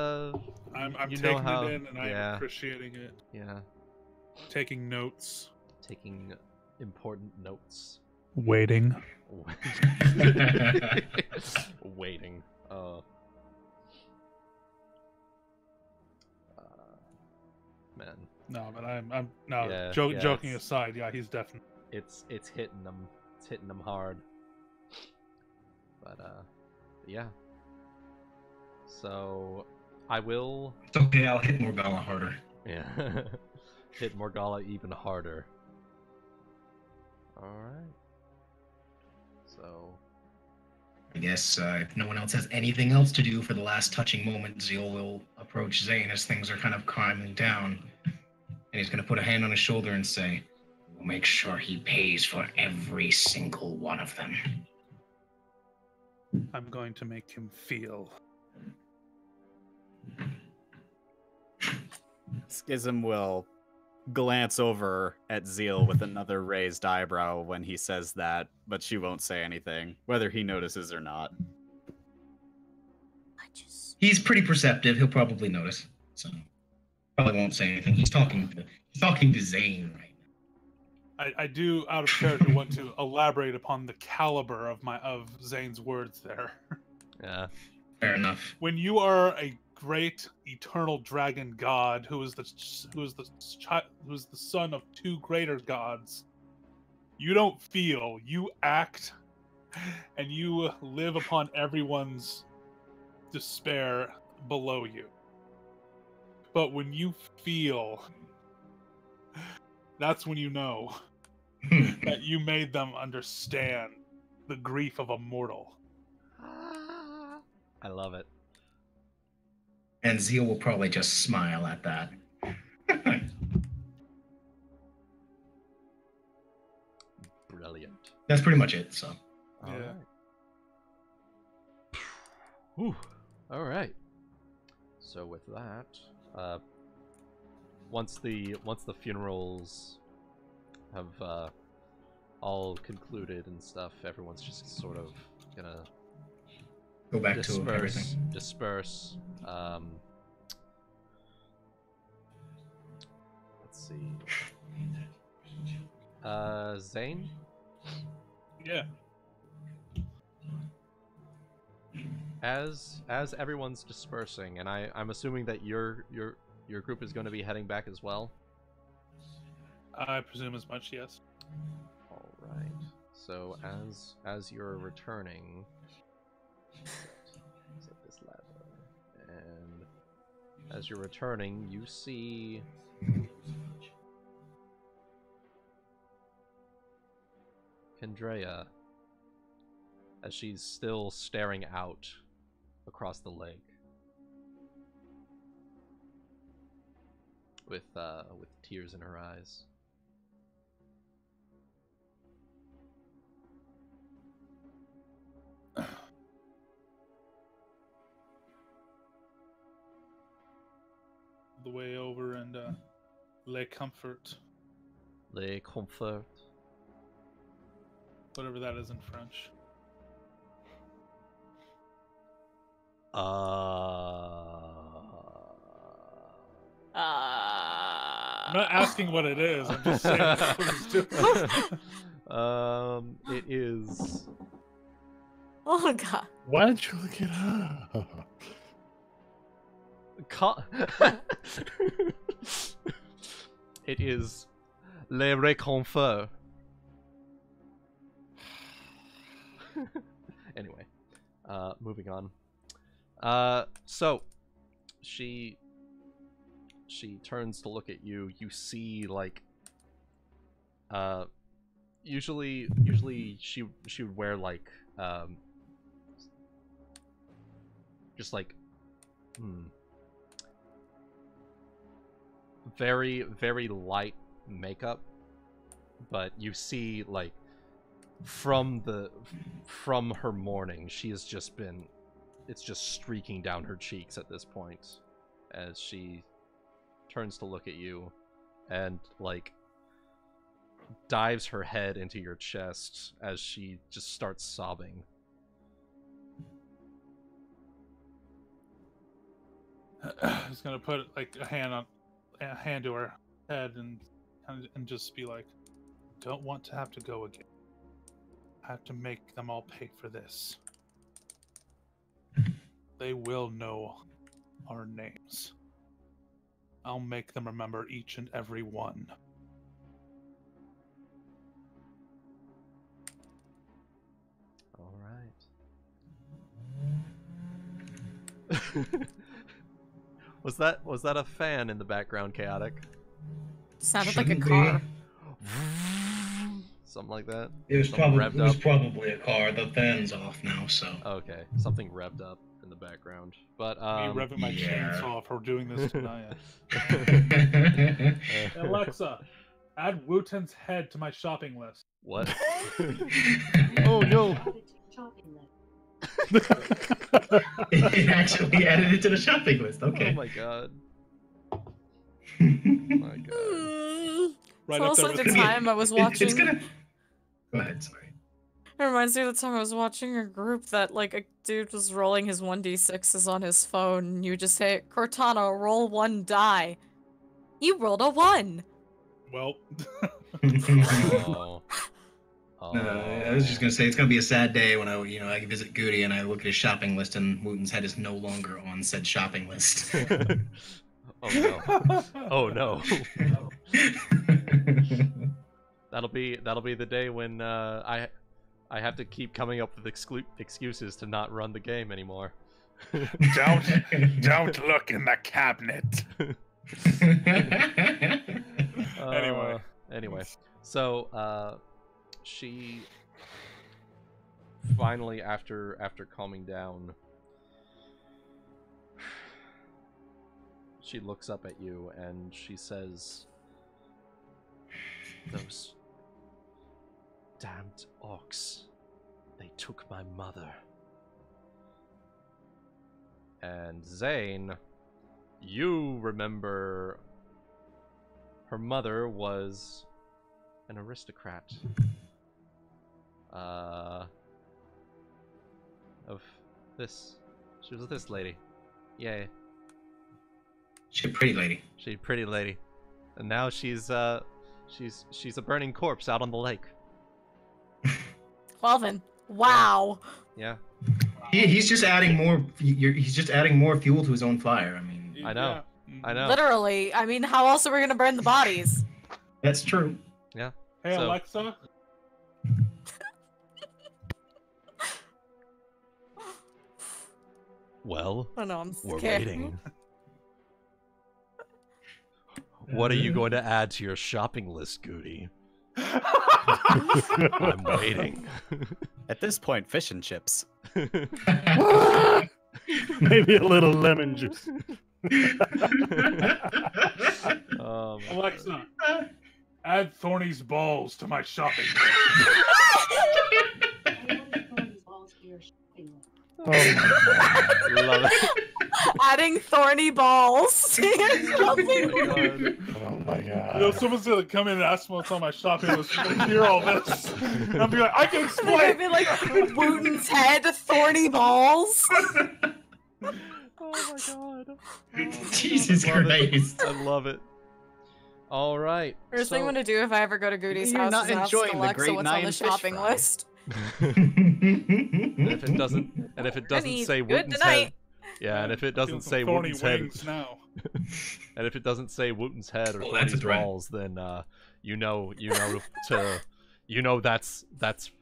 I'm you taking know how, it in and I'm appreciating it. Yeah. Taking notes. Taking important notes. Waiting. Waiting. Man. No, but I'm joking aside. Yeah, he's definitely. It's hitting them. It's hitting them hard. But yeah. So I will. It's okay. I'll hit Morgalla harder. Yeah. Hit Morgalla even harder. All right. So. I guess if no one else has anything else to do for the last touching moment, Zeal will approach Zayne as things are kind of calming down. And he's going to put a hand on his shoulder and say, "We'll make sure he pays for every single one of them." I'm going to make him feel. Schism will glance over at Zeal with another raised eyebrow when he says that, but she won't say anything, whether he notices or not. He's pretty perceptive. He'll probably notice, so probably won't say anything. He's talking to Zayne right now. I do, out of character, want to elaborate upon the caliber of Zayne's words there. Yeah, fair enough. When you are a great eternal dragon god who is the son of two greater gods, you don't feel, you act, and you live upon everyone's despair below you. But when you feel, that's when you know that you made them understand the grief of a mortal. I love it. And Zeal will probably just smile at that. Brilliant. That's pretty much it, so. Yeah. All right. Whew. All right. So with that, once the funerals have all concluded and stuff, everyone's just sort of gonna go back to everything. Disperse. Let's see. Zayne? Yeah. As everyone's dispersing, and I'm assuming that your group is going to be heading back as well. I presume as much, yes. All right. So as you're returning, set this ladder, and as you're returning, you see Kendrea as she's still staring out across the lake with tears in her eyes. The way over and lay comfort. Lay comfort. Whatever that is in French. I'm not asking what it is. I'm just saying that's what it's doing. It is. Oh God. Why did you look it up? It is le réconfort. Anyway, moving on. So she turns to look at you. You see, like, usually she would wear like just like very, very light makeup, but you see, like, from her morning, she has just been, it's just streaking down her cheeks at this point as she turns to look at you and, like, dives her head into your chest as she just starts sobbing. He's gonna put like a hand to her head and just be like, "Don't want to have to go again. I have to make them all pay for this. They will know our names. I'll make them remember each and every one." All right. Was that a fan in the background, Chaotic? Sounded like a car. Something like that? It was Something probably a car. The fan's off now, so. Okay, something revved up in the background. But Me revving my chainsaw for doing this tonight. Alexa, add Wuten's head to my shopping list. What? Oh no! It actually added it to the shopping list. Okay. Oh my god. My god. Right, it's also the time I was watching. Go ahead, sorry. It reminds me of the time I was watching a group that, like, a dude was rolling his 1d6s on his phone, and you just say, "Cortana, roll 1 die." You rolled a 1! Well. I was just gonna say it's gonna be a sad day when I visit Goody and I look at his shopping list and Wuten's head is no longer on said shopping list. Oh no! Oh no! That'll be the day when I have to keep coming up with excuses to not run the game anymore. Don't look in the cabinet. Anyway, so she finally, after calming down, she looks up at you and she says, "Those damned orcs, they took my mother." And Zayne, you remember her mother was an aristocrat of this. She was this lady. Yay. She's a pretty lady. She's a pretty lady. And now she's a burning corpse out on the lake. Well then, wow. Yeah. He's just adding more. He's just adding more fuel to his own fire. I mean, I know. I know. Literally. I mean, how else are we gonna burn the bodies? That's true. Yeah. Hey, so, Alexa. Well, oh no, I'm we're scared. waiting. What are you going to add to your shopping list, Goody? I'm waiting. At this point, fish and chips. Maybe a little lemon juice. Alexa, add Thorny's balls to my shopping list. Oh my god. Love it. Adding thorny balls to your shopping list. Oh my god. You know, someone's gonna come in and ask me what's on my shopping list. They hear all this. And I'll be like, I can explain. I'd be like, Wuten's head, thorny balls. Oh my god. Jesus Christ. I love it. All right. First thing I'm gonna do if I ever go to Goody's You're house not is ask enjoying the Alexa great what's on the 9 fish shopping fry. list. And if it doesn't say good Wuten's tonight. head, yeah, and if it doesn't say thorny Wuten's head, wings now. and if it doesn't say Wuten's head or that's a Thorny's threat. balls, then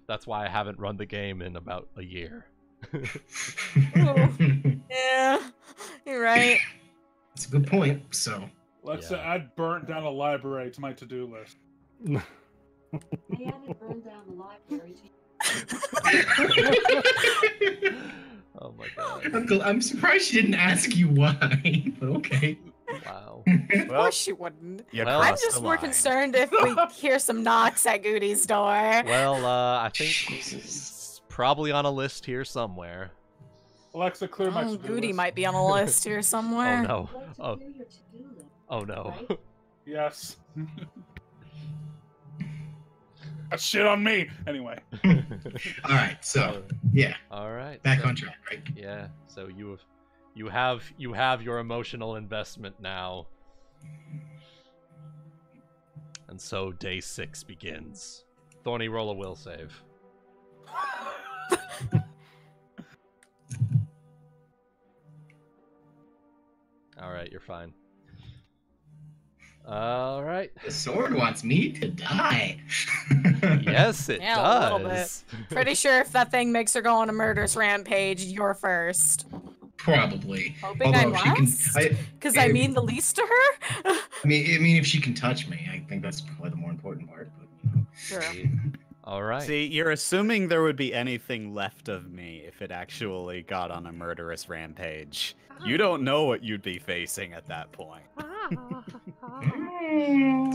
that's why I haven't run the game in about a year. Yeah, you're right. That's a good point. So. Alexa, add burnt down a library to my to-do list. I haven't burned down the library. Oh my god. I'm surprised she didn't ask you why, but okay. Wow. Of course you wouldn't. Well, I'm just more concerned if we hear some knocks at Goody's door. Well, I think it's probably on a list here somewhere. Alexa, clear my to-do Goody list. might be on a list here somewhere. Oh no. Oh no. Yes. That's shit on me. Anyway. All right. So yeah. All right. Back on track, right? Yeah. So you have your emotional investment now. And so day 6 begins. Thorny, roll a will save. All right, you're fine. All right. The sword wants me to die. Yes, it Yeah, does. a little bit. Pretty sure if that thing makes her go on a murderous rampage, you're first. Probably. Hoping I'm last? Because I mean the least to her? I mean, if she can touch me, I think that's probably the more important part. But, you know. Sure. All right. See, you're assuming there would be anything left of me if it actually got on a murderous rampage. You don't know what you'd be facing at that point. Do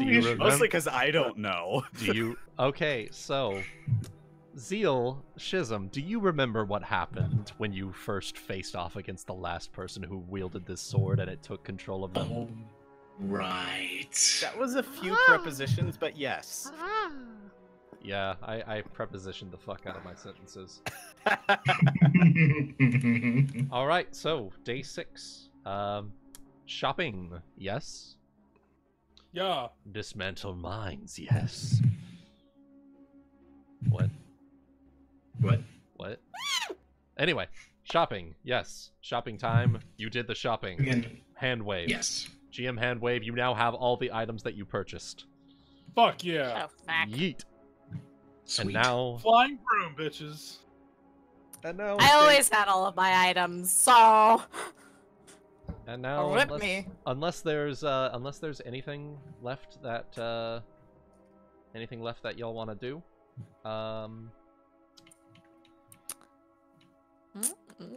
you remember? Mostly because I don't know. Do you? Okay, so Zeal, Schism, do you remember what happened when you first faced off against the last person who wielded this sword and it took control of them? Oh, right. That was a few prepositions, but yes. Yeah, I prepositioned the fuck out of my sentences. All right, so day 6. Shopping, yes. Yeah. Dismantle mines, yes. What? What? Anyway, shopping, yes. Shopping time. You did the shopping. Again. Hand wave. Yes. GM hand wave. You now have all the items that you purchased. Fuck yeah. Oh, fuck. Yeet. Sweet. And now. Flying broom, bitches. And now. I always had all of my items, so. And now, Rip me. unless there's anything left that y'all want to do, I'm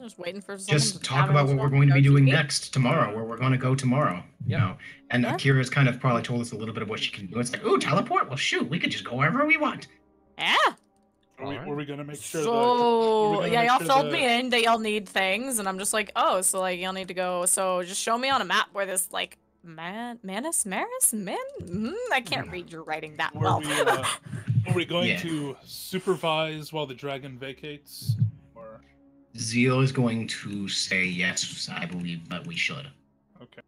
just waiting for someone Just to talk tell about me what we're what's going to be doing eat. next tomorrow, where we're going to go tomorrow. You know, and Yeah. Akira's kind of probably told us a little bit of what she can do. It's like, ooh, teleport. Well, shoot, we could just go wherever we want. Yeah. Were we gonna make sure So that? yeah, y'all filled me in that y'all need things, and I'm just like, oh, so like y'all need to go. So just show me on a map where this like I can't read your writing that well. Are we going Yeah. to supervise while the dragon vacates? Or Zeal is going to say yes, I believe that we should. okay.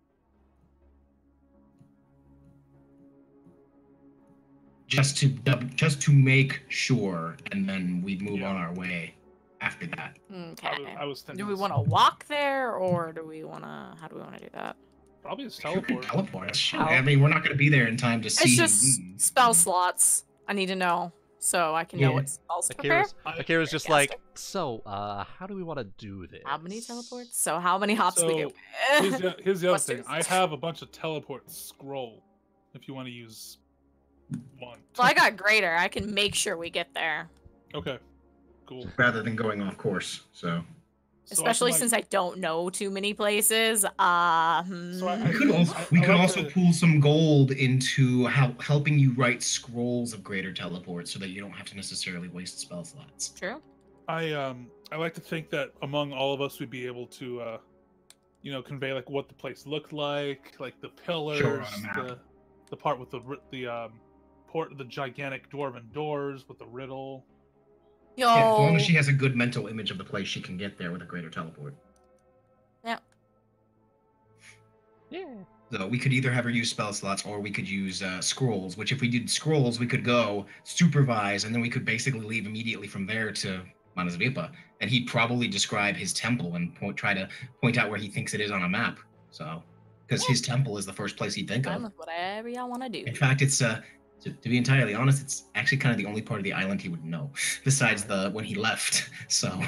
Just to make sure, and then we move on our way after that. Okay. I was thinking Do we want to walk there, or do we want to? How do we want to do that? Probably it's Sure, teleport. teleport. Sure. I mean, we're not going to be there in time to see. It's just spell slots. I need to know so I can know what spells to prepare. Akira's just like, so, how do we want to do this? How many teleports? So how many hops we do? Here's the other Let's do thing. I this. have a bunch of teleport scroll. If you want to use one. So I got greater. I can make sure we get there. Okay. Cool. Rather than going off course, so. Especially since I don't know too many places. We could also pool some gold into helping you write scrolls of greater teleport, so that you don't have to necessarily waste spell slots. True. I like to think that among all of us, we'd be able to, convey like what the place looked like the pillars, Show it on a map. the part with the gigantic dwarven doors with the riddle. Yo. Yeah, as long as she has a good mental image of the place, she can get there with a greater teleport. Yeah. Yeah. So we could either have her use spell slots, or we could use scrolls. Which, if we did scrolls, we could go supervise, and then we could basically leave immediately from there to Manasvipa, and he'd probably describe his temple and try to point out where he thinks it is on a map. So, because his temple is the first place he'd think Fine of. with whatever y'all want to do. In fact, it's to be entirely honest, it's actually kind of the only part of the island he would know, besides when he left. So,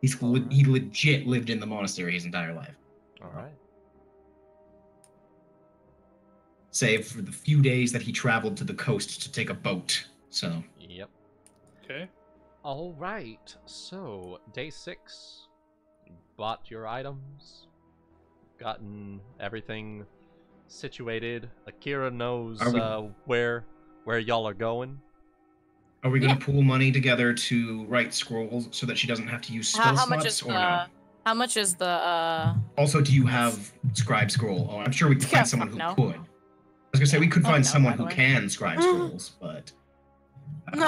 he legit lived in the monastery his entire life. All right. Save for the few days that he traveled to the coast to take a boat. So. Yep. Okay. All right. So, day 6. You bought your items. Gotten everything situated. Akira knows Are we- where y'all are going. Are we going to pool money together to write scrolls so that she doesn't have to use spell How much slots, is or no? How much is the Also, do you have scribe scroll? Oh, I'm sure we could Yeah, find someone who fuck no. could. I was gonna say we could Fuck find no, someone by the who way. can scribe scrolls, but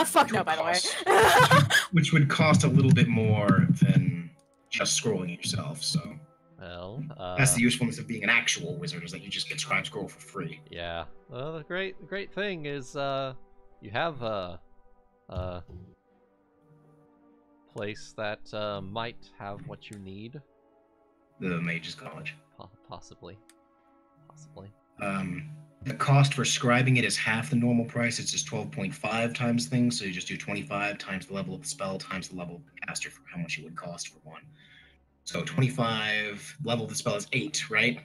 fuck which no, would by the way. cost- which would cost a little bit more than just scrolling it yourself. So Well, that's the usefulness of being an actual wizard, is that you just get scribe scroll for free. yeah. Well, the great thing is you have a place that might have what you need. The Mage's College. Possibly. The cost for scribing it is half the normal price. It's just 12.5 times things, so you just do 25 times the level of the spell times the level of the caster for how much it would cost for one. So 25, level of the spell is 8, right?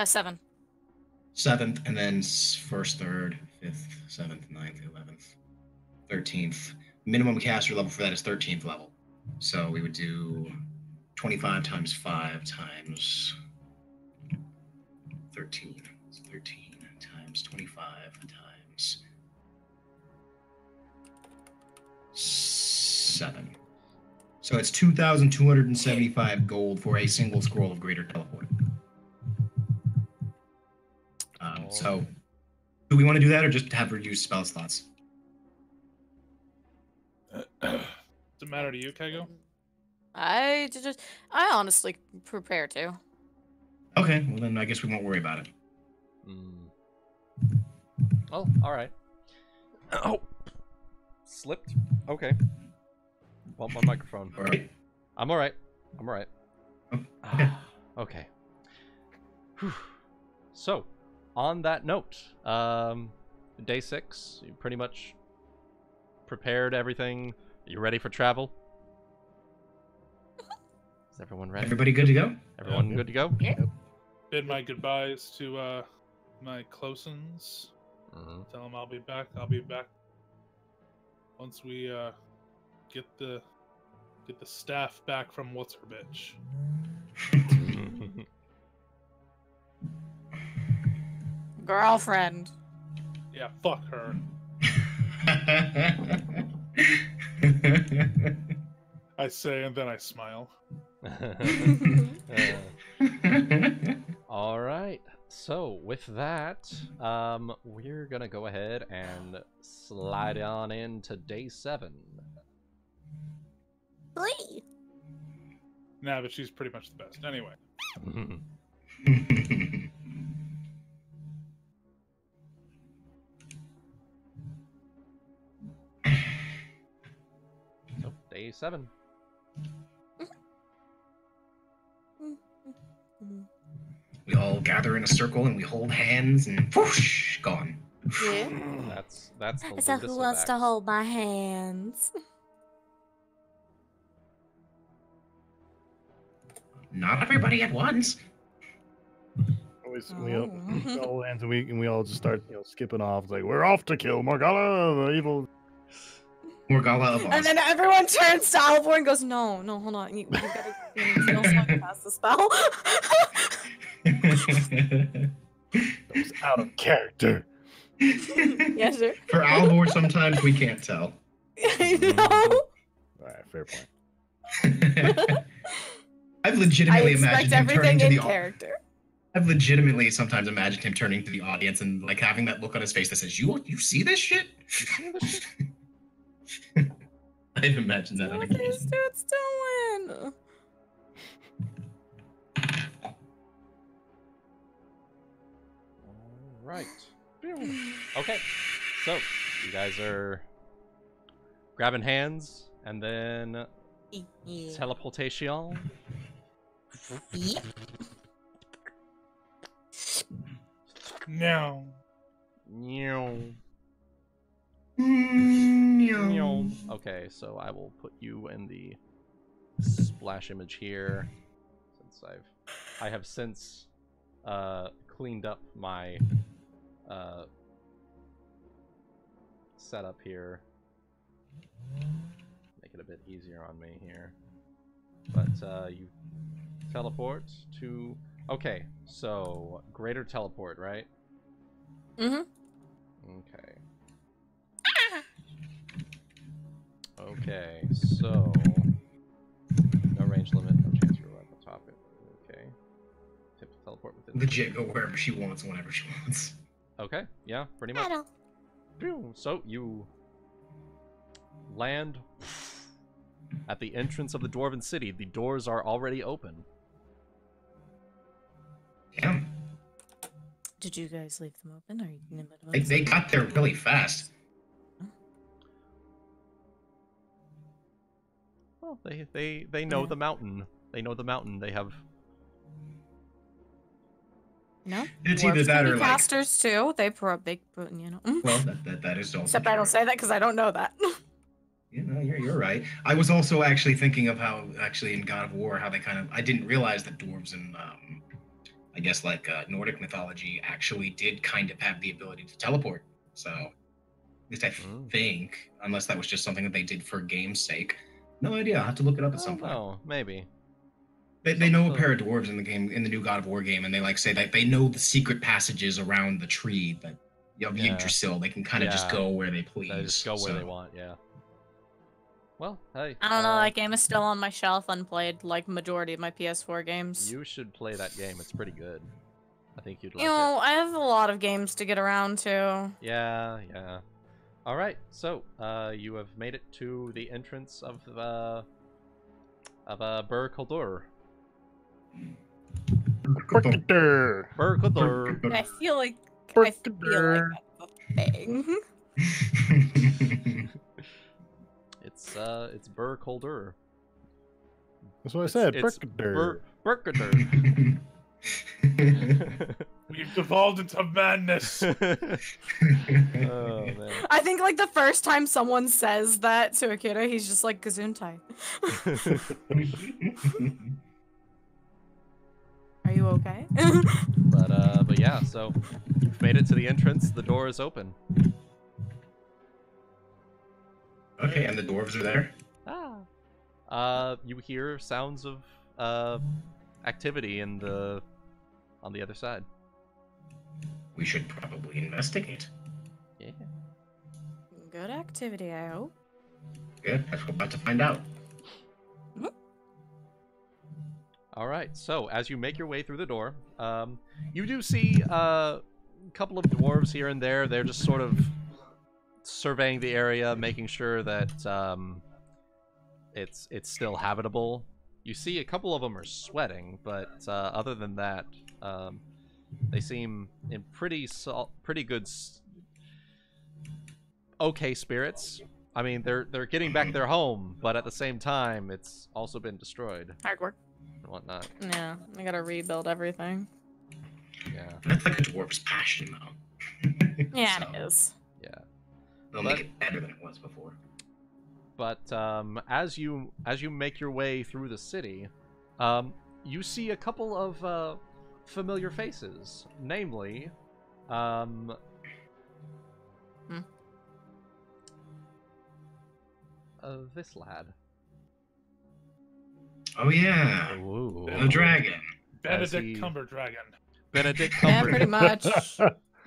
7. 7th, and then 1st, 3rd, 5th, 7th, 9th, 11th, 13th. Minimum caster level for that is 13th level. So we would do 25 times 5 times 13. It's 13 times 25 times 7. So it's 2,275 gold for a single scroll of Greater Teleport. So, do we want to do that, or just have her use spell slots? Does it matter to you, Kego? I honestly prepare to. Okay, well then I guess we won't worry about it. Oh, all right. Oh, slipped. Okay. Bump my microphone. All right. I'm all right. Okay. Okay. Whew. So, on that note, day 6, you pretty much prepared everything. Are you ready for travel? Is everyone ready? Everybody good to go? Everyone good to go? Yeah. Bid my goodbyes to my closens. Tell them I'll be back. Once we get the staff back from what's her bitch. Girlfriend. Yeah, fuck her. I say, and then I smile. All right. So with that, we're gonna go ahead and slide on into day 7. Nah, but she's pretty much the best. Anyway. So day 7. We all gather in a circle and we hold hands and whoosh, gone. Yeah. That's the So Ludus who wants to effect. hold my hands? Not everybody at once. We all hands and we all just start skipping off. It's like, we're off to kill Morgalla, the evil. Morgalla of And Oz. then everyone turns to Alvor and goes, no, hold on. You gotta feel so I can cast the spell. That was out of character. Yeah, sure. For Alvor, sometimes we can't tell. I know. All right, fair point. I've I legitimately expect imagined him everything turning to in the character. I've legitimately sometimes imagined him turning to the audience and like having that look on his face that says, "You see this shit?" I've imagined that on What is occasion. dude's doing? Right. Okay. So, you guys are grabbing hands and then teleportation. No. Okay, so I will put you in the splash image here, since I have since cleaned up my setup here. Make it a bit easier on me here. But you teleport to Okay, so greater teleport, right? Mm-hmm. Okay. Okay, so no range limit, no chance for weapon top it. Okay. Tip to teleport within. Legit go wherever she wants, whenever she wants. Okay, yeah, pretty much. So you land at the entrance of the Dwarven City. The doors are already open. Yeah. Did you guys leave them open? Or are you in the middle of They got there really fast. Well, they know the mountain. They know the mountain. They have. No, It's either that or like casters too. They you know. Well, that is also. Except true. I don't say that because I don't know that. You know, you're right. I was also actually thinking of how actually in God of War how they kind of I didn't realize that dwarves and I guess like Nordic mythology actually did kind of have the ability to teleport. So at least I think, unless that was just something that they did for game's sake. No idea. I'll have to look it up at some point. Oh, maybe. They know a pair of dwarves in the game, in the new God of War game, and they like say that they know the secret passages around the tree that of Yggdrasil. They can kind of just go where they please. They just go where they want, yeah. Well, hey. I don't know, that game is still on my shelf unplayed, like majority of my PS4 games. You should play that game. It's pretty good. I think you'd like You know, I have a lot of games to get around to. Yeah, yeah. All right, so you have made it to the entrance of Bur Kuldur. Bur Kuldur. I feel like that's the thing. It's Bur Kuldur. That's what I said. It's Bur Kuldur. We've devolved into madness. Oh, man. I think like the first time someone says that to Akira, he's just like Gesundheit. Are you okay? But yeah, so you've made it to the entrance. The door is open. Okay, and the dwarves are there. You hear sounds of activity on the other side. We should probably investigate. Yeah. Good activity, I hope. Good. That's what we're about to find out. All right. So as you make your way through the door, you do see a couple of dwarves here and there. They're just sort of surveying the area, making sure that it's still habitable. You see a couple of them are sweating, but other than that, they seem in pretty good, okay spirits. I mean, they're getting back their home, but at the same time, it's also been destroyed. Hard work. And whatnot. Yeah, I gotta rebuild everything. Yeah. That's like a dwarf's passion, though. Yeah, it is. Yeah. They'll make it better than it was before. But as you make your way through the city, you see a couple of familiar faces, namely, this lad. Oh yeah, Ooh. The dragon. Benedict Cumberdragon. Benedict Cumberdragon. Yeah, pretty much.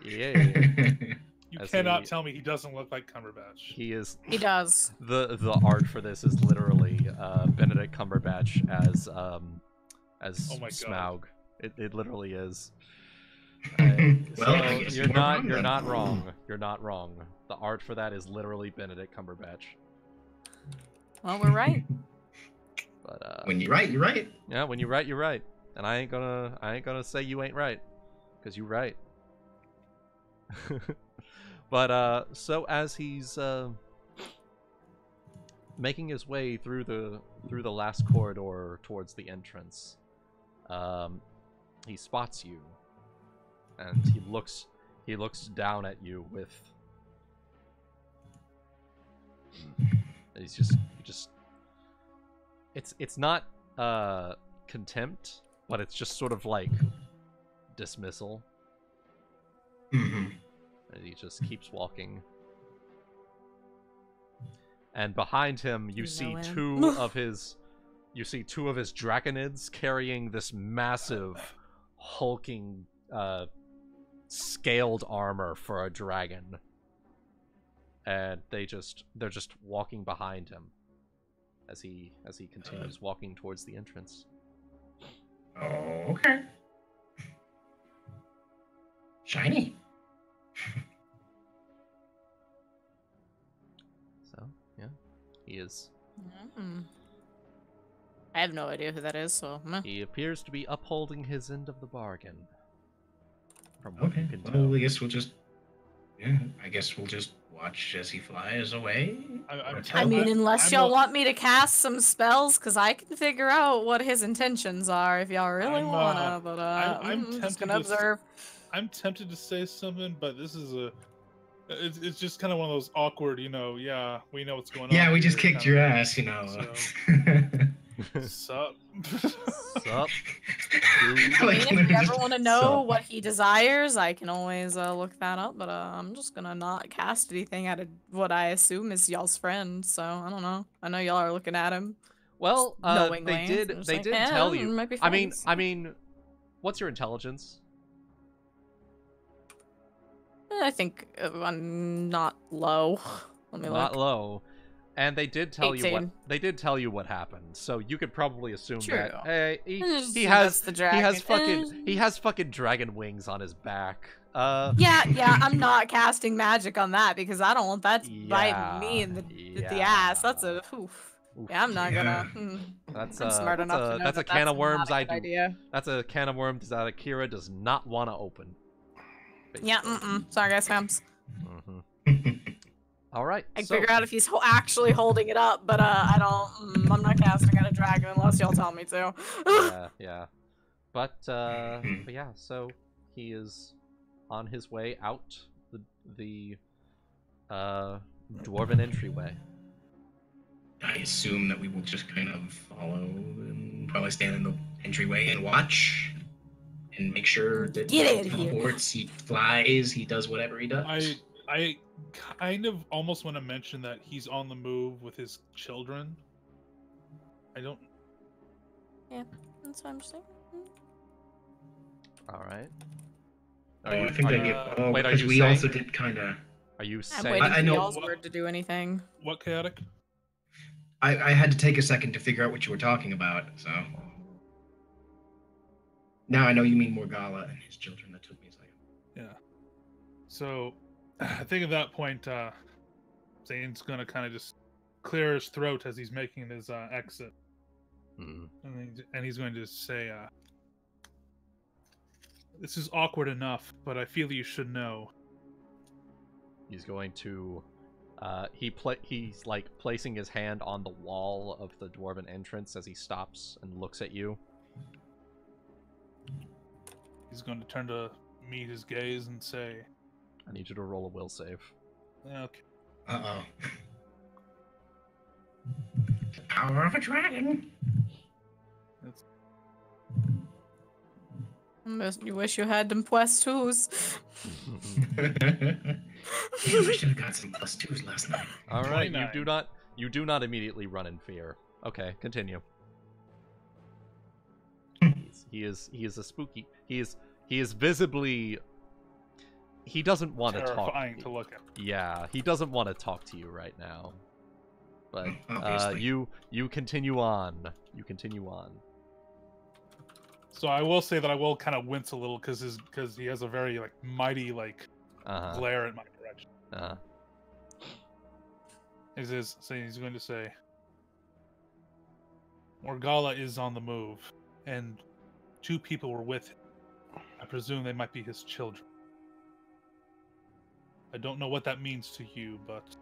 Yeah. You cannot tell me he doesn't look like Cumberbatch. He is. He does. The art for this is literally Benedict Cumberbatch as oh my Smaug. God. It literally is. Well, I guess you're not wrong. You're not wrong. The art for that is literally Benedict Cumberbatch. Well, we're right. But when you're right, you're right. Yeah, when you're right, you're right. And I ain't gonna say you ain't right, cause you're right. But so as he's making his way through the last corridor towards the entrance, he spots you, and he looks down at you with. He's just. It's not contempt, but it's just sort of like dismissal. Mm-hmm. And he just keeps walking. And behind him, you see two of his draconids carrying this massive hulking, scaled armor for a dragon. And they're just walking behind him as he continues walking towards the entrance. Oh, okay. Shiny. So, yeah. He is. I have no idea who that is, so. Meh. He appears to be upholding his end of the bargain. From what Okay. you can tell. Well, I guess we'll just. Yeah, I guess we'll just watch as he flies away. I mean, unless y'all want me to cast some spells, because I can figure out what his intentions are if y'all really wanna. But I'm just gonna observe. I'm tempted to say something, but this is it's just kind of one of those awkward, yeah, we know what's going on. Yeah, we just kicked your ass, So. Sup? Sup? I mean, if you ever want to know what he desires, I can always look that up. But I'm just gonna not cast anything out of what I assume is y'all's friend. So I don't know. I know y'all are looking at him. Well, they did tell you. I mean, what's your intelligence? I think I'm not low. Let me look. Not low. And they did tell you what happened, so you could probably assume that hey, he has fucking dragon wings on his back. Yeah, I'm not casting magic on that because I don't want that to bite me in the ass. That's a oof. Yeah, I'm not gonna. I'm smart enough to know that's a can of worms. Idea. That's a can of worms that Akira does not want to open. Basically. Yeah. Sorry, guys, fams. All right. I figure out if he's actually holding it up, but I don't. I'm not casting at a dragon unless y'all tell me to. yeah. But yeah. So he is on his way out the dwarven entryway. I assume that we will just kind of follow and probably stand in the entryway and watch and make sure that he teleports, he flies, he does whatever he does. I kind of almost want to mention that he's on the move with his children. I don't. Yeah, that's what I'm saying. All right. I think they get. Wait, because we also did kind of. Are you saying? I'm waiting for y'all's word to do anything. What chaotic? I had to take a second to figure out what you were talking about, so. Now I know you mean Morgala and his children. That took me a second. Yeah. So, I think at that point, Zayne's gonna kind of just clear his throat as he's making his exit, and he's going to say, "This is awkward enough, but I feel you should know." He's going to, he's like placing his hand on the wall of the dwarven entrance as he stops and looks at you. He's going to turn to meet his gaze and say, I need you to roll a will save. Okay. Uh-oh. The power of a dragon. You wish you had them +2s. We should have got some +2s last night. All right, you do not immediately run in fear. Okay, continue. He is a spooky. He is visibly. He doesn't want to talk. Terrifying to look at. Yeah, he doesn't want to talk to you right now. But you continue on. You continue on. So I will say that I will kind of wince a little because he has a very mighty glare in my direction. He's going to say, Morgala is on the move, and 2 people were with him. I presume they might be his children. I don't know what that means to you, but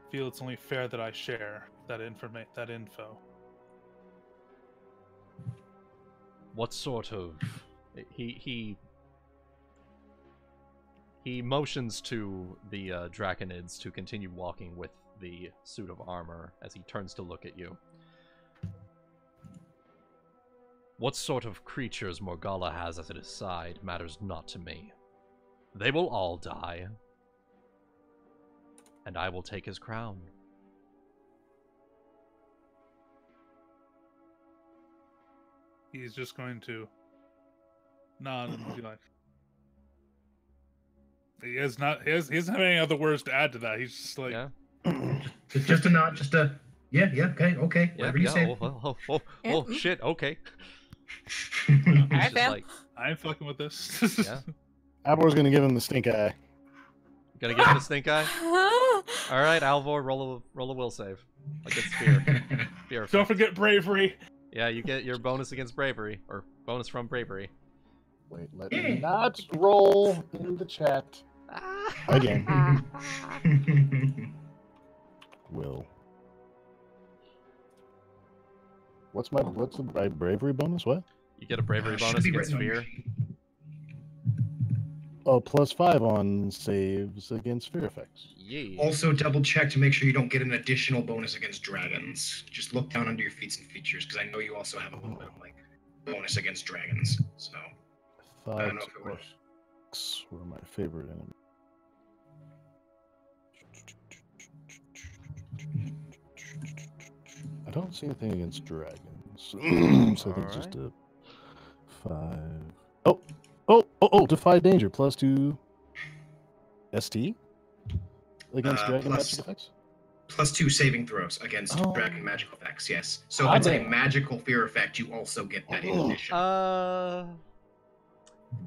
I feel it's only fair that I share that info. What sort of... He motions to the Draconids to continue walking with the suit of armor as he turns to look at you. What sort of creatures Morgala has at his side matters not to me. They will all die, and I will take his crown. He's just going to No, do not. He doesn't have any other words to add to that. He's just like, just a nod, just a yeah, okay, whatever you say. Shit, okay. Alright, fam. Like, I ain't fucking with this. yeah. Alvor's gonna give him the stink eye. Gonna give him the stink eye? Alright, Alvor, roll a will save. Like it's fear. Don't forget bravery. Yeah, you get your bonus against bravery, or bonus from bravery. Wait, let me not roll in the chat. Again. Will. What's my bravery bonus? What? You get a bravery bonus against fear. Oh, +5 on saves against fear effects. Yeah. Also, double check to make sure you don't get an additional bonus against dragons. Just look down under your feats and features, because I know you also have a little bit of like bonus against dragons. So I don't know if it works. Were my favorite enemy. I don't see anything against dragons. So I think it's just a 5. Oh, defy danger, +2 ST against dragon magic effects? +2 saving throws against dragon magical effects, yes. So if it's a magical fear effect, you also get that in addition.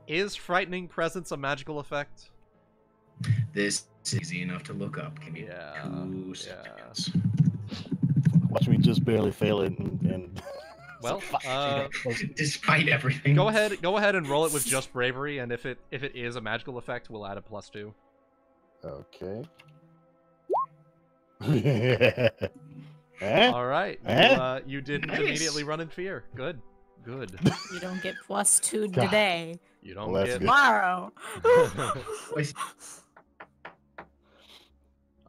Is frightening presence a magical effect? This is easy enough to look up. Give me 2 seconds. Watch me just barely fail it and well, despite everything. Go ahead and roll it with just bravery, and if it is a magical effect, we'll add a +2. Okay. All right. You didn't immediately run in fear. Good. You don't get +2 today. You don't get tomorrow.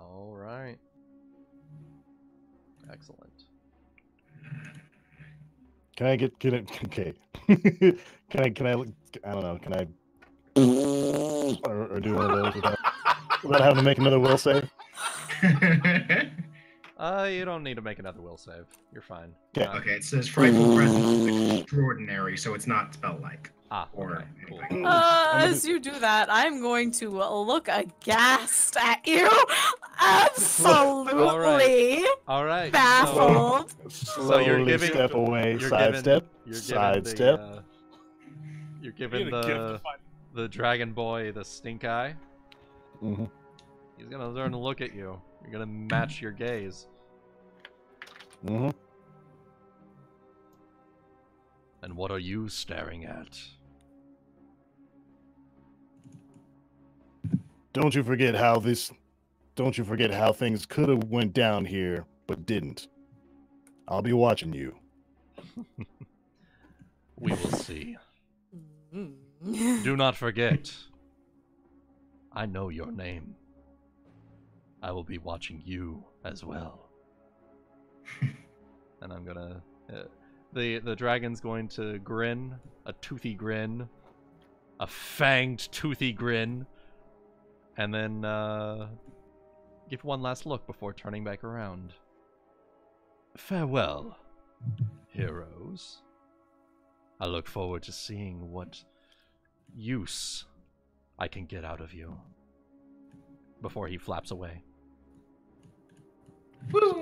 All right. Excellent. Can I get okay? can I I don't know. Can I or do one of those without having to make another will save? You don't need to make another will save. You're fine. Okay, it says frightful presence extraordinary, so it's not spell-like. Or cool. As you do that, I'm going to look aghast at you. Absolutely. All right. Baffled. So you're giving step away, sidestep, sidestep. You're giving the dragon boy the stink eye. Mm-hmm. He's gonna learn to look at you. You're gonna match your gaze. Mm-hmm. And what are you staring at? Don't you forget how things could have went down here, but didn't. I'll be watching you. We will see. Do not forget. I know your name. I will be watching you as well. And I'm gonna... the dragon's going to grin. A toothy grin. A fanged toothy grin. And then give one last look before turning back around. Farewell, heroes. I look forward to seeing what use I can get out of you. Before he flaps away.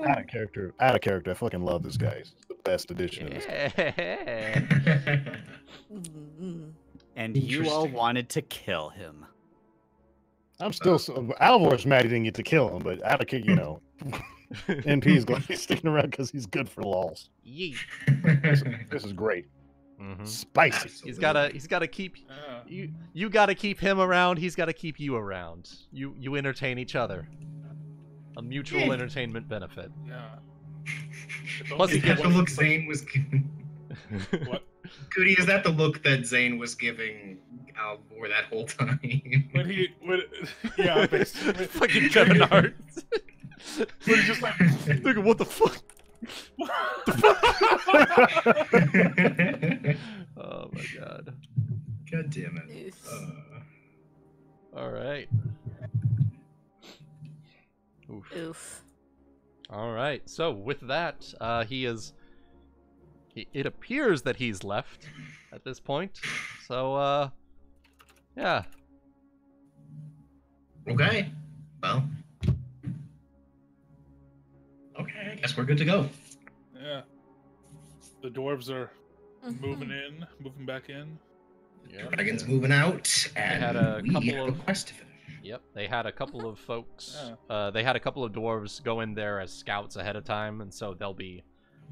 Out of character. I fucking love this guy. He's the best addition. And you all wanted to kill him. I'm still Alvor's mad he didn't get to kill him, but NP is going to be sticking around because he's good for lols. Yeet. This is great. Mm-hmm. Spicy. He's gotta keep you gotta keep him around. He's gotta keep you around. You entertain each other. A mutual entertainment benefit. Yeah. Plus, is that the look Zayne was giving? What? Goody, is that the look that Zayne was giving Alvor that whole time? Yeah, basically. Fucking Kevin Hart. But he's just like, nigga, what the fuck? Oh my god. God damn it. All right. Oof. All right. So with that, he is it appears that he's left at this point. So, yeah. Okay. Well. Okay, I guess we're good to go. Yeah. The dwarves are moving back in. Yep. Dragon's moving out, and had a we couple have of- a quest to finish. Yep, they had a couple of folks. They had a couple of dwarves go in there as scouts ahead of time, and so they'll be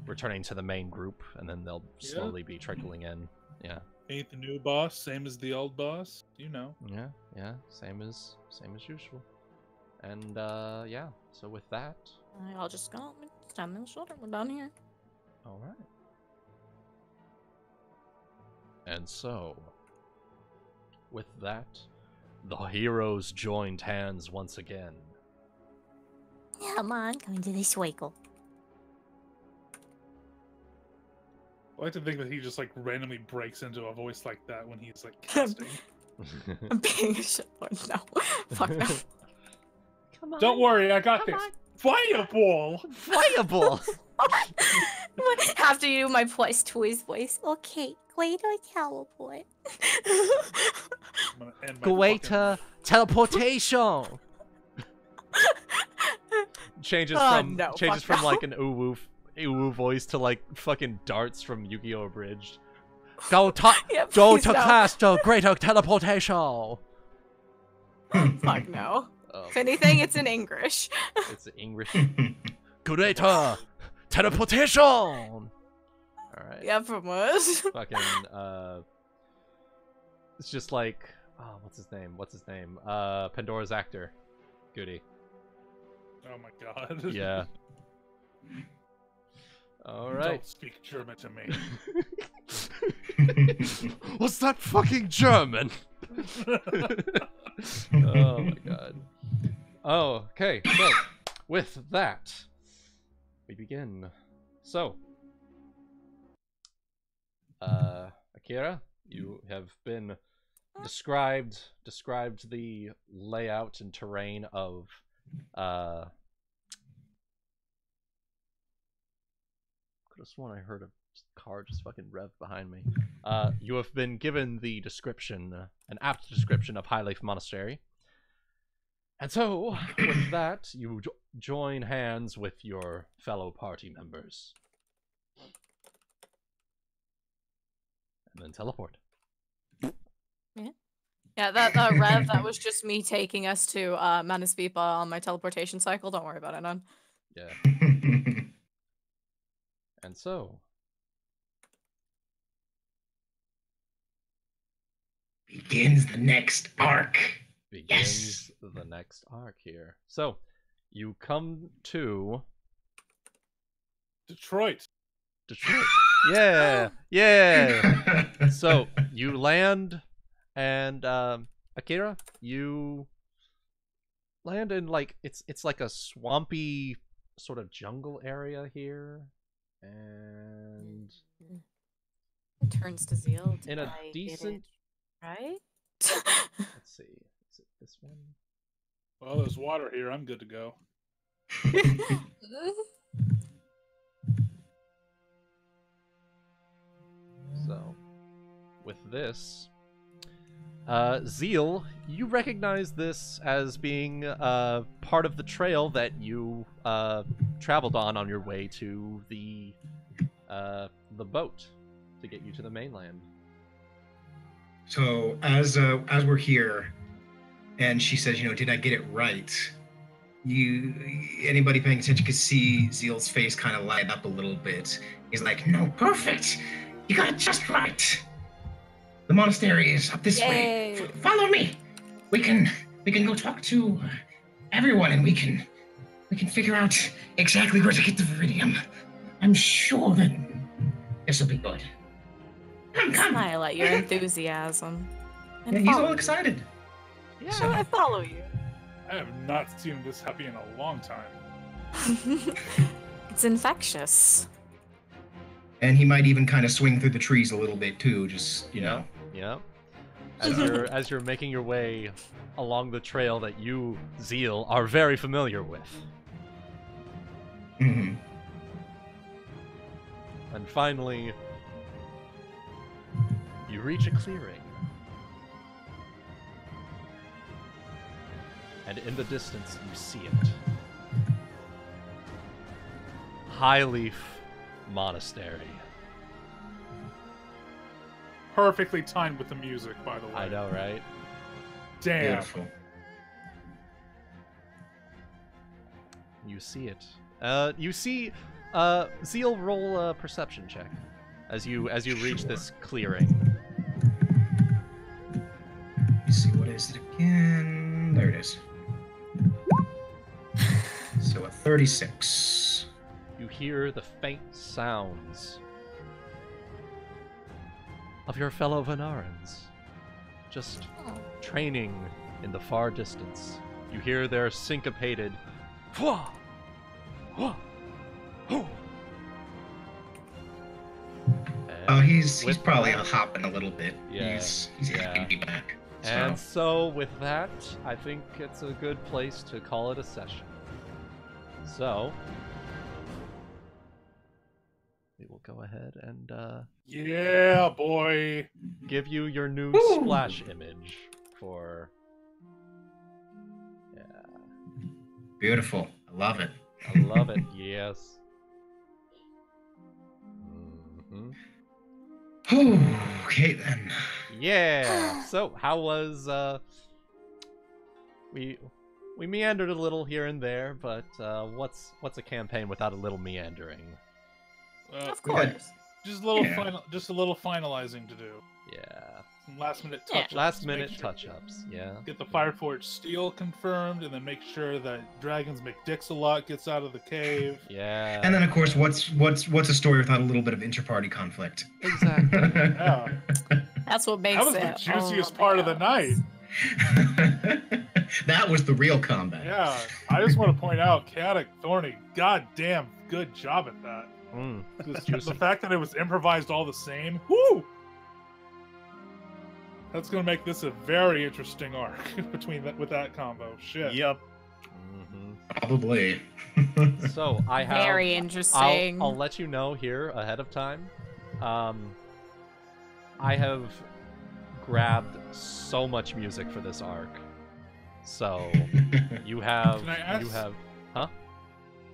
returning to the main group, and then they'll slowly be trickling in. Yeah. Ain't the new boss same as the old boss? You know. Yeah, same as usual. And yeah. So with that, I'll just go. Stand on the shoulder. We're down here. all right. And so, with that, the heroes joined hands once again. Come on, go into the swiggle. I like to think that he just like randomly breaks into a voice like that when he's like casting. I'm being a shitlord. No. Fuck no. Come on. Don't worry, I got this. Fireball! Fireball! Have to do my plus to his voice. Okay, greater teleport. Greater teleportation. Changes from like an uwu voice to like fucking darts from Yu-Gi-Oh! Abridged. Go to class to greater teleportation. Fuck no. If anything, it's in English. It's English. Greater teleportation. All right. Yeah, from us. Fucking it's just like, oh, what's his name? Pandora's actor, Goody. Oh my god. Yeah. All right. Don't speak German to me. What's that fucking German? Oh my god. Oh, okay. So, with that, we begin. So, Akira, you have been described the layout and terrain of could have sworn I heard a car just fucking rev behind me. You have been given the description, an apt description of Highleaf Monastery. And so, with that, you join hands with your fellow party members. And then teleport. Yeah, that rev, that was just me taking us to Manasvipa on my teleportation cycle. Don't worry about it, none. Yeah. And so, begins the next arc. Begins the next arc here. So, you come to Detroit. Yeah, yeah. So you land, and Akira, you land in like it's like a swampy sort of jungle area here, and it turns to Zeal. In a decent, right? Let's see. Is it this one? Well, there's water here. I'm good to go. So, with this, Zeal, you recognize this as being part of the trail that you traveled on your way to the boat to get you to the mainland. So as we're here, and she says, you know, did I get it right? Anybody paying attention could see Zeal's face kind of light up a little bit. He's like, no, perfect. You got it just right. The monastery is up this way. Follow me. We can go talk to everyone, and we can figure out exactly where to get the Viridium. I'm sure that this will be good. Come. Smile at your enthusiasm. Yeah, he's all excited. Yeah, so I follow you. I have not seen this happy in a long time. It's infectious. And he might even kind of swing through the trees a little bit too, just, you know. Yeah. As you're making your way along the trail that you, Zeal, are very familiar with. Mm-hmm. And finally, you reach a clearing. And in the distance, you see it. Highleaf Monastery. Perfectly timed with the music, by the way. I know, right? Damn. Beautiful. You see it. You see Zeal roll a perception check as you reach this clearing. Let's see, what is it again? There it is. So a 36. You hear the faint sounds of your fellow Vanarans, just training in the far distance. You hear their syncopated "Hwah! Hwah! Hoo!" Oh, he's probably hopping a little bit. Yeah, He's happy to be back. And so with that, I think it's a good place to call it a session. So we will go ahead and yeah, boy, give you your new splash image for Beautiful. I love it. I love it. Yes. Okay then. Yeah. So how was we meandered a little here and there, but what's a campaign without a little meandering? Of course. Just a little finalizing to do. Yeah. Some last-minute touch-ups. Last-minute touch-ups. Yeah. Get the Fireforged steel confirmed, and then make sure that Dragon's McDix-a-lot gets out of the cave. Yeah. And then, of course, what's a story without a little bit of inter-party conflict? Exactly. Yeah. That's what makes that was it. the juiciest part of the night. That was the real combat. Yeah. I just want to point out, Chaotic Thorny, goddamn good job at that. The fact that it was improvised all the same, whoo! That's gonna make this a very interesting arc with that combo. Shit. Yep. Probably. So I have very interesting. I'll let you know here ahead of time. I have grabbed so much music for this arc. So you have huh?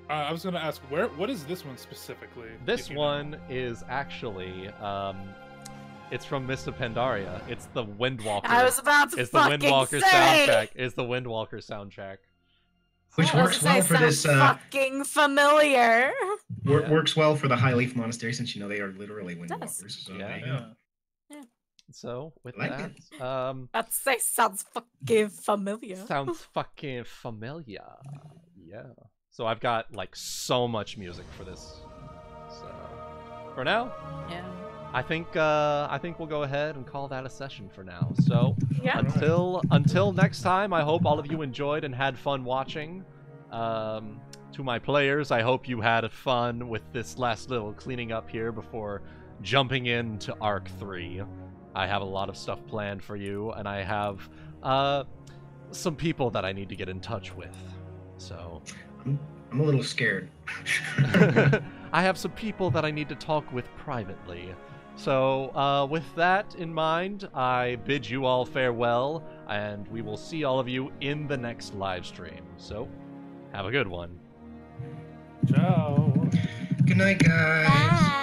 I was gonna ask what is this one specifically? This one is actually it's from Mists of Pandaria. It's the Windwalker. I was about to It's the Windwalker say! soundtrack. It's the Windwalker soundtrack. Which works well for this. Fucking familiar. Works well for the Highleaf Monastery, since you know they are literally Windwalkers. So yeah. So with like that, I'd say sounds fucking familiar. Sounds fucking familiar. Yeah. So I've got like so much music for this. So for now, yeah. I think we'll go ahead and call that a session for now. So yeah. until next time, I hope all of you enjoyed and had fun watching. To my players, I hope you had fun with this last little cleaning up here before jumping into Arc 3. I have a lot of stuff planned for you, and I have some people that I need to get in touch with. So I'm a little scared. I have some people that I need to talk with privately. So with that in mind, I bid you all farewell, and we will see all of you in the next live stream. So have a good one. Ciao. Good night, guys. Bye.